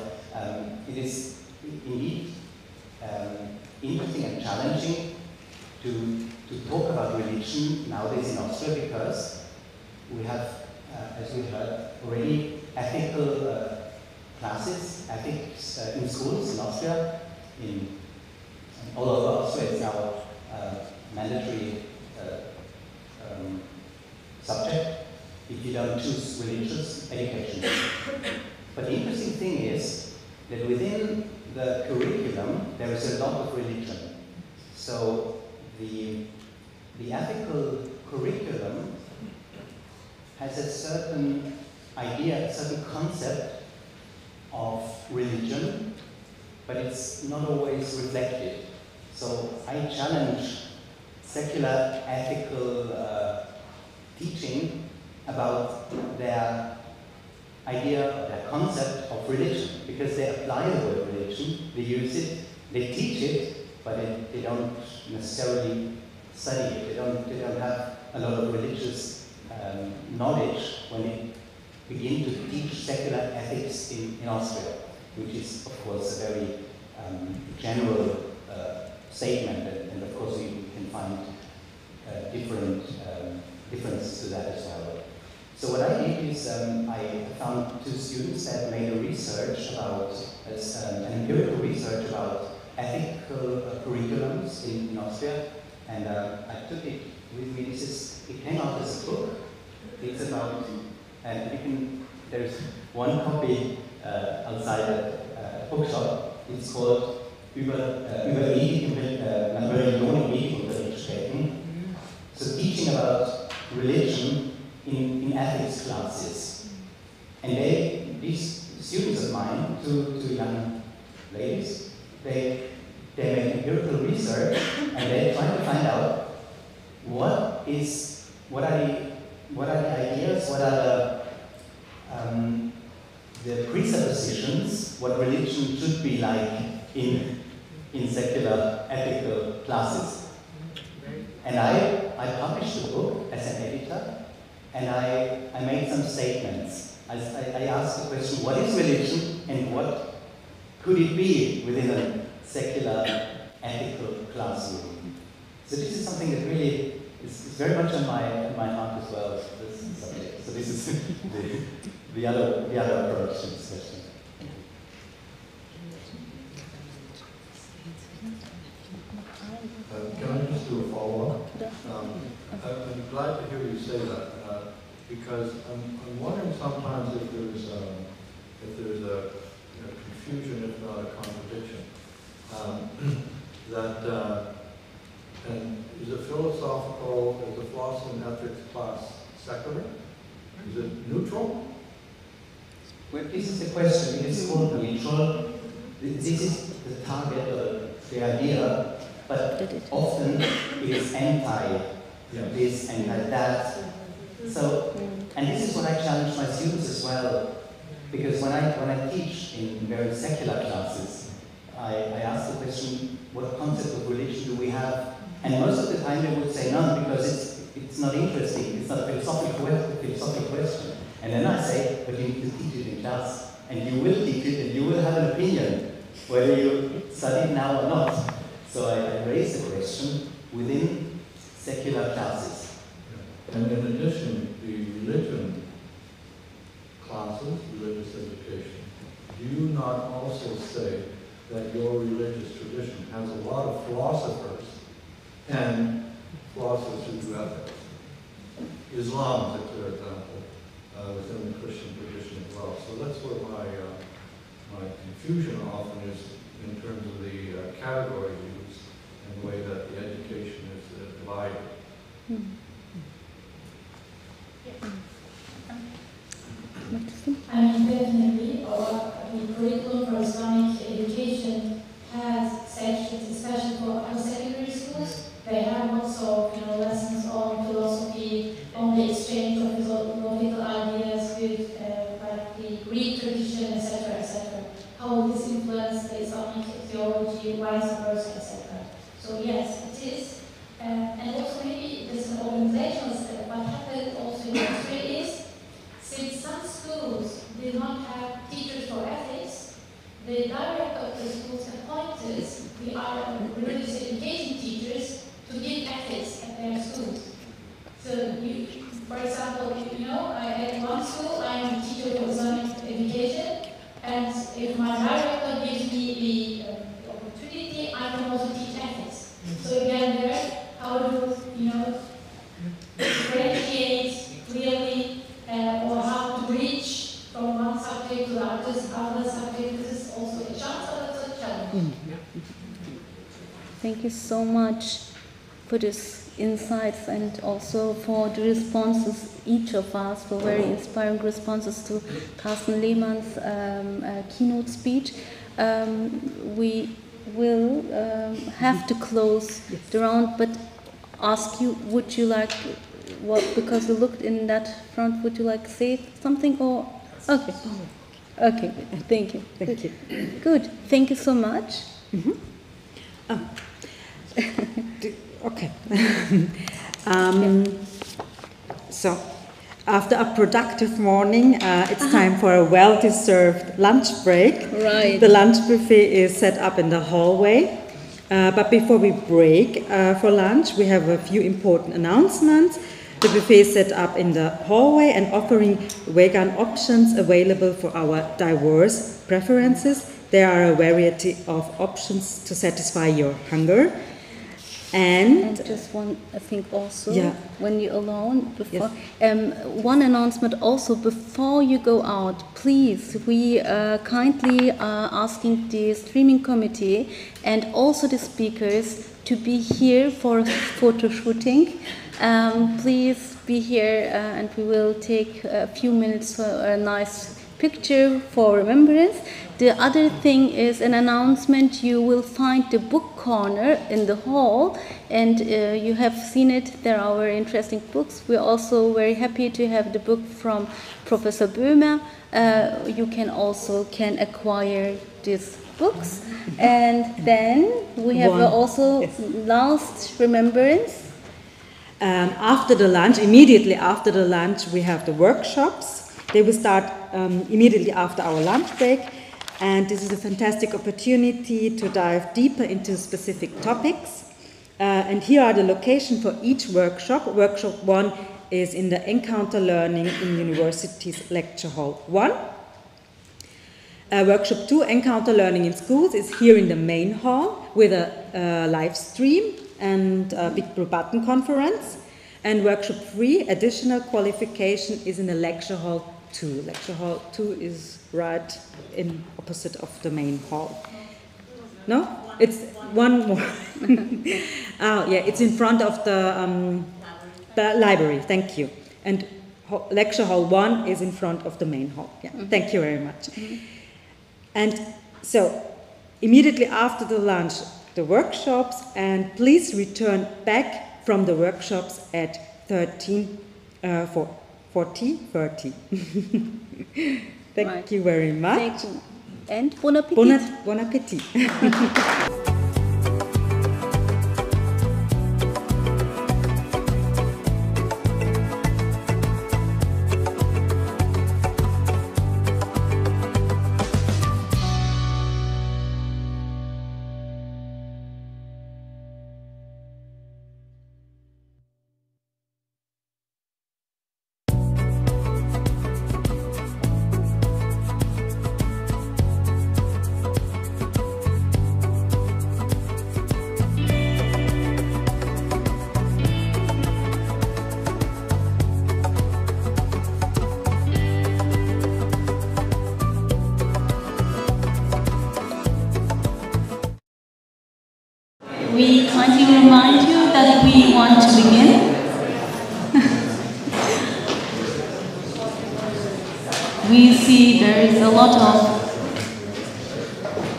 It is indeed interesting and challenging to talk about religion nowadays in Austria, because we have, as we heard already, ethical classes, ethics in schools in Austria, in all over Austria. It's now mandatory subject if you don't choose religious education. But the interesting thing is that within the curriculum there is a lot of religion. So the ethical curriculum has a certain idea, a certain concept of religion, but it's not always reflected. So I challenge secular ethical teaching about their idea, their concept of religion, because they apply the word religion, they use it, they teach it, but they don't necessarily study it. They don't have a lot of religious knowledge when they begin to teach secular ethics in Austria, which is, of course, a very general statement, and of course we can find different differences to that as well. So what I did is I found two students that made a research about, an empirical research about ethical curriculums in Austria, and I took it with me. It came out as a book. It's about, and you can, there's one copy outside a bookshop. It's called über Religion Medienunterricht. So teaching about religion in ethics classes. And these students of mine, two young ladies, they make empirical research, and they try to find out what are the ideas, what are the presuppositions, what religion should be like in secular ethical classes. And I published the book as an editor, and I made some statements. I asked the question, what is religion, and what could it be within a secular ethical classroom? So this is something that really is very much on my heart as well, this subject. So this is the other approach to this question. Can I just do a follow-up? I'm glad to hear you say that, because I'm wondering sometimes if there's a confusion, if not a contradiction. And is a philosophy and ethics class secular? Is it neutral? Well, this is the question. It is called neutral. This is the target or the idea. But often it is anti this, anti-that. So, and this is what I challenge my students as well, because when I teach in very secular classes, I ask the question, what concept of religion do we have? And most of the time they would say none, because it's not interesting, it's not a philosophical question. And then I say, but you need to teach it in class, and you will teach it, and you will have an opinion, whether you study it now or not. So I raised the question within secular classes. And in addition, the religion classes, religious education, do you not also say that your religious tradition has a lot of philosophers and philosophers who do ethics? Islam is a clear example within the Christian tradition as well. So that's where my confusion often is in terms of the category use and the way that the education is divided. I mean, definitely, the curriculum for Islamic education has sections, especially for secondary schools. They have lots of lessons on philosophy, on the example, you know, at one school I am a teacher for Islamic education, and if my director gives me the opportunity, I can also teach ethics. So again, there, how to, you know, differentiate clearly, or how to reach from one subject to the other subject. This is also a chance, but it's a challenge. Thank you so much for this insights and also for the responses. Each of us were very inspiring responses to Carsten Lehmann's keynote speech. We will have to close the round, but ask you, would you like, because you looked in that front, would you like to say something, or? Okay. Okay, thank you. Thank you. Good, thank you so much. Mm-hmm. Okay. So, after a productive morning, it's time for a well-deserved lunch break. Right. The lunch buffet is set up in the hallway. But before we break for lunch, we have a few important announcements. The buffet is set up in the hallway and offering vegan options available for our diverse preferences. There are a variety of options to satisfy your hunger. And just one, I think also, yeah. When you're alone, before, yes. One announcement also, before you go out, please, we kindly are asking the streaming committee and also the speakers to be here for photo shooting. Please be here and we will take a few minutes for a nice picture for remembrance. The other thing is an announcement. You will find the book corner in the hall, and you have seen it. There are very interesting books. We're also very happy to have the book from Professor Böhmer. You can also acquire these books. And then we have also last remembrance. After the lunch, immediately after the lunch, we have the workshops. They will start immediately after our lunch break. And this is a fantastic opportunity to dive deeper into specific topics. And here are the locations for each workshop. Workshop 1 is in the Encounter Learning in University's Lecture Hall 1. Workshop 2, Encounter Learning in Schools, is here in the main hall with a live stream and a big blue button conference. And workshop 3, Additional Qualification, is in the Lecture Hall 2. Lecture Hall 2 is right in opposite of the main hall. No? It's one more. Oh, yeah, it's in front of the library. Thank you. And Lecture Hall 1 is in front of the main hall. Yeah, thank you very much. And so, immediately after the lunch, the workshops, and please return back from the workshops at 13:30. Thank you very much. Thank you. And bon appetit. Bon appetit. We kindly remind you that we want to begin. We see there is a lot of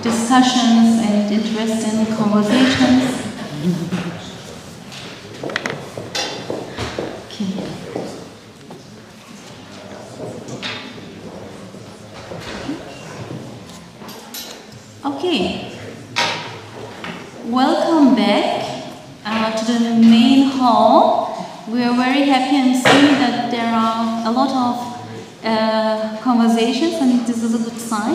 discussions and interesting conversations. Okay. Welcome back to the main hall. We are very happy and see that there are a lot of conversations, and this is a good sign.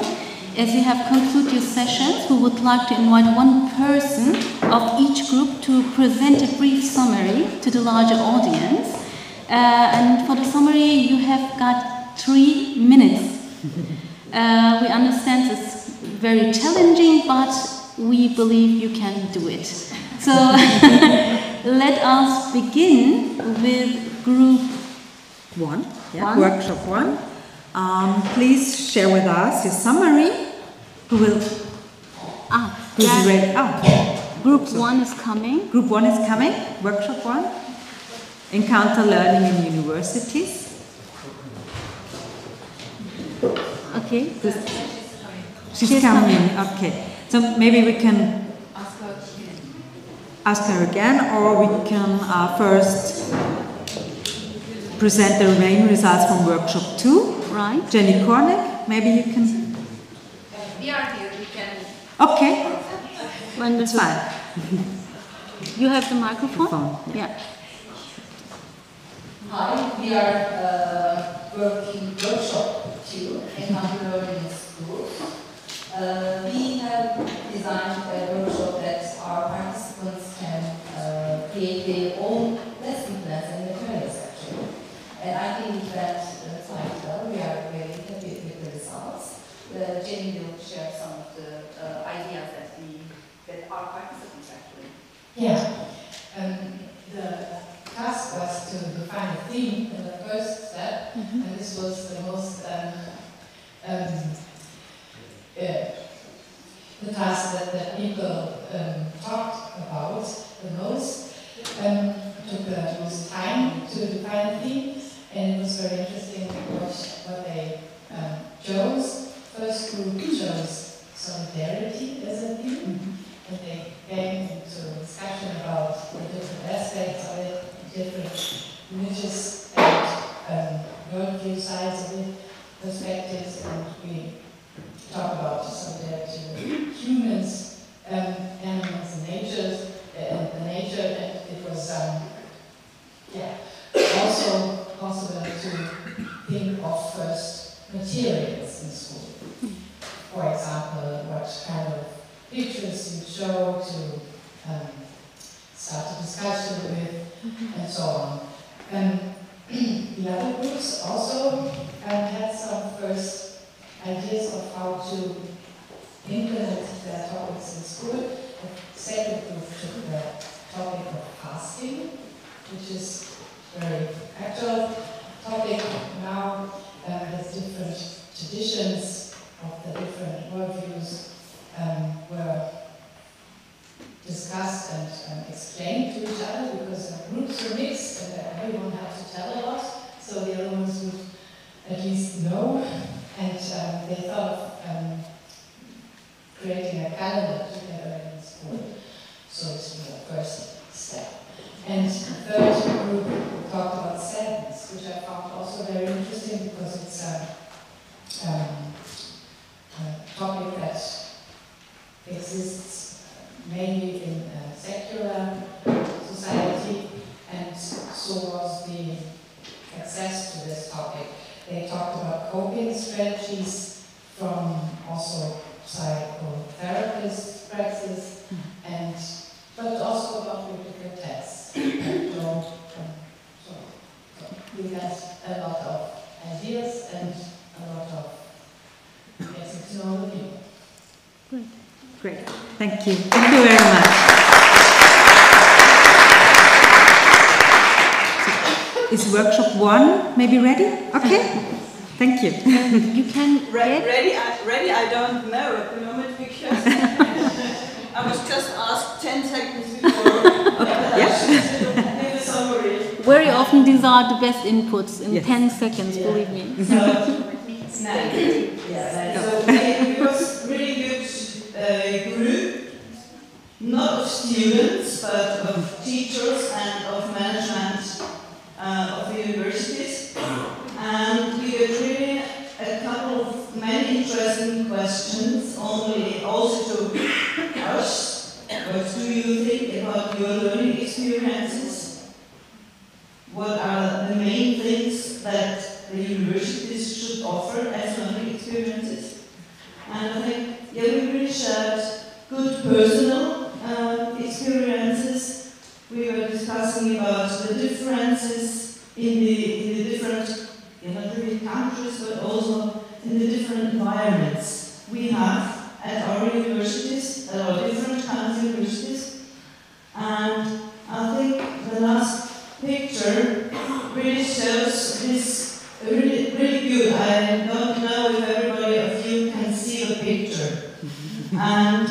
As you have concluded your sessions, we would like to invite one person of each group to present a brief summary to the larger audience. And for the summary, you have got 3 minutes. We understand it's very challenging, but we believe you can do it. So let us begin with group 1, yeah, workshop 1. Please share with us your summary. Who will? Who's ready? Group 1 is coming. Group 1 is coming. Workshop 1. Encounter learning in universities. Okay. She's coming. Okay. So maybe we can ask her again, or we can first present the remaining results from workshop 2. Right. Jenny Kornick, maybe you can. We are here. We can. Okay. Wonderful. Fine. You have the microphone? Yeah. Hi, we are working workshop 2 encounter learning in schools. We have designed a workshop that our participants can create their own lesson plans and materials actually. And I think that we are very happy with the results. Jenny will share some of the ideas that our participants actually. Yeah. The task was to define a theme in the first step, and this was the most the task that people talked about the most. Took the most time to define a theme, and it was very interesting to watch what they chose. First group chose solidarity as a theme, and they came into discussion about the different aspects of it, different religious and worldview sides of it, perspectives, and we talk about solidarity with humans, animals, and nature, and it was also possible to think of first materials in school. For example, what kind of pictures you show to start a discussion with, and so on. The other groups also had some first ideas of how to implement their topics in school. The second group took the topic of fasting, which is a very actual topic now. There's different traditions of the different worldviews were discussed and explained to each other, because the groups were mixed and everyone had to tell a lot, so the other ones would at least know. And they thought of creating a calendar together in school. So this was the first step. And the third group talked about sadness, which I found also very interesting, because it's a topic that exists mainly in a secular society, and so was the access to this topic. They talked about coping strategies from also psychotherapist practice, but also about biblical texts. So we had a lot of ideas and a lot of getting to know the people. Great. Great. Thank you. Thank you very much. Is workshop 1 maybe ready? Okay. Thank you. You can ready? I don't know at the moment, because I was just asked 10 seconds before. Yes. Summary. Very often these are the best inputs in 10 seconds, believe me. So it's nice. Yeah. So it was really good group, not of students, but of teachers and of management of the universities. And we got really a couple of many interesting questions, also to us. What do you think about your learning experiences? What are the main things that the universities should offer as learning experiences? And I think, we really shared good personal experiences. We were discussing about the differences in the different, not really countries, but also in the different environments we have at our universities, at our different kinds of universities. And I think the last picture really shows this really good. I don't know if everybody of you can see the picture. And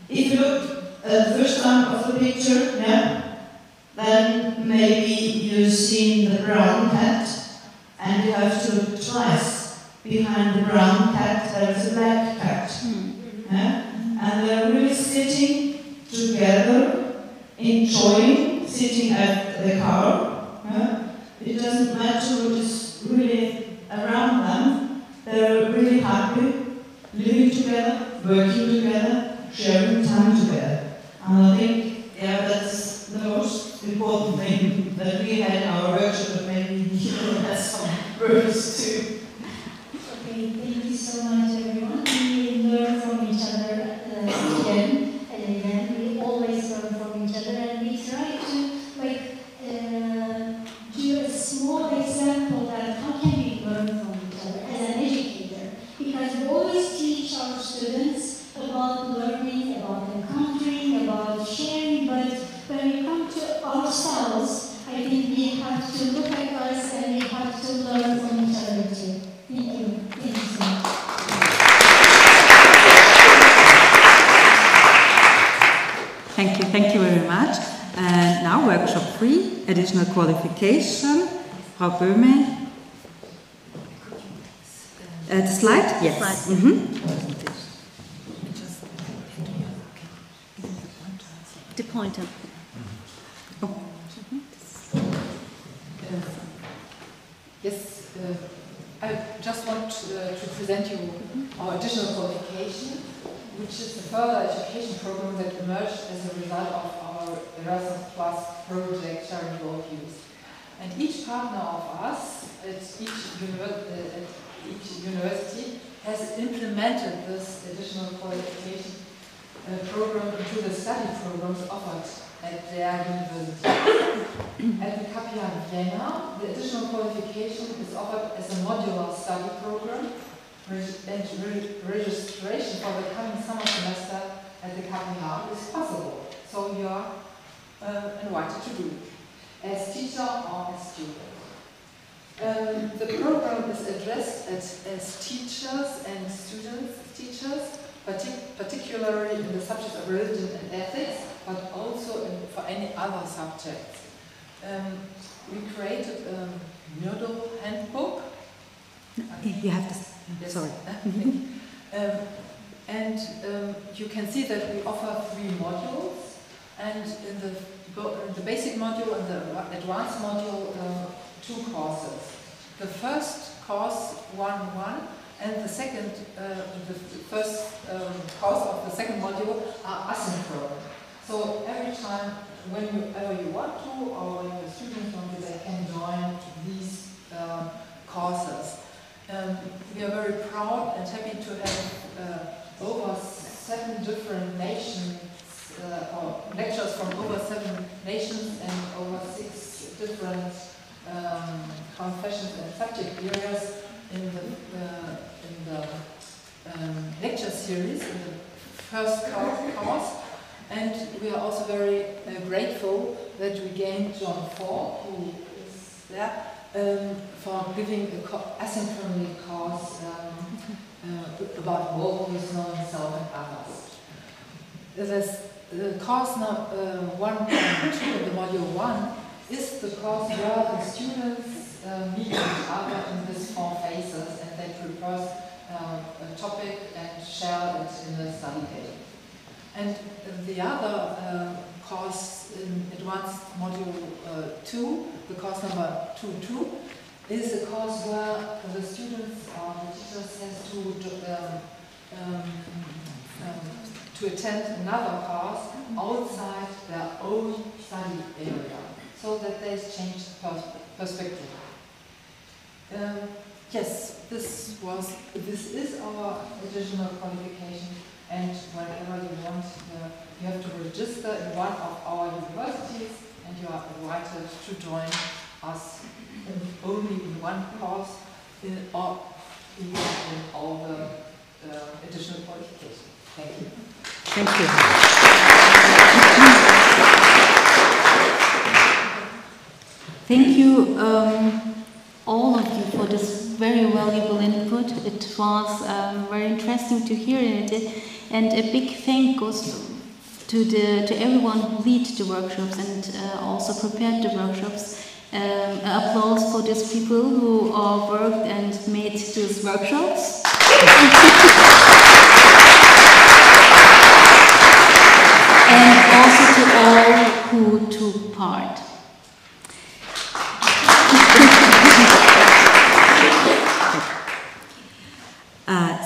if you look at the first time of the picture, then maybe you've seen the brown cat, and you have to look twice. Behind the brown cat there is a black cat. And they're really sitting together, enjoying, sitting at the car. It doesn't matter what is really around them. They're really happy, living together, working together, sharing time together. And I think, that's the most important thing that we had in our workshop, but maybe you have some words too. Okay, thank you so much, everyone. We learn from each other again and again. We always learn from each other, and we try to do a small example that how can we learn from each other as an educator, because we always teach our students about learning, about encountering, about sharing, but when we come to ourselves, I think we have to look at us and we have to learn from each other too. Thank you. Thank you so much. Thank you very much. And now workshop 3, additional qualification. Frau Böhme. The slide? Yes. The pointer. Yes, I just want to present you our additional qualification, which is a further education program that emerged as a result of our Erasmus project sharing worldviews. And each partner of us at each university has implemented this additional qualification program into the study programs offered at their university. At the KPH Wien, the additional qualification is offered as a modular study program, and registration for the coming summer semester at the KPH is possible. So you are invited to do it as teacher or as student. The program is addressed as teachers and students, particularly in the subjects of religion and ethics, but also for any other subjects. We created a model handbook. You have to. Yes. Sorry. And you can see that we offer 3 modules, and in the basic module and the advanced module, 2 courses. The first course 1-1, and the second, the first course of the second module are asynchronous. So every time, whenever you want to, or when your students want to, they can join these courses. We are very proud and happy to have over 7 different nations, or lectures from over 7 nations and over 6 different confessions and subject areas in the lecture series, in the first course. And we are also very grateful that we gained John Ford, who is there, for giving an asynchronous course about worldviews, knowing self and others. The course 1.2 of the module 1 is the course where the students meet each other in these 4 phases, and they propose a topic and share it in the study day. And the other course in advanced module 2, the course number 2.2, is a course where the students or the teachers has to attend another course outside their own study area, so that they change perspective. Yes, this is our additional qualification, and whenever you want, you have to register in one of our universities, and you are invited to join us only in one course or in all the additional qualifications. Thank you. Thank you. Thank you, all of you, for this very valuable input. It was very interesting to hear it, and a big thank goes to everyone who lead the workshops and also prepared the workshops. Applause for these people who worked and made these workshops. And also to all who took part.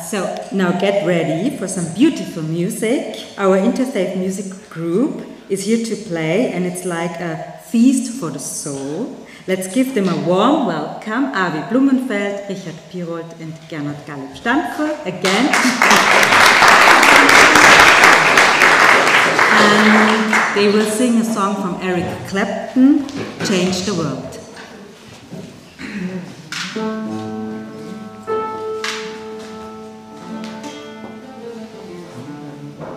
So now get ready for some beautiful music. Our interfaith music group is here to play, and it's like a feast for the soul. Let's give them a warm welcome. Avi Blumenfeld, Richard Pirold, and Gernot Gallup-Stampfer again. And they will sing a song from Eric Clapton, Change the World. the world.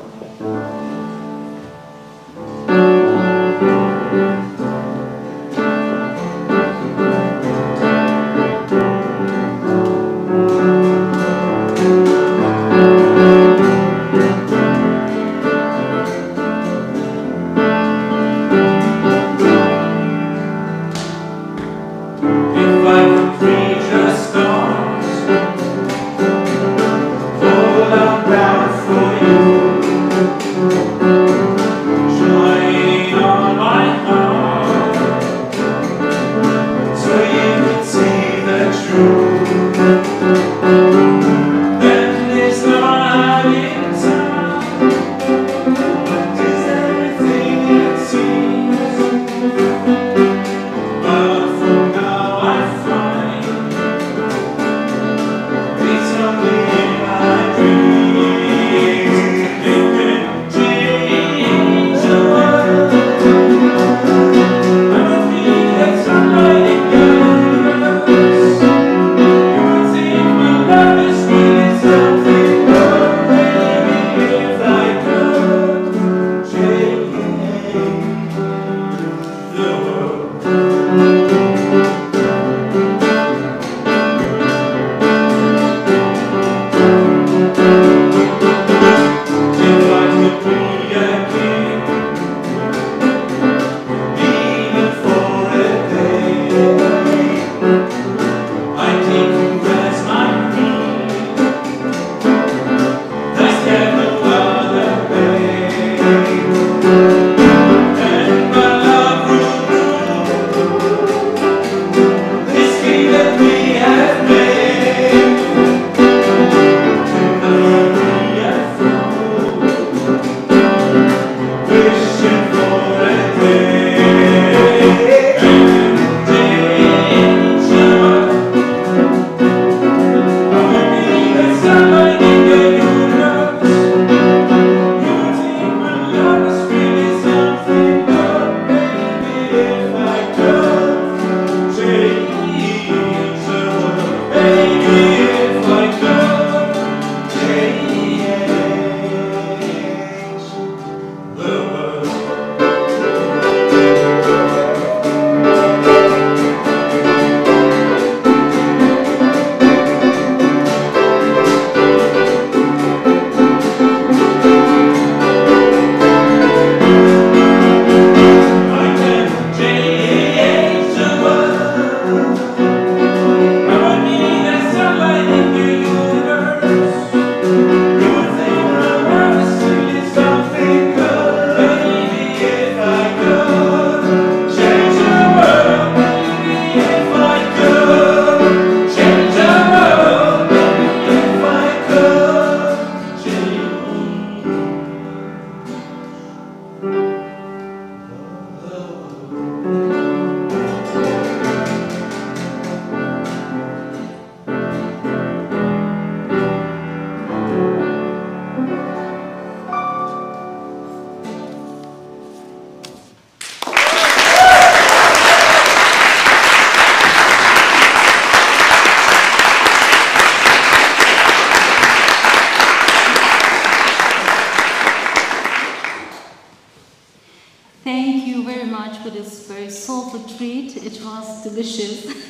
treat. It was delicious.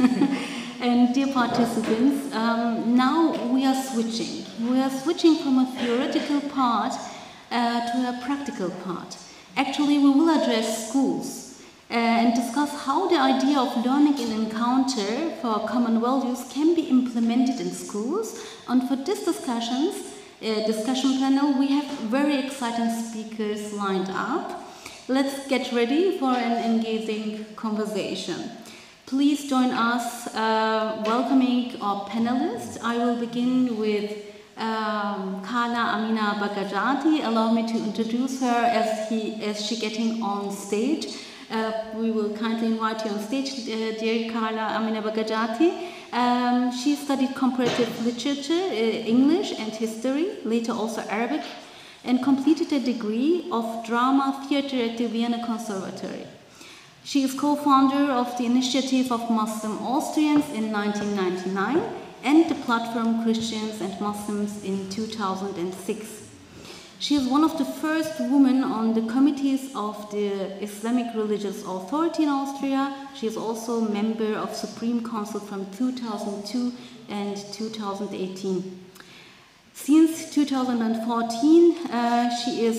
And dear participants, now we are switching. We are switching from a theoretical part to a practical part. Actually, we will address schools and discuss how the idea of learning in encounter for common values can be implemented in schools. And for this discussion panel, we have very exciting speakers lined up. Let's get ready for an engaging conversation. Please join us welcoming our panelists. I will begin with Carla Amina Bagajati. Allow me to introduce her as she getting on stage. We will kindly invite you on stage, dear Carla Amina Bagajati. She studied comparative literature, English and history, later also Arabic, and completed a degree of drama theater at the Vienna Conservatory. She is co-founder of the Initiative of Muslim Austrians in 1999 and the platform Christians and Muslims in 2006. She is one of the first women on the committees of the Islamic Religious Authority in Austria. She is also a member of Supreme Council from 2002 and 2018. Since 2014, she is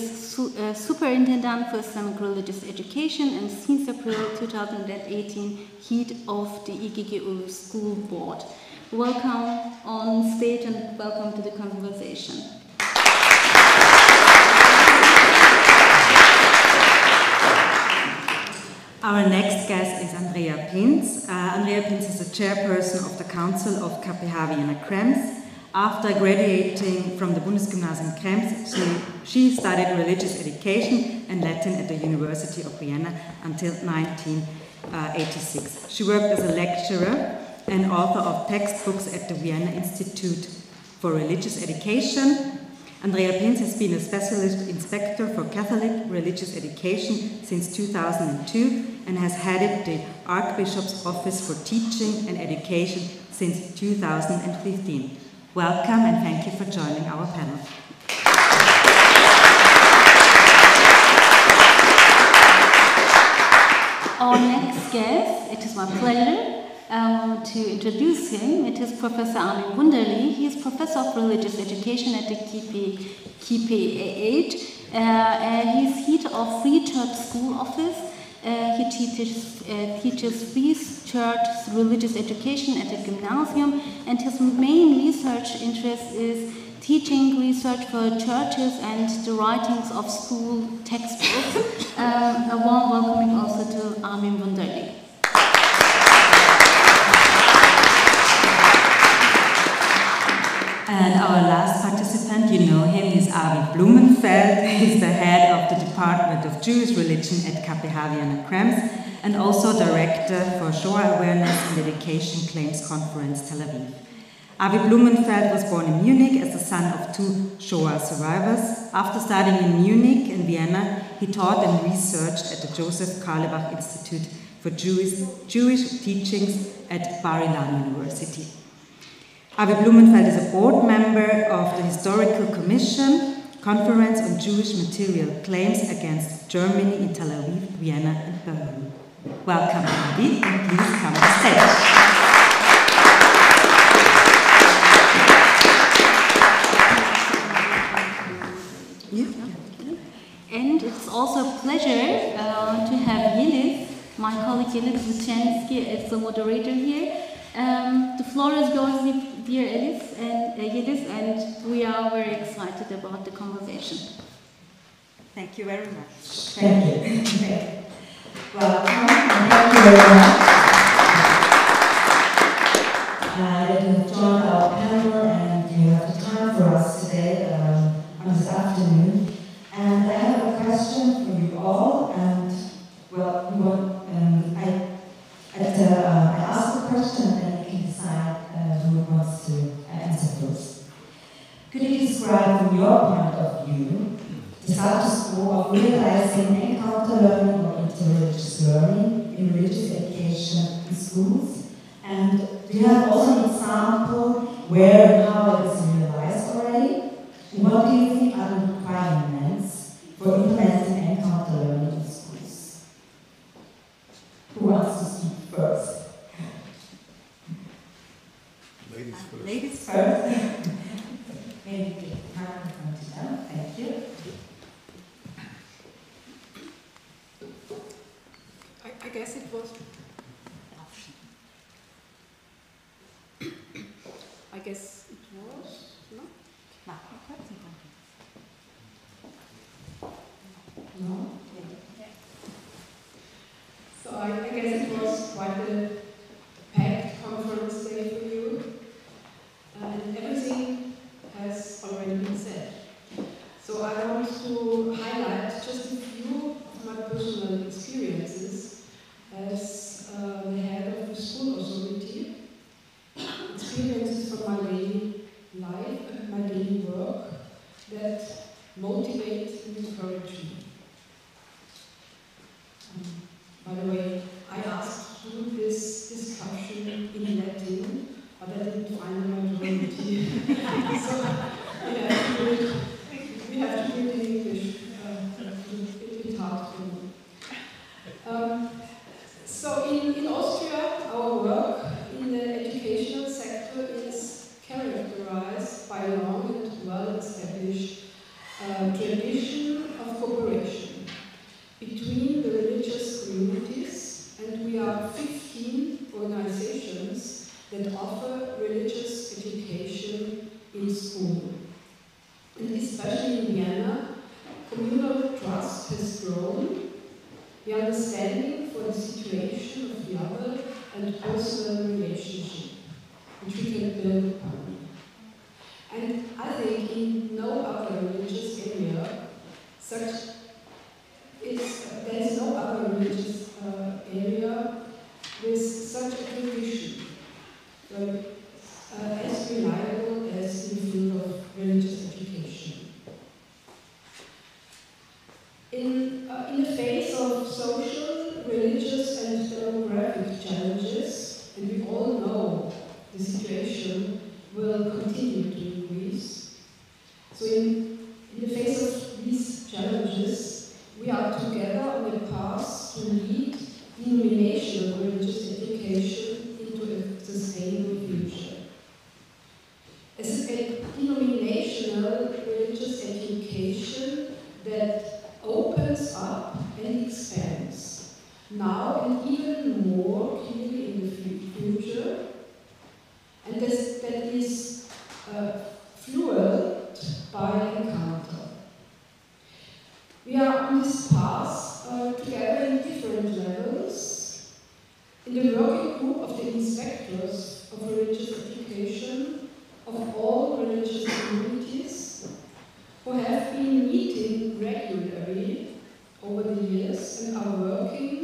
Superintendent for Islamic Religious Education, and since April 2018, head of the IGGU School Board. Welcome on stage and welcome to the conversation. Our next guest is Andrea Pinz. Andrea Pinz is the chairperson of the Council of KPH Wien Krems. After graduating from the Bundesgymnasium Krems, she studied religious education and Latin at the University of Vienna until 1986. She worked as a lecturer and author of textbooks at the Vienna Institute for Religious Education. Andrea Pinz has been a specialist inspector for Catholic religious education since 2002 and has headed the Archbishop's Office for Teaching and Education since 2015. Welcome and thank you for joining our panel. Our next guest, it is my pleasure to introduce him. It is Professor Armin Wunderli. He is Professor of Religious Education at the KPH. He is head of Free Church School Office. He teaches Free Church religious education at the gymnasium, and his main research interest is teaching research for churches and the writings of school textbooks. A warm welcoming also to Armin Wunderli. And our last participant, you know him, is Arvid Blumenfeld. He's the head of the Department of Jewish Religion at KPH Wien Krems and also director for Shoah Awareness and Education Claims Konferenz Tel Aviv. Arvid Blumenfeld was born in Munich as the son of two Shoah survivors. After studying in Munich and Vienna, he taught and researched at the Joseph Carlebach Institute for Jewish Teachings at Bar-Ilan University. Arvid Blumenfeld is a board member of the Historical Commission, Conference on Jewish Material Claims Against Germany in Tel Aviv, Vienna, and Berlin. Welcome, Arvid, and please come to stage. And it's also a pleasure to have Yeliz, my colleague Yeliz Luchensky, as the moderator here. The floor is yours, dear Yeliz, and we are very excited about the conversation. Thank you very much. Thank you. Welcome, and thank you very much that you have joined our panel and you have the time for us today, on this afternoon. And I have a question for you all, and well, I ask the question and then you can decide who wants to answer first. Could you describe from your point of view the status quo of realizing encounter learning or interreligious learning in religious education in schools? And do you have also an example where and how it is realized already? And what do you think are the requirements for implementing encounter learning in schools? Who wants to first? Ladies first. Ladies first. Maybe take the microphone to them. Thank you. I guess it was. I guess it was. No? No? Yeah. So I guess it was quite a packed conference day for you. And everything has already been said. So I want to highlight just a few of my personal experiences as the head of the school authority. Experiences from my daily life and my daily work that motivate and encourage me. By the way, I asked to do this discussion in Latin, but I didn't find the majority. So we have to do it in English. It's hard for me. So in Austria, our work in the educational sector is characterized by a long and well-established tradition of cooperation between the religious communities, and we are 15 organizations that offer religious education in school. And especially in Vienna, communal trust has grown, the understanding for the situation of the other, and personal relationship, which we can build upon. And I think in no other religious area there is no other religious area with such a tradition as reliable as in the field of religious education. In the face of social, religious and demographic challenges, and we all know the situation will continue to increase. So in the face of these challenges, we are together on a path to lead denominational religious education into a sustainable future. As a denominational religious education that opens up and expands, now and even more clearly in the future, and that is fueled by encounter. We are on this path together in different levels. In the working group of the inspectors of religious education of all religious communities, who have been meeting regularly over the years and are working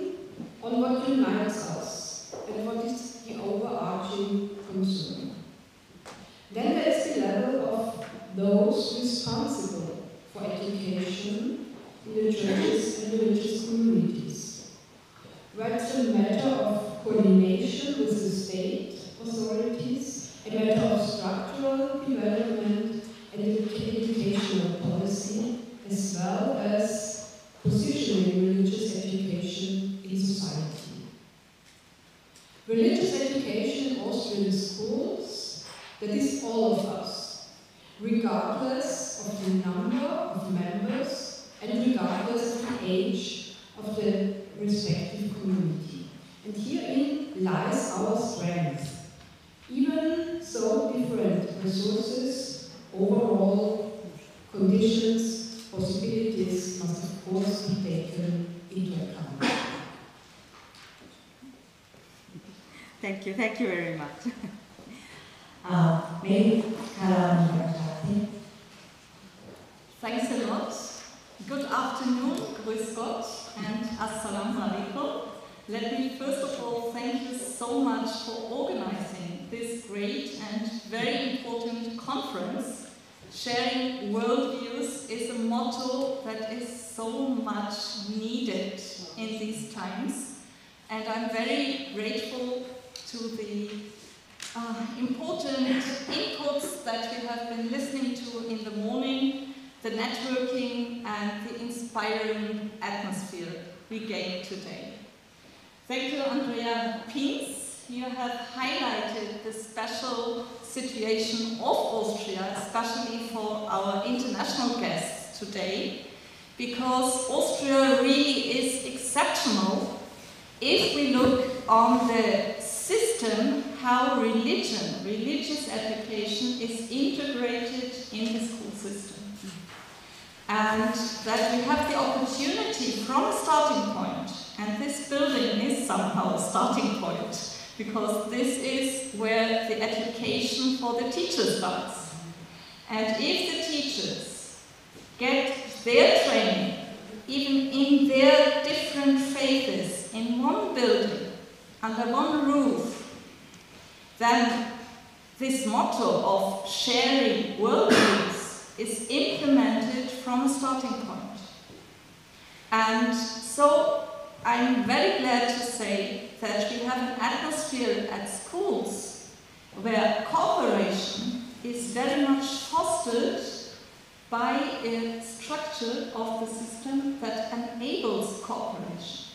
on what unites us and what is the overarching concern. Then there is the level of those responsible for education in the churches and religious communities, where it's a matter of coordination with the state authorities, a matter of structural development and educational policy, as well as positioning religious education in society. Religious education in Austrian schools, that is all of us, regardless of the number of members and regardless of the age of the respective community. And herein lies our strength. Even so different resources, overall conditions, possibilities must of course be taken into account. Thank you very much. Maybe Thanks a lot. Good afternoon, grüß Gott, and assalamu alaikum. Let me first of all thank you so much for organizing this great and very important conference. Sharing worldviews is a motto that is so much needed in these times, and I'm very grateful to the important inputs that we have been listening to in the morning, the networking and the inspiring atmosphere we gained today. Thank you, Andrea Pien, you have highlighted the special situation of Austria, especially for our international guests today, because Austria really is exceptional if we look on the system how religious education is integrated in the school system. And that we have the opportunity from a starting point, and this building is somehow a starting point, because this is where the education for the teachers starts. And if the teachers get their training, even in their different phases, in one building, under one roof, then this motto of sharing worldviews is implemented from a starting point. And so I'm very glad to say that we have an atmosphere at schools where cooperation is very much fostered by a structure of the system that enables cooperation.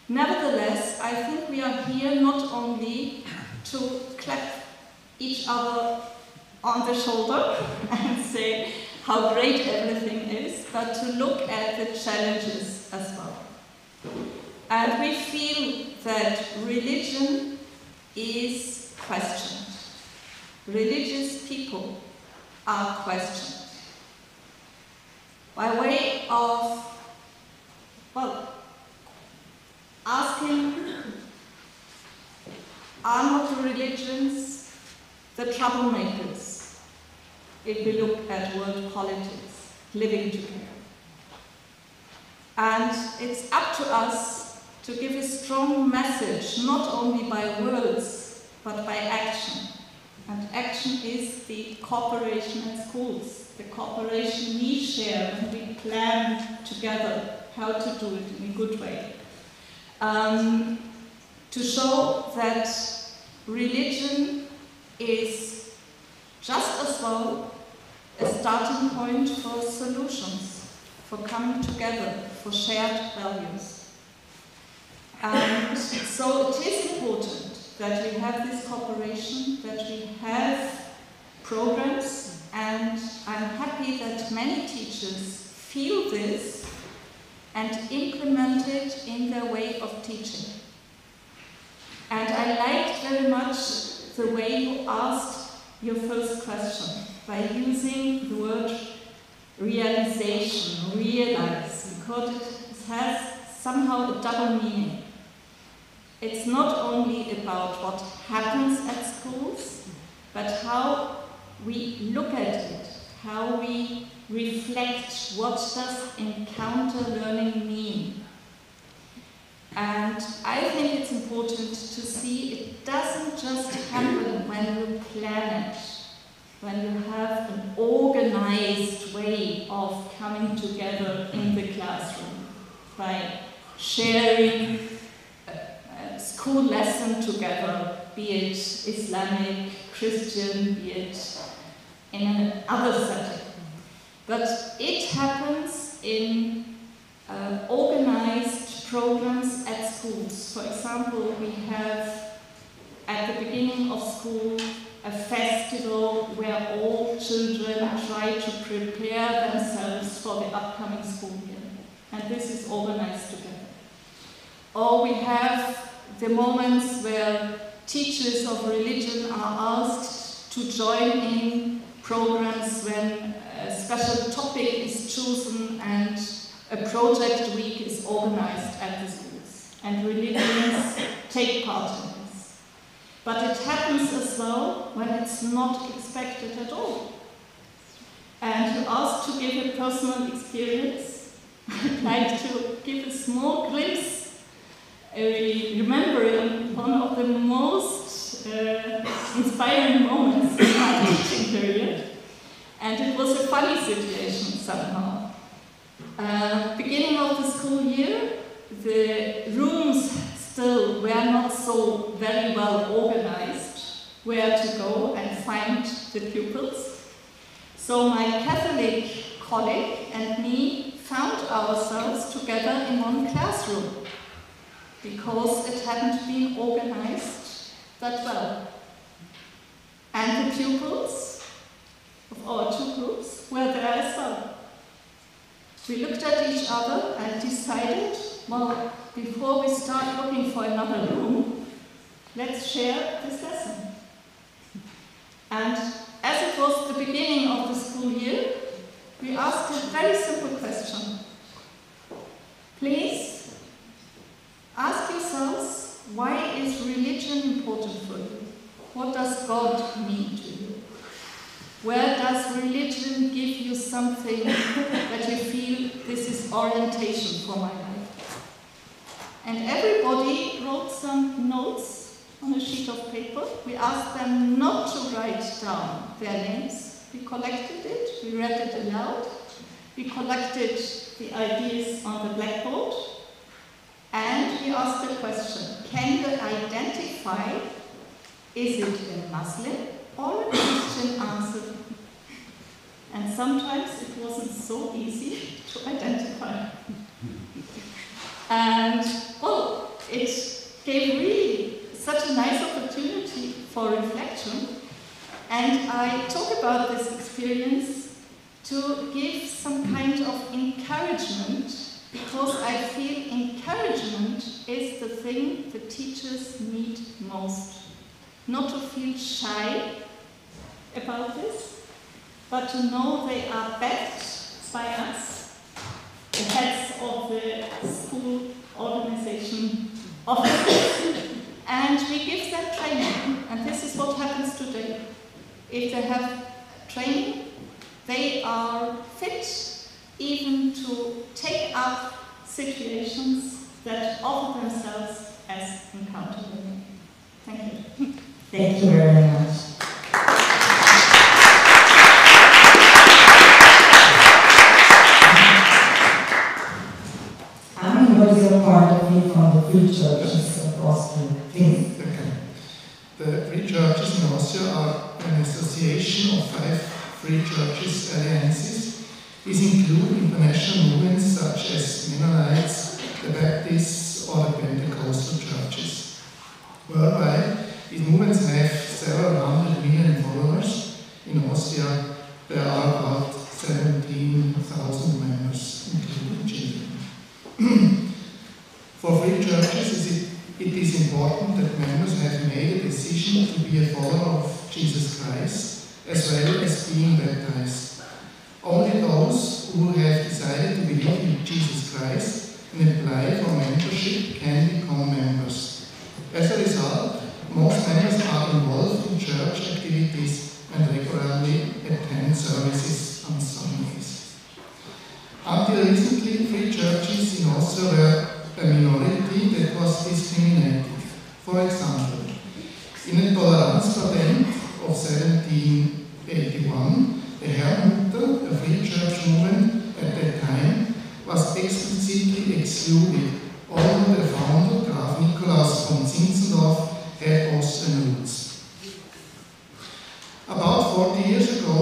Nevertheless, I think we are here not only to clap each other on the shoulder and say how great everything is, but to look at the challenges as well. And we feel that religion is questioned. Religious people are questioned. By way of, well, asking, are not the religions the troublemakers if we look at world politics, living together? And it's up to us to give a strong message, not only by words, but by action. And action is the cooperation at schools, the cooperation we share when we plan together how to do it in a good way. To show that religion is just as well a starting point for solutions, for coming together, for shared values. And so it is important that we have this cooperation, that we have programs, and I'm happy that many teachers feel this and implement it in their way of teaching. And I liked very much the way you asked your first question, by using the word realization, realize, because it has somehow a double meaning. It's not only about what happens at schools, but how we look at it, how we reflect what does encounter learning mean. And I think it's important to see it doesn't just happen when you plan it, when you have an organized way of coming together in the classroom, by sharing a school lesson together, be it Islamic, Christian, be it in another setting. But it happens in organized programs at schools. For example, we have at the beginning of school a festival where all children try to prepare themselves for the upcoming school year. And this is organized together. Or we have the moments where teachers of religion are asked to join in programs when a special topic is chosen and a project week is organized at the schools. And religions take part in this. But it happens as well when it's not expected at all. And you asked to give a personal experience. I'd like to give a small glimpse, remembering one of the most inspiring moments in my teaching period. And it was a funny situation somehow. Beginning of the school year, the rooms still were not so very well organized where to go and find the pupils. So my Catholic colleague and me found ourselves together in one classroom because it hadn't been organized that well. And the pupils of our two groups were there as well. We looked at each other and decided, well, before we start looking for another room, let's share this lesson. And as it was the beginning of the school year, we asked a very simple question. Please ask yourselves, why is religion important for you? What does God mean to you? Where does religion give you something that you feel this is orientation for my life? And everybody wrote some notes on a sheet of paper. We asked them not to write down their names. We collected it, we read it aloud, we collected the ideas on the blackboard, and we asked the question, can you identify, is it a Muslim or a Christian answer? And sometimes it wasn't so easy to identify. And, well, it gave really such a nice opportunity for reflection. And I talk about this experience to give some kind of encouragement, because I feel encouragement is the thing the teachers need most. Not to feel shy about this, but to know they are backed by us, the heads of the school organization officers, and we give them training. And this is what happens today. If they have training, they are fit even to take up situations that offer themselves as uncountable. Thank you. Thank you very much. Armin, what is your point of view from the free churches of Austria? Please. The free churches in Austria are an association of 5 free churches alliances. These include international movements such as Mennonites, the Baptists, or the Pentecostal churches. Worldwide, these movements have several hundred million followers. In Austria, there are about 17,000 members, including children. For free churches, it is important that members have made a decision to be a follower of Jesus Christ, as well as being baptized. Only those who have decided to believe in Jesus Christ and apply for membership can become members. As a result, most members are involved in church activities and regularly attend services on Sundays. Until recently, free churches in Austria were a minority that was discriminated. For example, in a Toleranzpatent of 1781, the Herrnhuter, a free church movement at that time, was explicitly excluded, although the founder, Graf Nikolaus von Zinzendorf, had Austrian roots. About 40 years ago,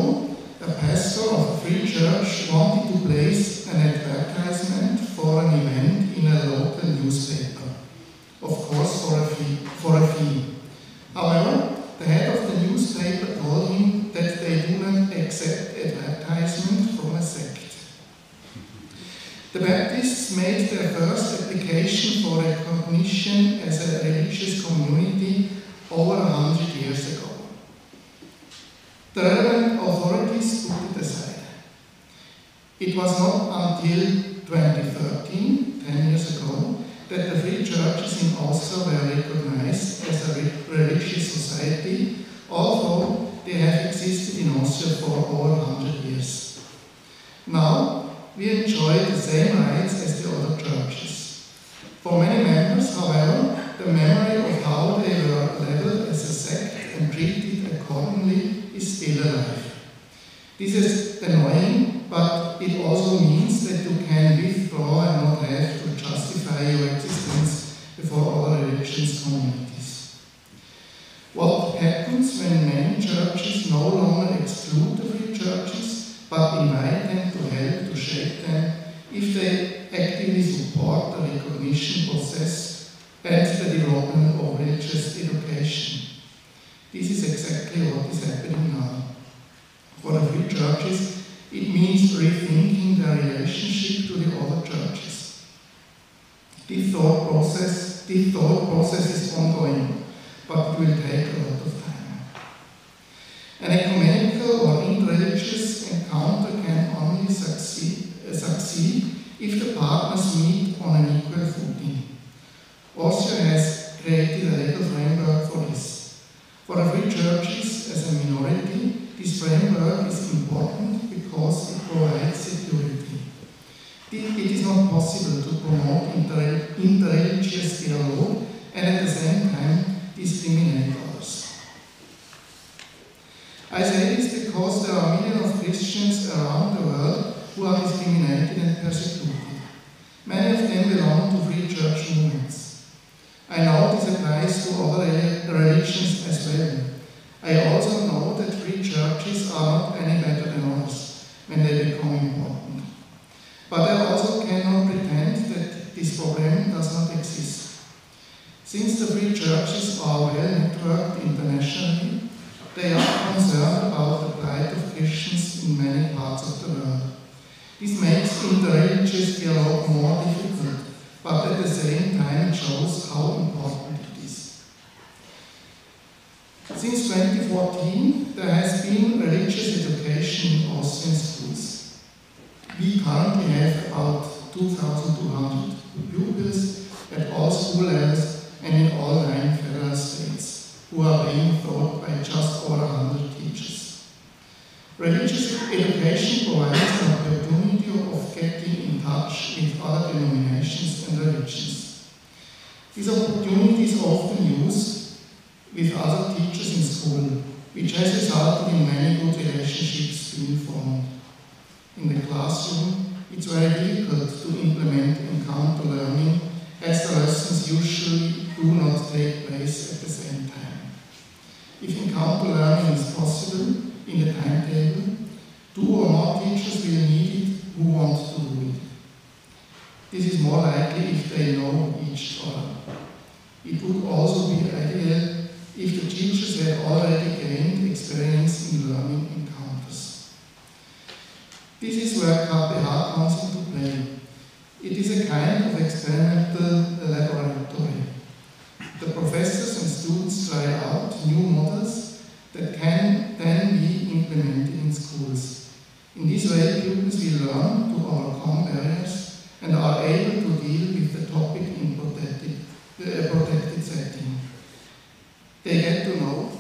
a pastor of a free church wanted to place an advertisement for an event in a local newspaper, of course for a fee. However, the head of the newspaper told him that they do not accept advertisement from a sect. The Baptists made their first application for recognition as a religious community over 100 years ago. The relevant authorities put it aside. It was not until 2013, 10 years ago, that the free churches in Austria were recognized as a religious society, although they have existed in Austria for over 100 years. Now, we enjoy the same rights as the other churches. For many members, however, the memory of how they were labeled as a sect and treated accordingly is still alive. This is annoying, but it also means that you can withdraw and not have to justify your existence before other religious communities. What happens when many churches no longer exclude the free churches, but invite them to help to shape them if they actively support the recognition process and the development of religious education? thought process is ongoing, but it will take a lot of time. An ecumenical or interreligious encounter can only succeed if the partners meet on an equal footing. Austria has created a legal framework for this. For the free churches as a minority, this framework is important because it provides security. It is not possible to promote interreligious dialogue and at the same time discriminate others. I say this because there are millions of Christians around the world who are discriminated and persecuted. Many of them belong to free church movements. I know this applies to other religions as well. I also know that free churches are not any better than others when they become important. But I also cannot pretend that this problem does not exist. Since the free churches are well networked internationally, they are concerned about the plight of Christians in many parts of the world. This makes interreligious dialogue more difficult, but at the same time it shows how important it is. Since 2014, there has been religious education in Austrian schools. We currently have about 2,200 pupils at all school levels and in all 9 federal states, who are being taught by just over 100 teachers. Religious education provides an opportunity of getting in touch with other denominations and religions. This opportunity is often used with other teachers in school, which has resulted in many good relationships being formed. In the classroom, it's very difficult to implement encounter learning as the lessons usually do not take place at the same time. If encounter learning is possible in the timetable, 2 or more teachers will need it who want to do it. This is more likely if they know each other. It would also be ideal if the teachers had already gained experience in learning encounters. This is where KPH comes into play. It is a kind of experimental laboratory. The professors and students try out new models that can then be implemented in schools. In this way, pupils will learn to overcome barriers and are able to deal with the topic in protected setting. They get to know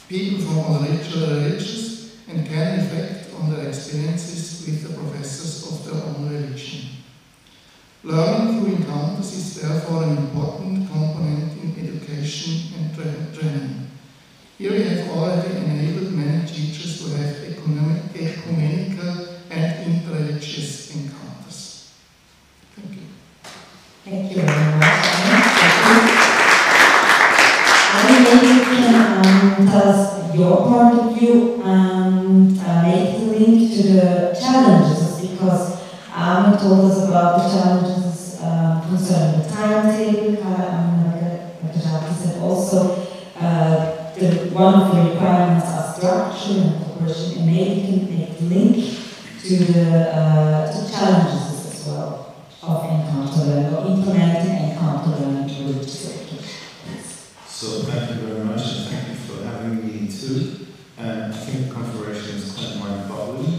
people from other religions and can reflect on their experiences with the professors of their own religion. Learning through encounters is therefore an important component in education and training. Here we have already enabled many teachers to have ecumenical and interreligious encounters. Thank you. Thank you very much. Maybe you can tell us your point of view and make the link to the challenges, because Ahmed told us about the challenges concerning the timetable. He said also one of the requirements are structure and cooperation, and maybe you can make the link to the challenges as well of encounter learning, or implementing encounter learning to religious sectors. So thank you very much, and thank you for having me too. I think the conference is quite mind-boggling,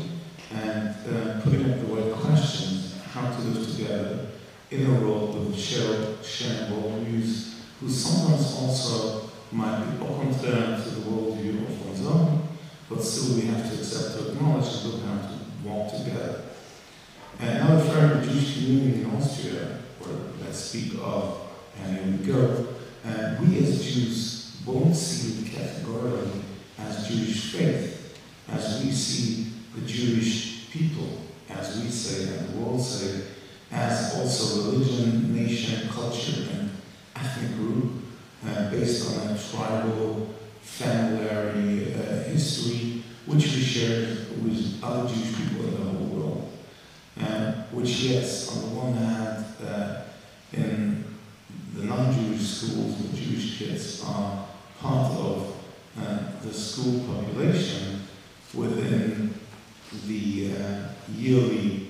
and putting up the right questions, how to live together in a world with sharing worldviews, who sometimes also might be au contraire to the worldview of one's own, but still we have to accept to acknowledge that we have to walk together. And now referring to the Jewish community in Austria, where let's speak of, and here we go, we as Jews won't see it categorically as Jewish faith, as we see the Jewish people, as we say, and the world say, as also religion, nation, culture, and ethnic group, based on a tribal, family history, which we share with other Jewish people in the whole world. Which, yes, on the one hand, in the non-Jewish schools, the Jewish kids are part of the school population within the yearly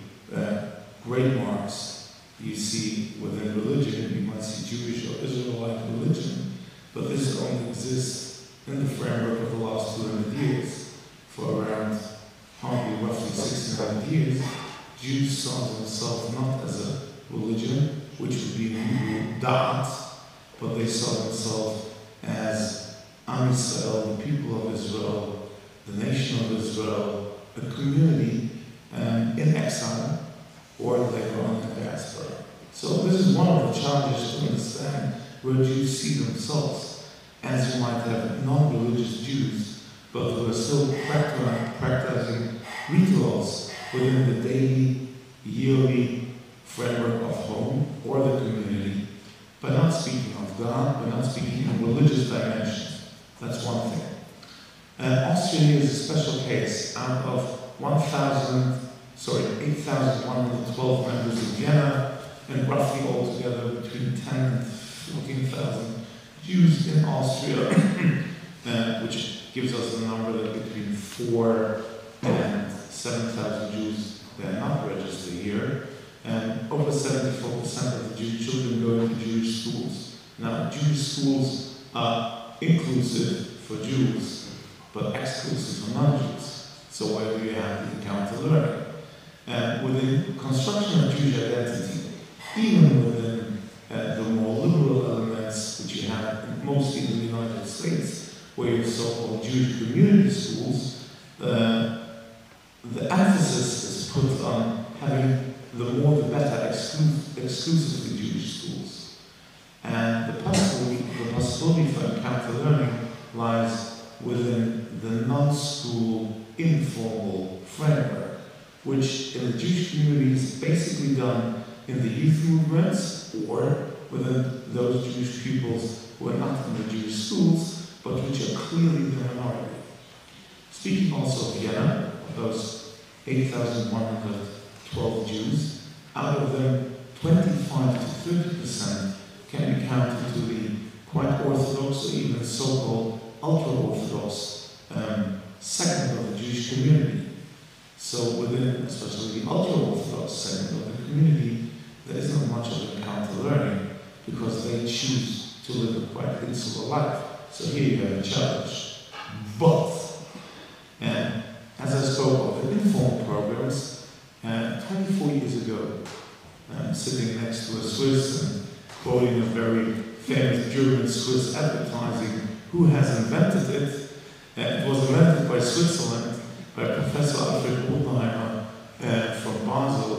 grade marks you see within religion, you might see Jewish or Israelite religion, but this only exists in the framework of the last 200 years. For around hardly roughly 600 years, Jews saw themselves not as a religion, which would be in Hebrew dat, but they saw themselves as Am Yisrael, the people of Israel, the nation of Israel, a community in exile, or later on in the diaspora. So this is one of the challenges to understand where Jews see themselves, as you might have non-religious Jews, but who are still practicing rituals within the daily, yearly framework of home or the community, but not speaking of God, but not speaking of religious dimensions. That's one thing. Austria is a special case. Out of 8,112 members in Vienna, and roughly altogether between 10 and 14,000 Jews in Austria, which gives us a number that between 4 and 7,000 Jews that are not registered here. And over 74% of the Jewish children go into Jewish schools. Now, Jewish schools are inclusive for Jews, but exclusive for non-Jews. So where do you have the encounter learning? And within construction of Jewish identity, even within the more liberal elements, which you have mostly in the United States, where you have so-called Jewish community schools, the emphasis is put on having the more the better exclusively Jewish schools. And the possibility for encounter learning lies within the non-school informal framework, which in the Jewish community is basically done in the youth movements or within those Jewish pupils who are not in the Jewish schools, but which are clearly the minority. Speaking also of Vienna, of those 8,112 Jews, out of them 25 to 30% can be counted to the quite Orthodox or even so-called ultra-Orthodox segment of the Jewish community. So within, especially the ultra-Orthodox segment of the community, there isn't much of encounter learning because they choose to live a quite insular life. So here you have a challenge. But, as I spoke of the informal programs, 24 years ago, sitting next to a Swiss and quoting a very famous German-Swiss advertising, who has invented it? It was invented by Switzerland, by Professor Alfred Oppenheimer from Basel,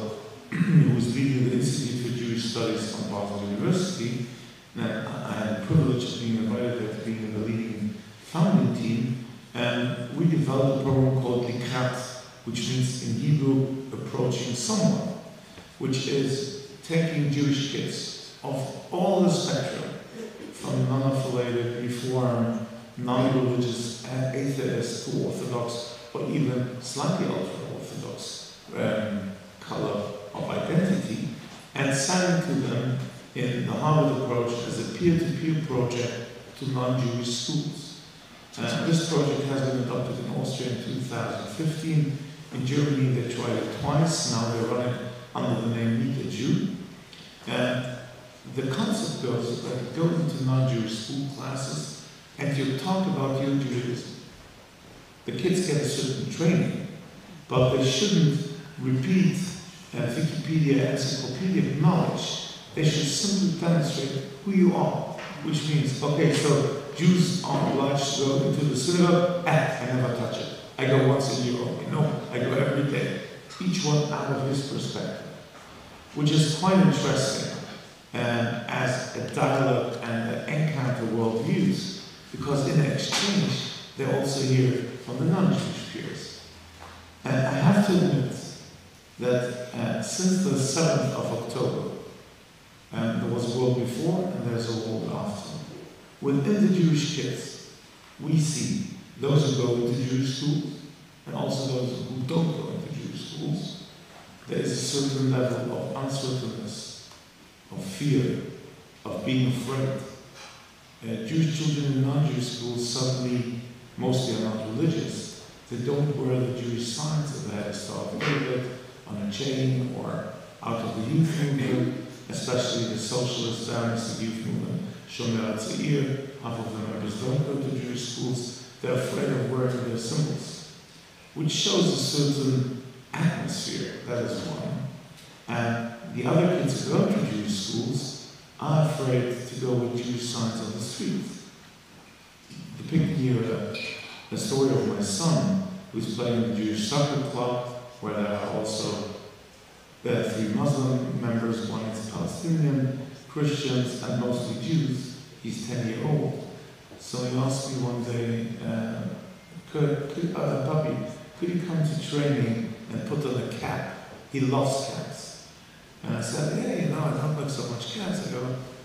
who was leading the Institute for Jewish Studies from Basel University. And I had the privilege of being invited there to be in the leading founding team. And we developed a program called Likrat, which means in Hebrew, approaching someone, which is taking Jewish kids of all the spectrum, from non-affiliated, reform, non-religious, atheist to Orthodox, or even slightly ultra-Orthodox color of identity, and selling to them in the Harvard approach as a peer-to-peer project to non-Jewish schools. This project has been adopted in Austria in 2015. In Germany, they tried it twice. Now they're running under the name Meet a Jew. The concept goes that you go into non-Jewish school classes and you talk about your Judaism. The kids get a certain training, but they shouldn't repeat Wikipedia encyclopedia knowledge. They should simply demonstrate who you are, which means, okay, so Jews are obliged to go into the synagogue. I never touch it. I go once a year only. No, I go every day. Each one out of his perspective, which is quite interesting as a dialogue and an encounter worldviews, because in exchange, they also hear from the non-Jewish peers. And I have to admit that since the 7th of October, there was a world before and there's a world after. Within the Jewish kids, we see those who go into Jewish schools and also those who don't go into Jewish schools. There is a certain level of uncertainness, of fear, of being afraid. Jewish children in non-Jewish schools suddenly, mostly are not religious. They don't wear the Jewish signs that they had to start with on a chain or out of the youth movement. especially the socialist Zionist youth movement, Shomer HaTzair. Half of the members don't go to Jewish schools. They're afraid of wearing their symbols, which shows a certain atmosphere. That is one. And the other kids who go to Jewish schools are afraid to go with Jewish signs on the street. Depicting here a story of my son, who's playing in the Jewish soccer club, where there are also 3 Muslim members, one is Palestinian, Christians, and mostly Jews. He's 10-year-old. So he asked me one day, Puppy, could you come to training and put on a cap? He loves caps. And I said, yeah, you know, I don't like so much caps. I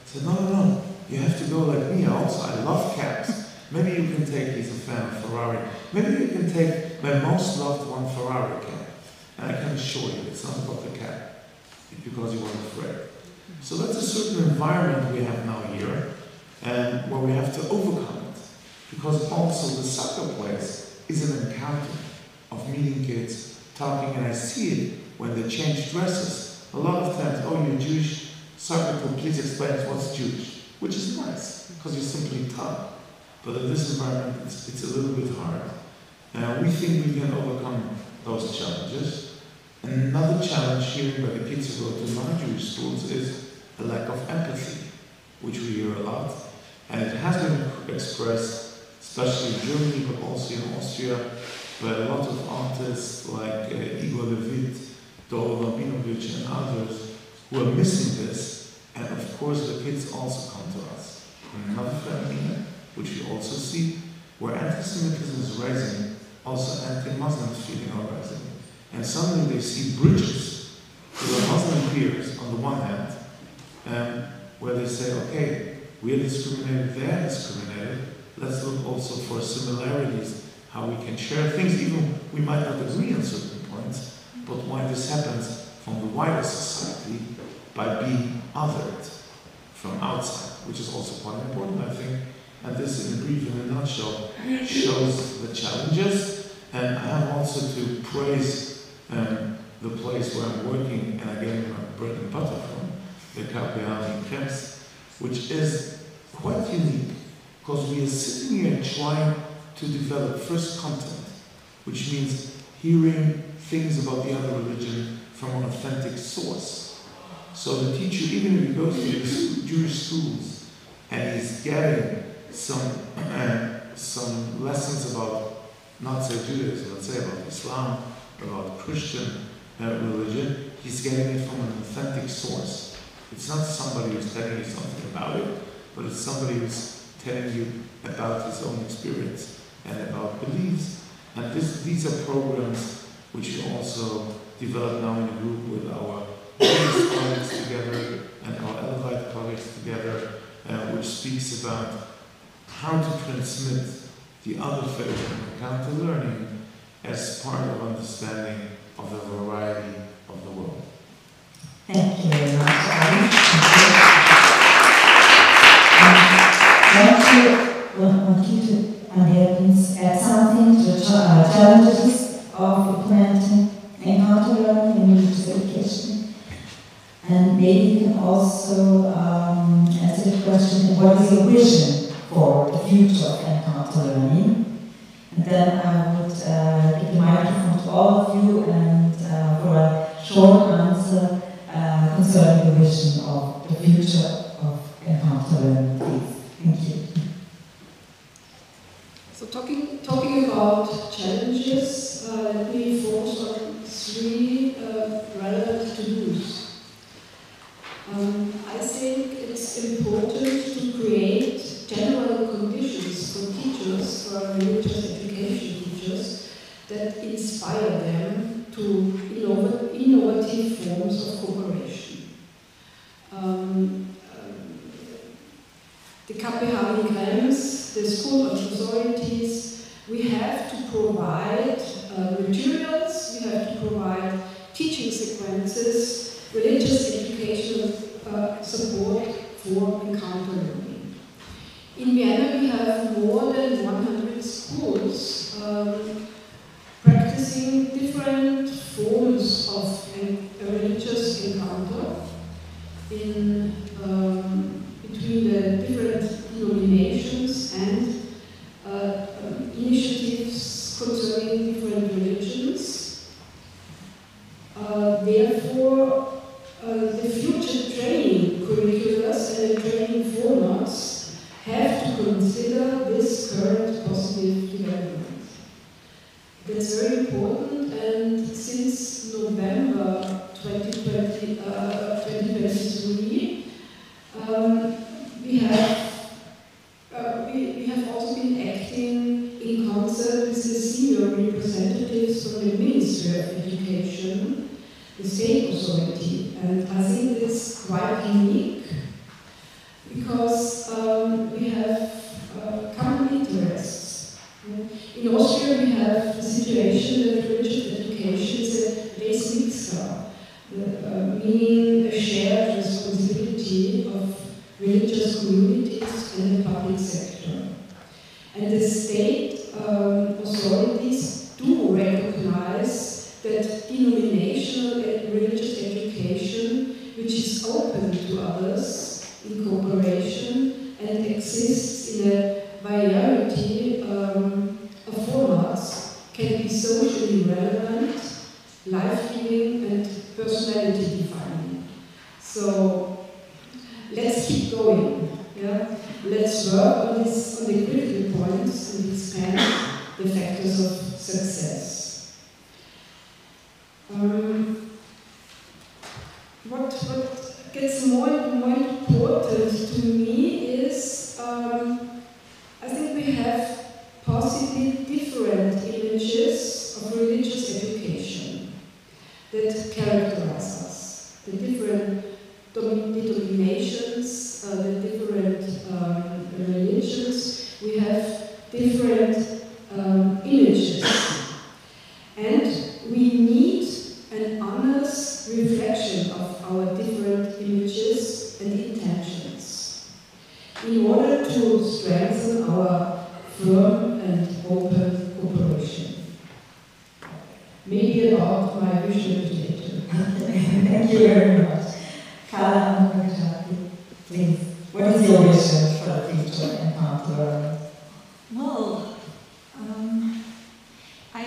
said, no, you have to go like me also. I love caps. Maybe you can take, he's a fan of Ferrari, maybe you can take my most loved one Ferrari cap. And I can assure you, it's not about the cap. It's because you weren't afraid. So that's a certain environment we have now here, and where we have to overcome it. Because also the soccer place is an encounter of meeting kids, talking, and I see it when they change dresses. A lot of times, oh, you're Jewish, soccer club, please explain what's Jewish, which is nice, because you're simply taught. But in this environment, it's a little bit hard. We think we can overcome those challenges. Another challenge here by the kids who go to non-Jewish schools is a lack of empathy, which we hear a lot. And it has been expressed, especially in Germany, but also in Austria, by a lot of artists like Igor Levit, Doro Rabinovich, and others who are missing this. And of course, the kids also come to us. Another phenomenon, which we also see, where anti-Semitism is rising, also anti-Muslim feeling are rising. And suddenly they see bridges to their Muslim peers on the one hand, where they say, okay, we are discriminated, they are discriminated, let's look also for similarities, how we can share things, even we might not agree on certain points, but why this happens from the wider society by being othered from outside, which is also quite important, I think. And this, in a nutshell, shows the challenges. And I have also to praise the place where I'm working, and I get my bread and butter from, the KPH in Krems, which is quite unique, because we are sitting here trying to develop first content, which means hearing things about the other religion from an authentic source. So the teacher, even if he goes to the Jewish schools and he's getting some lessons about, not say Judaism, let's say about Islam, about Christian religion, he's getting it from an authentic source. It's not somebody who's telling you something about it, but it's somebody who's telling you about his own experience and about beliefs. And these are programs which we also develop now in a group with our colleagues together and our Elevate colleagues together, which speaks about how to transmit the other faith and counter learning as part of understanding of the variety of the world. Thank you very much, Ali. I want you to add something to the challenges of implementing encounter learning in religious education. And maybe you can also answer the question, what is your vision for the future of encounter learning? And then I would give the microphone to all of you and for a short answer concerning the vision of the future of encounter learning, please. Thank you. So talking about challenges, let me focus on 3 relevant to-dos. I think it's important to create general conditions for teachers, for religious education teachers, that inspire them to innovative forms of cooperation. The KPH in Krems, the school of authorities, we have to provide materials, we have to provide teaching sequences, religious educational support for encounter learning. In Vienna we have more than 100 schools practicing different forms of a religious encounter. In studying different religions. Therefore, the future training curriculums and the training formats have to consider this current positive development. That's very important, and since November 2023, we have also been acting in concert with the senior representatives from the Ministry of Education, the state authority, and I think it's quite unique because we have common interests. In Austria, we have the situation that religious education is a res mixta, meaning a shared responsibility of religious communities and the public sector. And the state authorities do recognize that denominational religious education, which is open to others in cooperation and exists in a variety of formats, can be socially relevant, life-giving, and personality defining. So let's keep going. Yeah? Let's work on the critical points and expand the factors of success. What gets more and more important to me is I think we have possibly different images of religious education that characterize us. The different denominations, the different religions, we have different images. And we need an honest reflection of our different images and intentions in order to strengthen our firm and open cooperation. Maybe about my vision later. Thank you very much. Carla, please. What is your vision for the future and how to learn? Well, I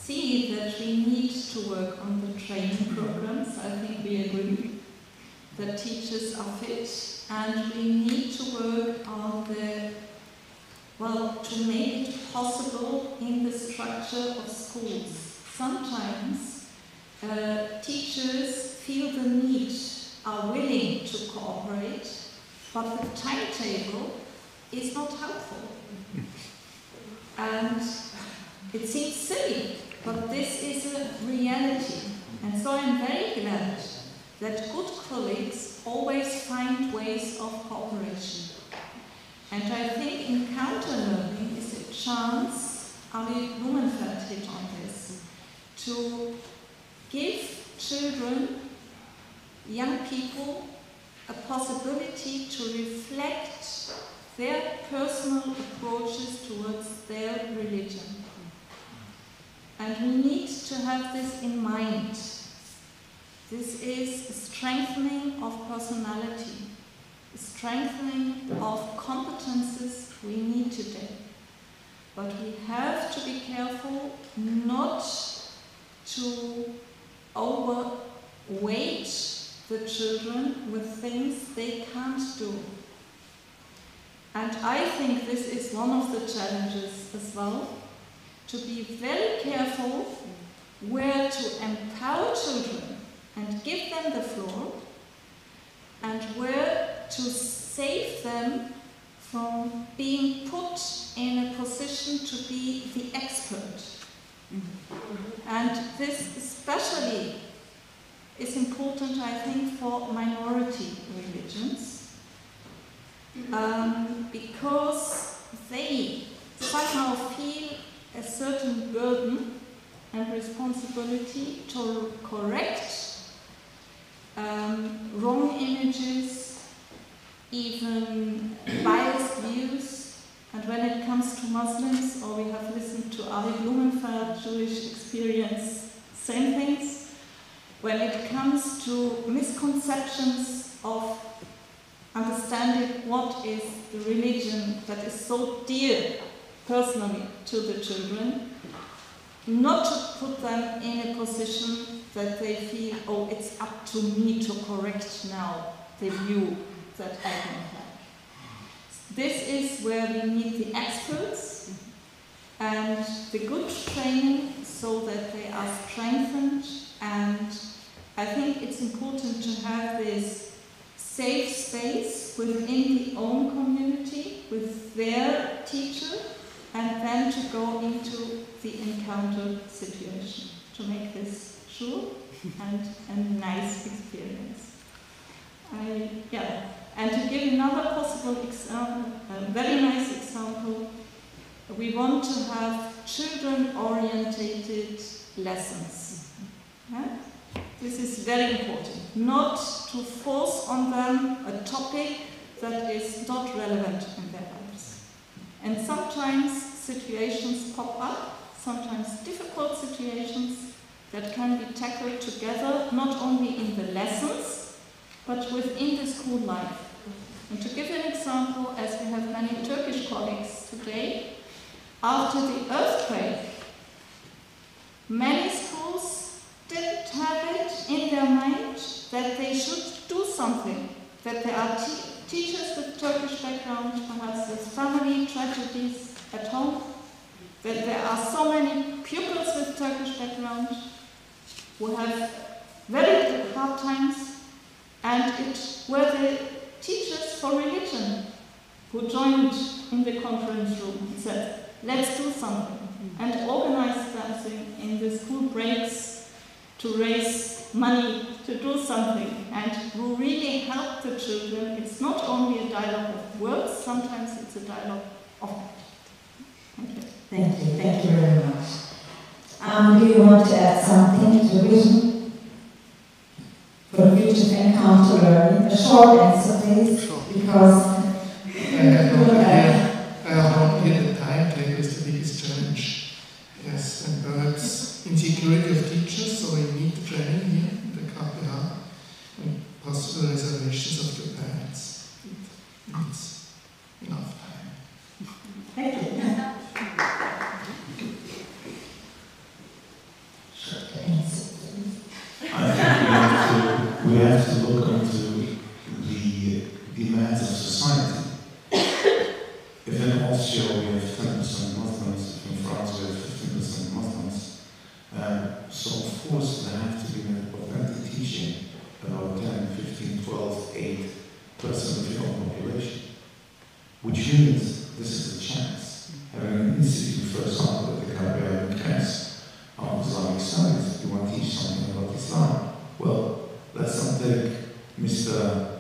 see that we need to work on the training programs. I think we agree that teachers are fit, and we need to work on to make it possible in the structure of schools. Sometimes teachers feel the need, are willing to cooperate, but the timetable is not helpful. And it seems silly, but this is a reality. And so I'm very glad that good colleagues always find ways of cooperation. And I think encounter learning is a chance, Ali Blumenfeld hit on this, to give children, young people, a possibility to reflect their personal approaches towards their religion. And we need to have this in mind. This is a strengthening of personality, a strengthening of competences we need today. But we have to be careful not to overweight the children with things they can't do. And I think this is one of the challenges as well, to be very careful where to empower children and give them the floor, and where to save them from being put in a position to be the expert. And this especially is important, I think, for minority religions, because they somehow feel a certain burden and responsibility to correct wrong images, even biased views. And when it comes to Muslims, or we have listened to Ali Blumenfeld, Jewish experience, same things. When it comes to misconceptions of understanding what is the religion that is so dear personally to the children, not to put them in a position that they feel, oh, it's up to me to correct now the view that I can have. This is where we need the experts and the good training so that they are strengthened, and I think it's important to have this safe space within the own community with their teacher, and then to go into the encounter situation to make this sure and a nice experience. And to give another possible example, a very nice example, we want to have children-orientated lessons. Yeah? This is very important. Not to force on them a topic that is not relevant in their lives. And sometimes situations pop up, sometimes difficult situations that can be tackled together, not only in the lessons, but within the school life. And to give you an example, as we have many Turkish colleagues today, after the earthquake, many schools didn't have it in their mind that they should do something, that there are teachers with Turkish background, perhaps with family tragedies at home, that there are so many pupils with Turkish background who have very hard times, and it were the teachers for religion who joined in the conference room and said, let's do something, and organize something in the school breaks to raise money to do something, and who really help the children. It's not only a dialogue of words, sometimes it's a dialogue of act. Thank you. Thank you very much. Do you want to add something to the vision for the future of encounter learning? A short answer, please, because the timetable is the biggest challenge. Yes, and perhaps insecurity of teachers, so we need training here in the KPH, and possible reservations of the parents. It needs enough time. Thank you. I think we have to look into the demands of society. If in Austria we have 10% Muslims, if in France we have 15% Muslims, so of course there have to be an authentic teaching about 10, 15, 12, 8% of your own population. Which means this is a chance. Having an institute, for example, at the KPH in Krems, of Islamic studies, you want to teach something about Islam. Well, let's not take Mr.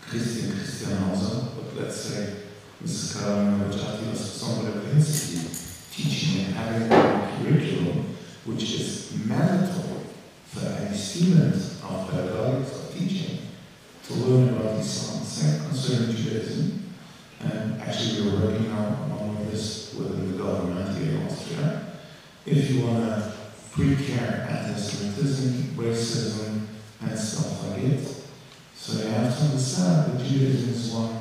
Christian Hauser, but let's say Mrs. Carolina Rajati or somebody at the institute teaching and having a curriculum which is mandatory for any student of pedagogics or teaching to learn about Islam. Same concerning Judaism. And actually we are working on this within the government here in Austria. If you want to pre-care anti-Semitism, racism, and stuff like it, so you have to understand that Judaism is one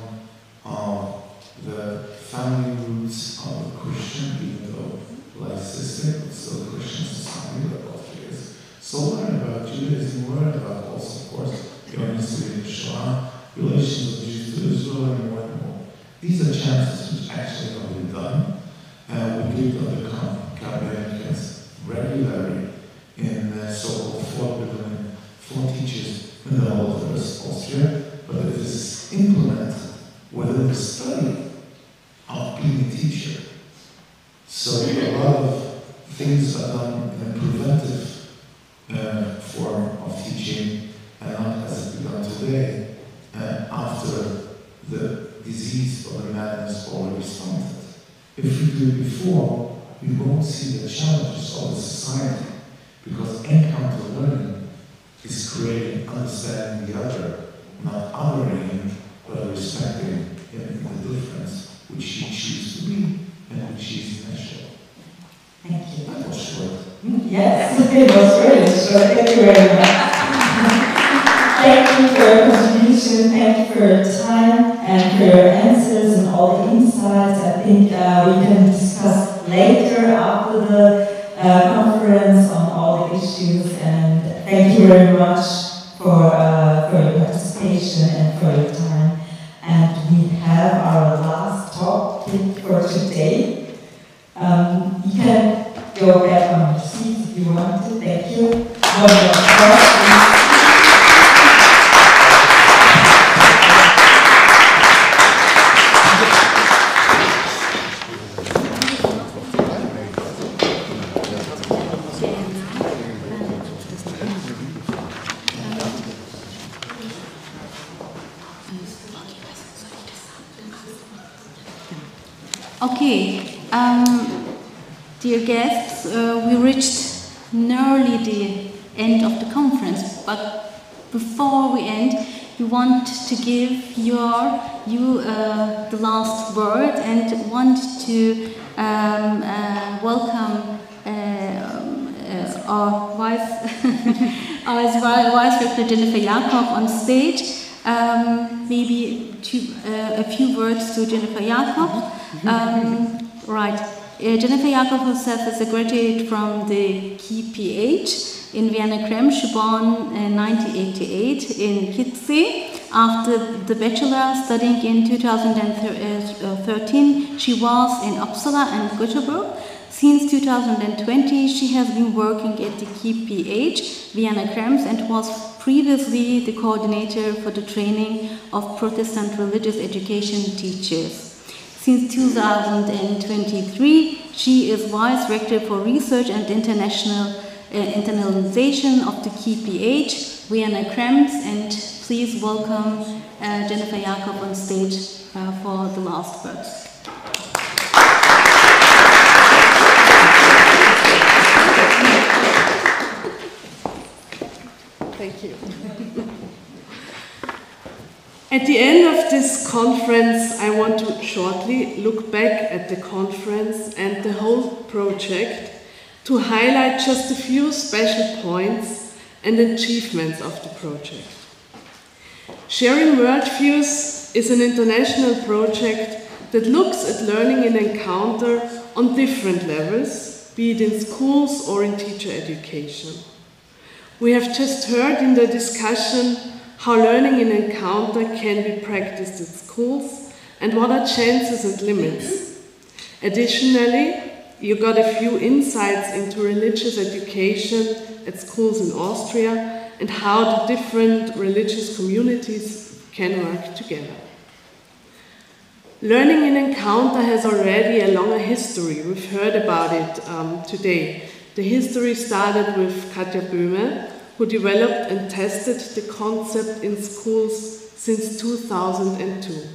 of the family roots of a Christian, even though laicist, but still a Christian society like Austria is. So learn about Judaism, learn about also, of course, your history of the Shoah, relations of Jews to Israel, and more and more. These are chances which actually have been done. We give other KPH regularly in so-called fortbildung for teachers in the whole of Austria, but it is implemented within the study of being a teacher. So a lot of things are done in a preventive form of teaching, and not as it begun today, after the disease or the madness already started. If we do it before, we won't see the challenges of the society, because encounter learning is creating understanding the other, not othering him, but respecting him in the difference which he chooses to be and which he is natural. Thank you. That was short. Yes, it was really short. Thank you very much. Thank you for your contribution, thank you for your time and for your answers and all the insights. I think we can discuss later after the conference on all the issues, and thank you very much for your participation and for your time. And we have our last topic for today. You can go back on your seats if you want to. Thank you. One more applause, Okay, dear guests, we reached nearly the end of the conference, but before we end, we want to give you the last word and want to welcome our Vice Rector Jennifer Jakob on stage. Maybe a few words to Jennifer Jakob. Jennifer Jakob herself is a graduate from the KPH in Vienna Krems. She born in 1988 in Kitze. After the bachelor studying in 2013, she was in Uppsala and Göteborg. Since 2020, she has been working at the KPH Vienna Krems and was previously the coordinator for the training of Protestant religious education teachers. Since 2023, she is Vice Rector for Research and Internationalization of the KPH Vienna Krems, and please welcome Jennifer Jakob on stage for the last words. Thank you. At the end of this conference, I want to shortly look back at the conference and the whole project to highlight just a few special points and achievements of the project. Sharing Worldviews is an international project that looks at learning and encounter on different levels, be it in schools or in teacher education. We have just heard in the discussion how learning and encounter can be practiced at schools and what are chances and limits. Additionally, you got a few insights into religious education at schools in Austria and how the different religious communities can work together. Learning and encounter has already a longer history. We've heard about it today. The history started with Katja Böhme, who developed and tested the concept in schools since 2002.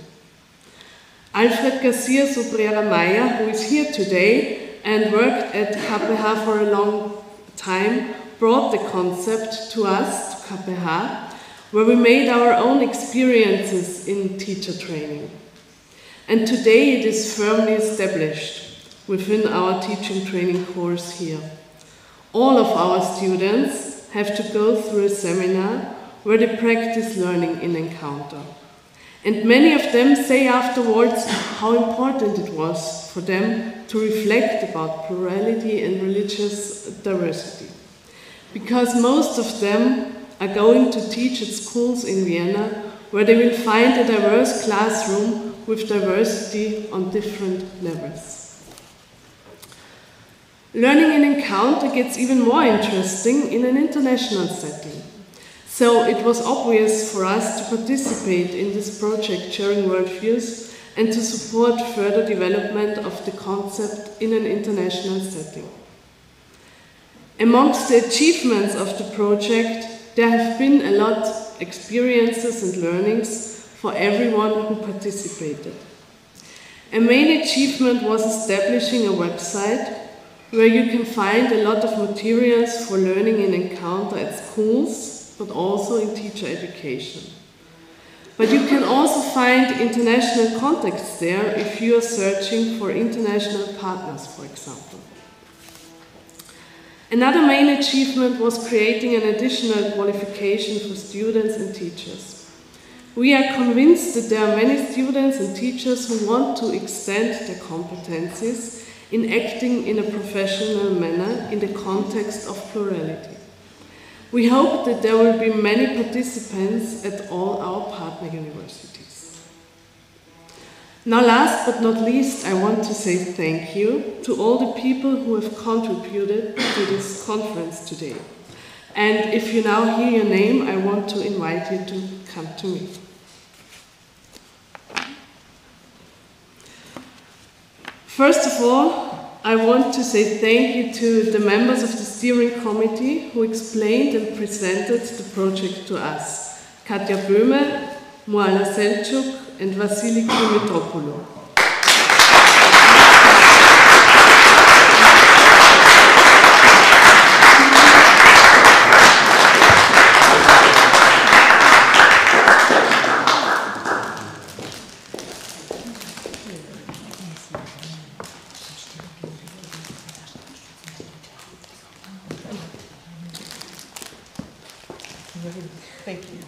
Alfred Garcia Sobrera Meyer, who is here today and worked at KPH for a long time, brought the concept to us, to KPH, where we made our own experiences in teacher training. And today it is firmly established within our teaching training course here. All of our students have to go through a seminar where they practice learning in encounter. And many of them say afterwards how important it was for them to reflect about plurality and religious diversity. Because most of them are going to teach at schools in Vienna where they will find a diverse classroom with diversity on different levels. Learning and encounter gets even more interesting in an international setting. So it was obvious for us to participate in this project Sharing Worldviews and to support further development of the concept in an international setting. Amongst the achievements of the project, there have been a lot of experiences and learnings for everyone who participated. A main achievement was establishing a website where you can find a lot of materials for learning and encounter at schools, but also in teacher education. But you can also find international contacts there if you are searching for international partners, for example. Another main achievement was creating an additional qualification for students and teachers. We are convinced that there are many students and teachers who want to extend their competencies in acting in a professional manner in the context of plurality. We hope that there will be many participants at all our partner universities. Now, last but not least, I want to say thank you to all the people who have contributed to this conference today. And if you now hear your name, I want to invite you to come to me. First of all, I want to say thank you to the members of the steering committee who explained and presented the project to us, Katja Böhme, Muala Selçuk and Vasiliki Mitropoulou. Thank you.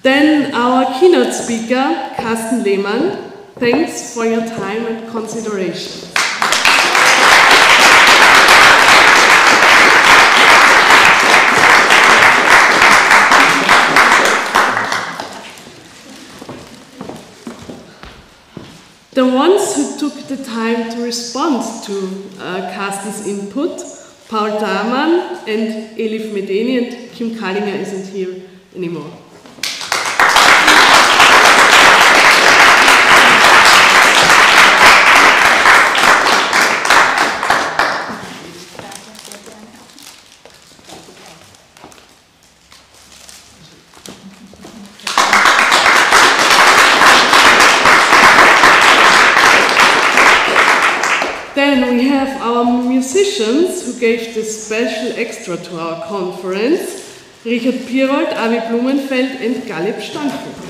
Then our keynote speaker, Carsten Lehmann, thanks for your time and consideration. The ones who took the time to respond to Carsten's input, Paul Dahlmann and Elif Medeni, and Kim Kallinger isn't here anymore. Then we have our musicians who gave this special extra to our conference, Richard Pirold, Avi Blumenfeld and Galip Stanko.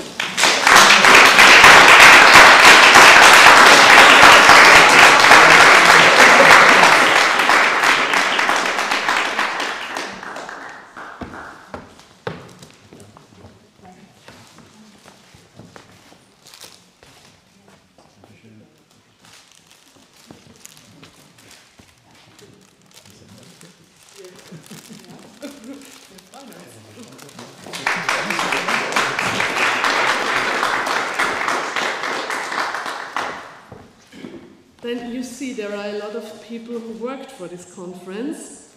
Then you see there are a lot of people who worked for this conference.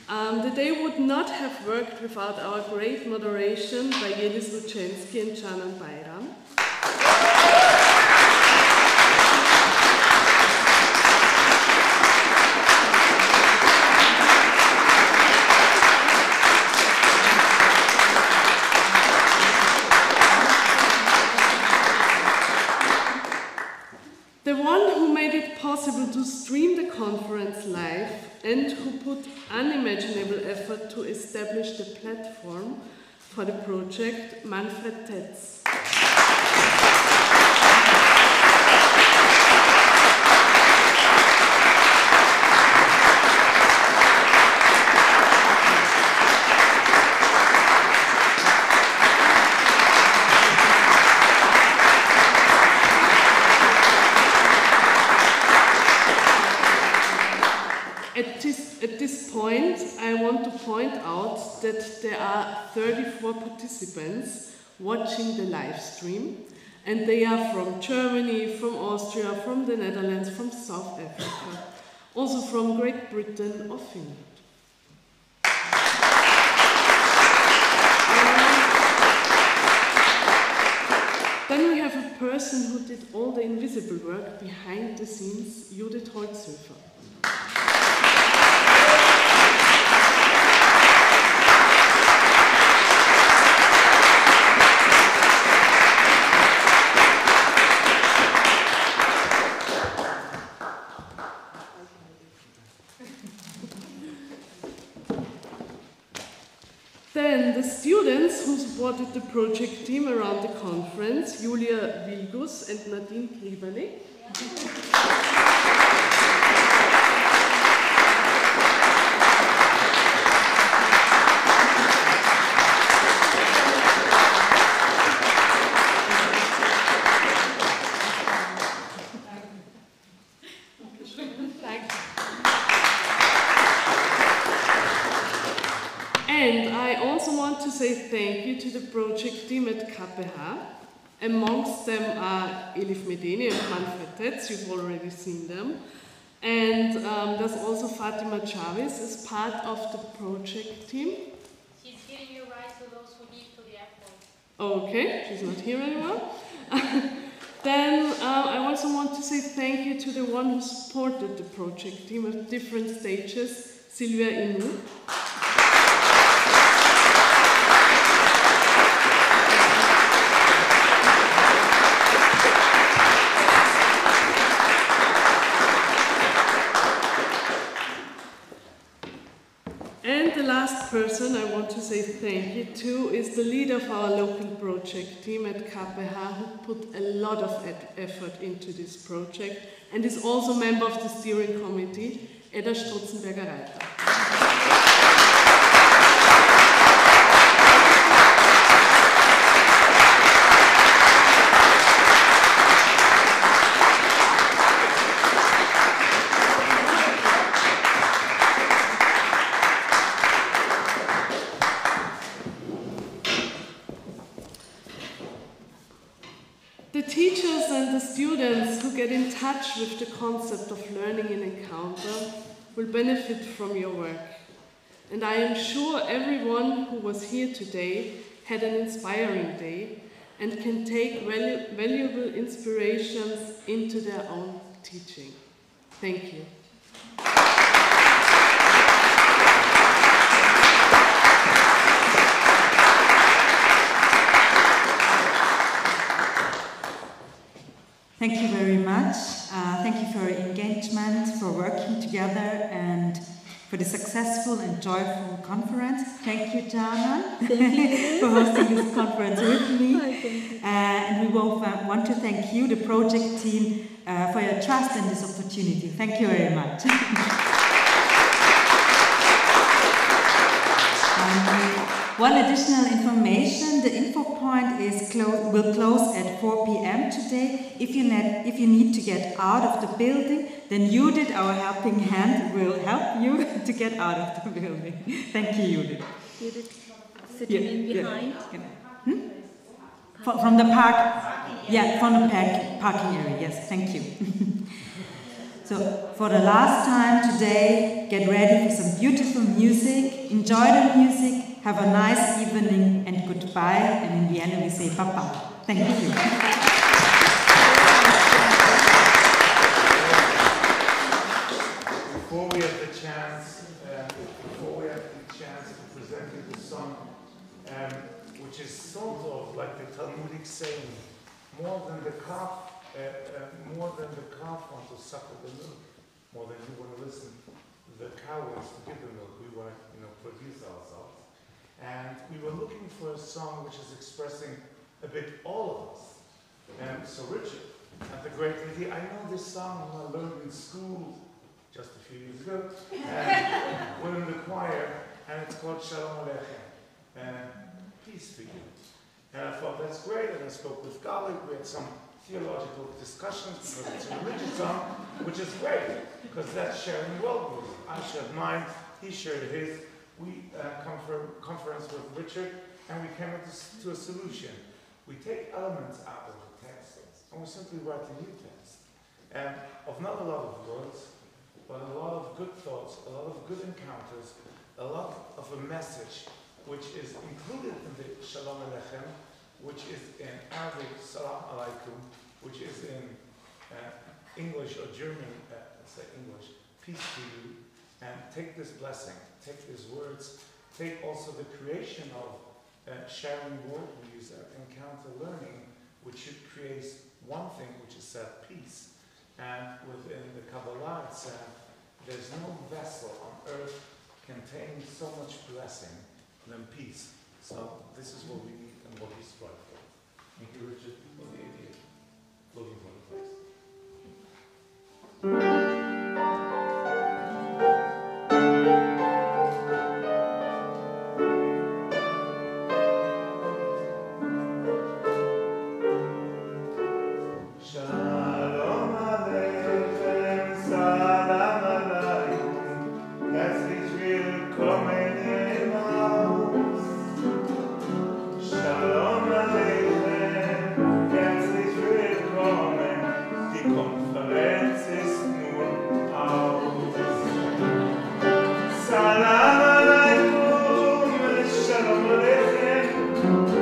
The day would not have worked without our great moderation by Jelis Lucensky and Canan Bayram. The one who made it possible to stream the conference live and who put unimaginable effort to establish the platform for the project, Manfred Tetz. At this point, I want to point out that there are 34 participants watching the live stream, and they are from Germany, from Austria, from the Netherlands, from South Africa, also from Great Britain or Finland. Then we have a person who did all the invisible work behind the scenes, Judith Holzhöfer. Then the students who supported the project team around the conference, Julia Vilgus and Nadine Kribalik. to say thank you to the project team at KPH. Amongst them are Elif Medeni and Manfred Tetz, you've already seen them. And there's also Fatima Chavez as part of the project team. She's giving you rides to those who need to the airport. Okay, she's not here anymore. Then I also want to say thank you to the one who supported the project team at different stages, Sylvia Innen. And the last person I want to say thank you to is the leader of our local project team at KPH, who put a lot of effort into this project and is also a member of the steering committee, Edda Strutzenberger-Reiter. The teachers and the students who get in touch with the concept of learning in encounter will benefit from your work. And I am sure everyone who was here today had an inspiring day and can take valuable inspirations into their own teaching. Thank you. Thank you very much. Thank you for your engagement, for working together, and for the successful and joyful conference. Thank you, Jana, for hosting this conference with me. And we both want to thank you, the project team, for your trust in this opportunity. Thank you very much. One additional information, the info point will close at 4 p.m. today. If you need to get out of the building, then Judith, our helping hand, will help you to get out of the building. Thank you, Judith. Judith, sitting in behind. From the park, from the parking area, yes, thank you. So, for the last time today, get ready for some beautiful music, enjoy the music, have a nice evening, and goodbye, and in Vienna we say bye-bye. Thank you. Before we have the chance to present you the song, which is sort of like the Talmudic saying, more than the calf wants to suckle the milk, more than you want to listen. The cow wants to give the milk. We want to, produce ourselves. And we were looking for a song which is expressing a bit all of us. So Richard, at the great idea, I know this song when I learned in school just a few years ago, and went in the choir, and it's called Shalom Aleichem, peace to you. And I thought that's great, and I spoke with colleagues, we had some theological discussions because it's a religious song, which is great, because that's sharing worldviews. I shared mine, he shared his. We come for a conference with Richard, and we came to a solution. We take elements out of the text, and we simply write a new text. And of not a lot of words, but a lot of good thoughts, a lot of good encounters, a lot of a message, which is included in the Shalom Aleichem, which is in Arabic, Salam Alaikum, which is in English or German, let's say English, peace to you, and take this blessing, take these words, take also the creation of sharing worldviews, encounter learning, which should create one thing, which is peace. And within the Kabbalah, it's there's no vessel on earth containing so much blessing than peace. So this is what we need and what we strive for. Thank you, Richard, for the idea. Looking for the place. Thank you.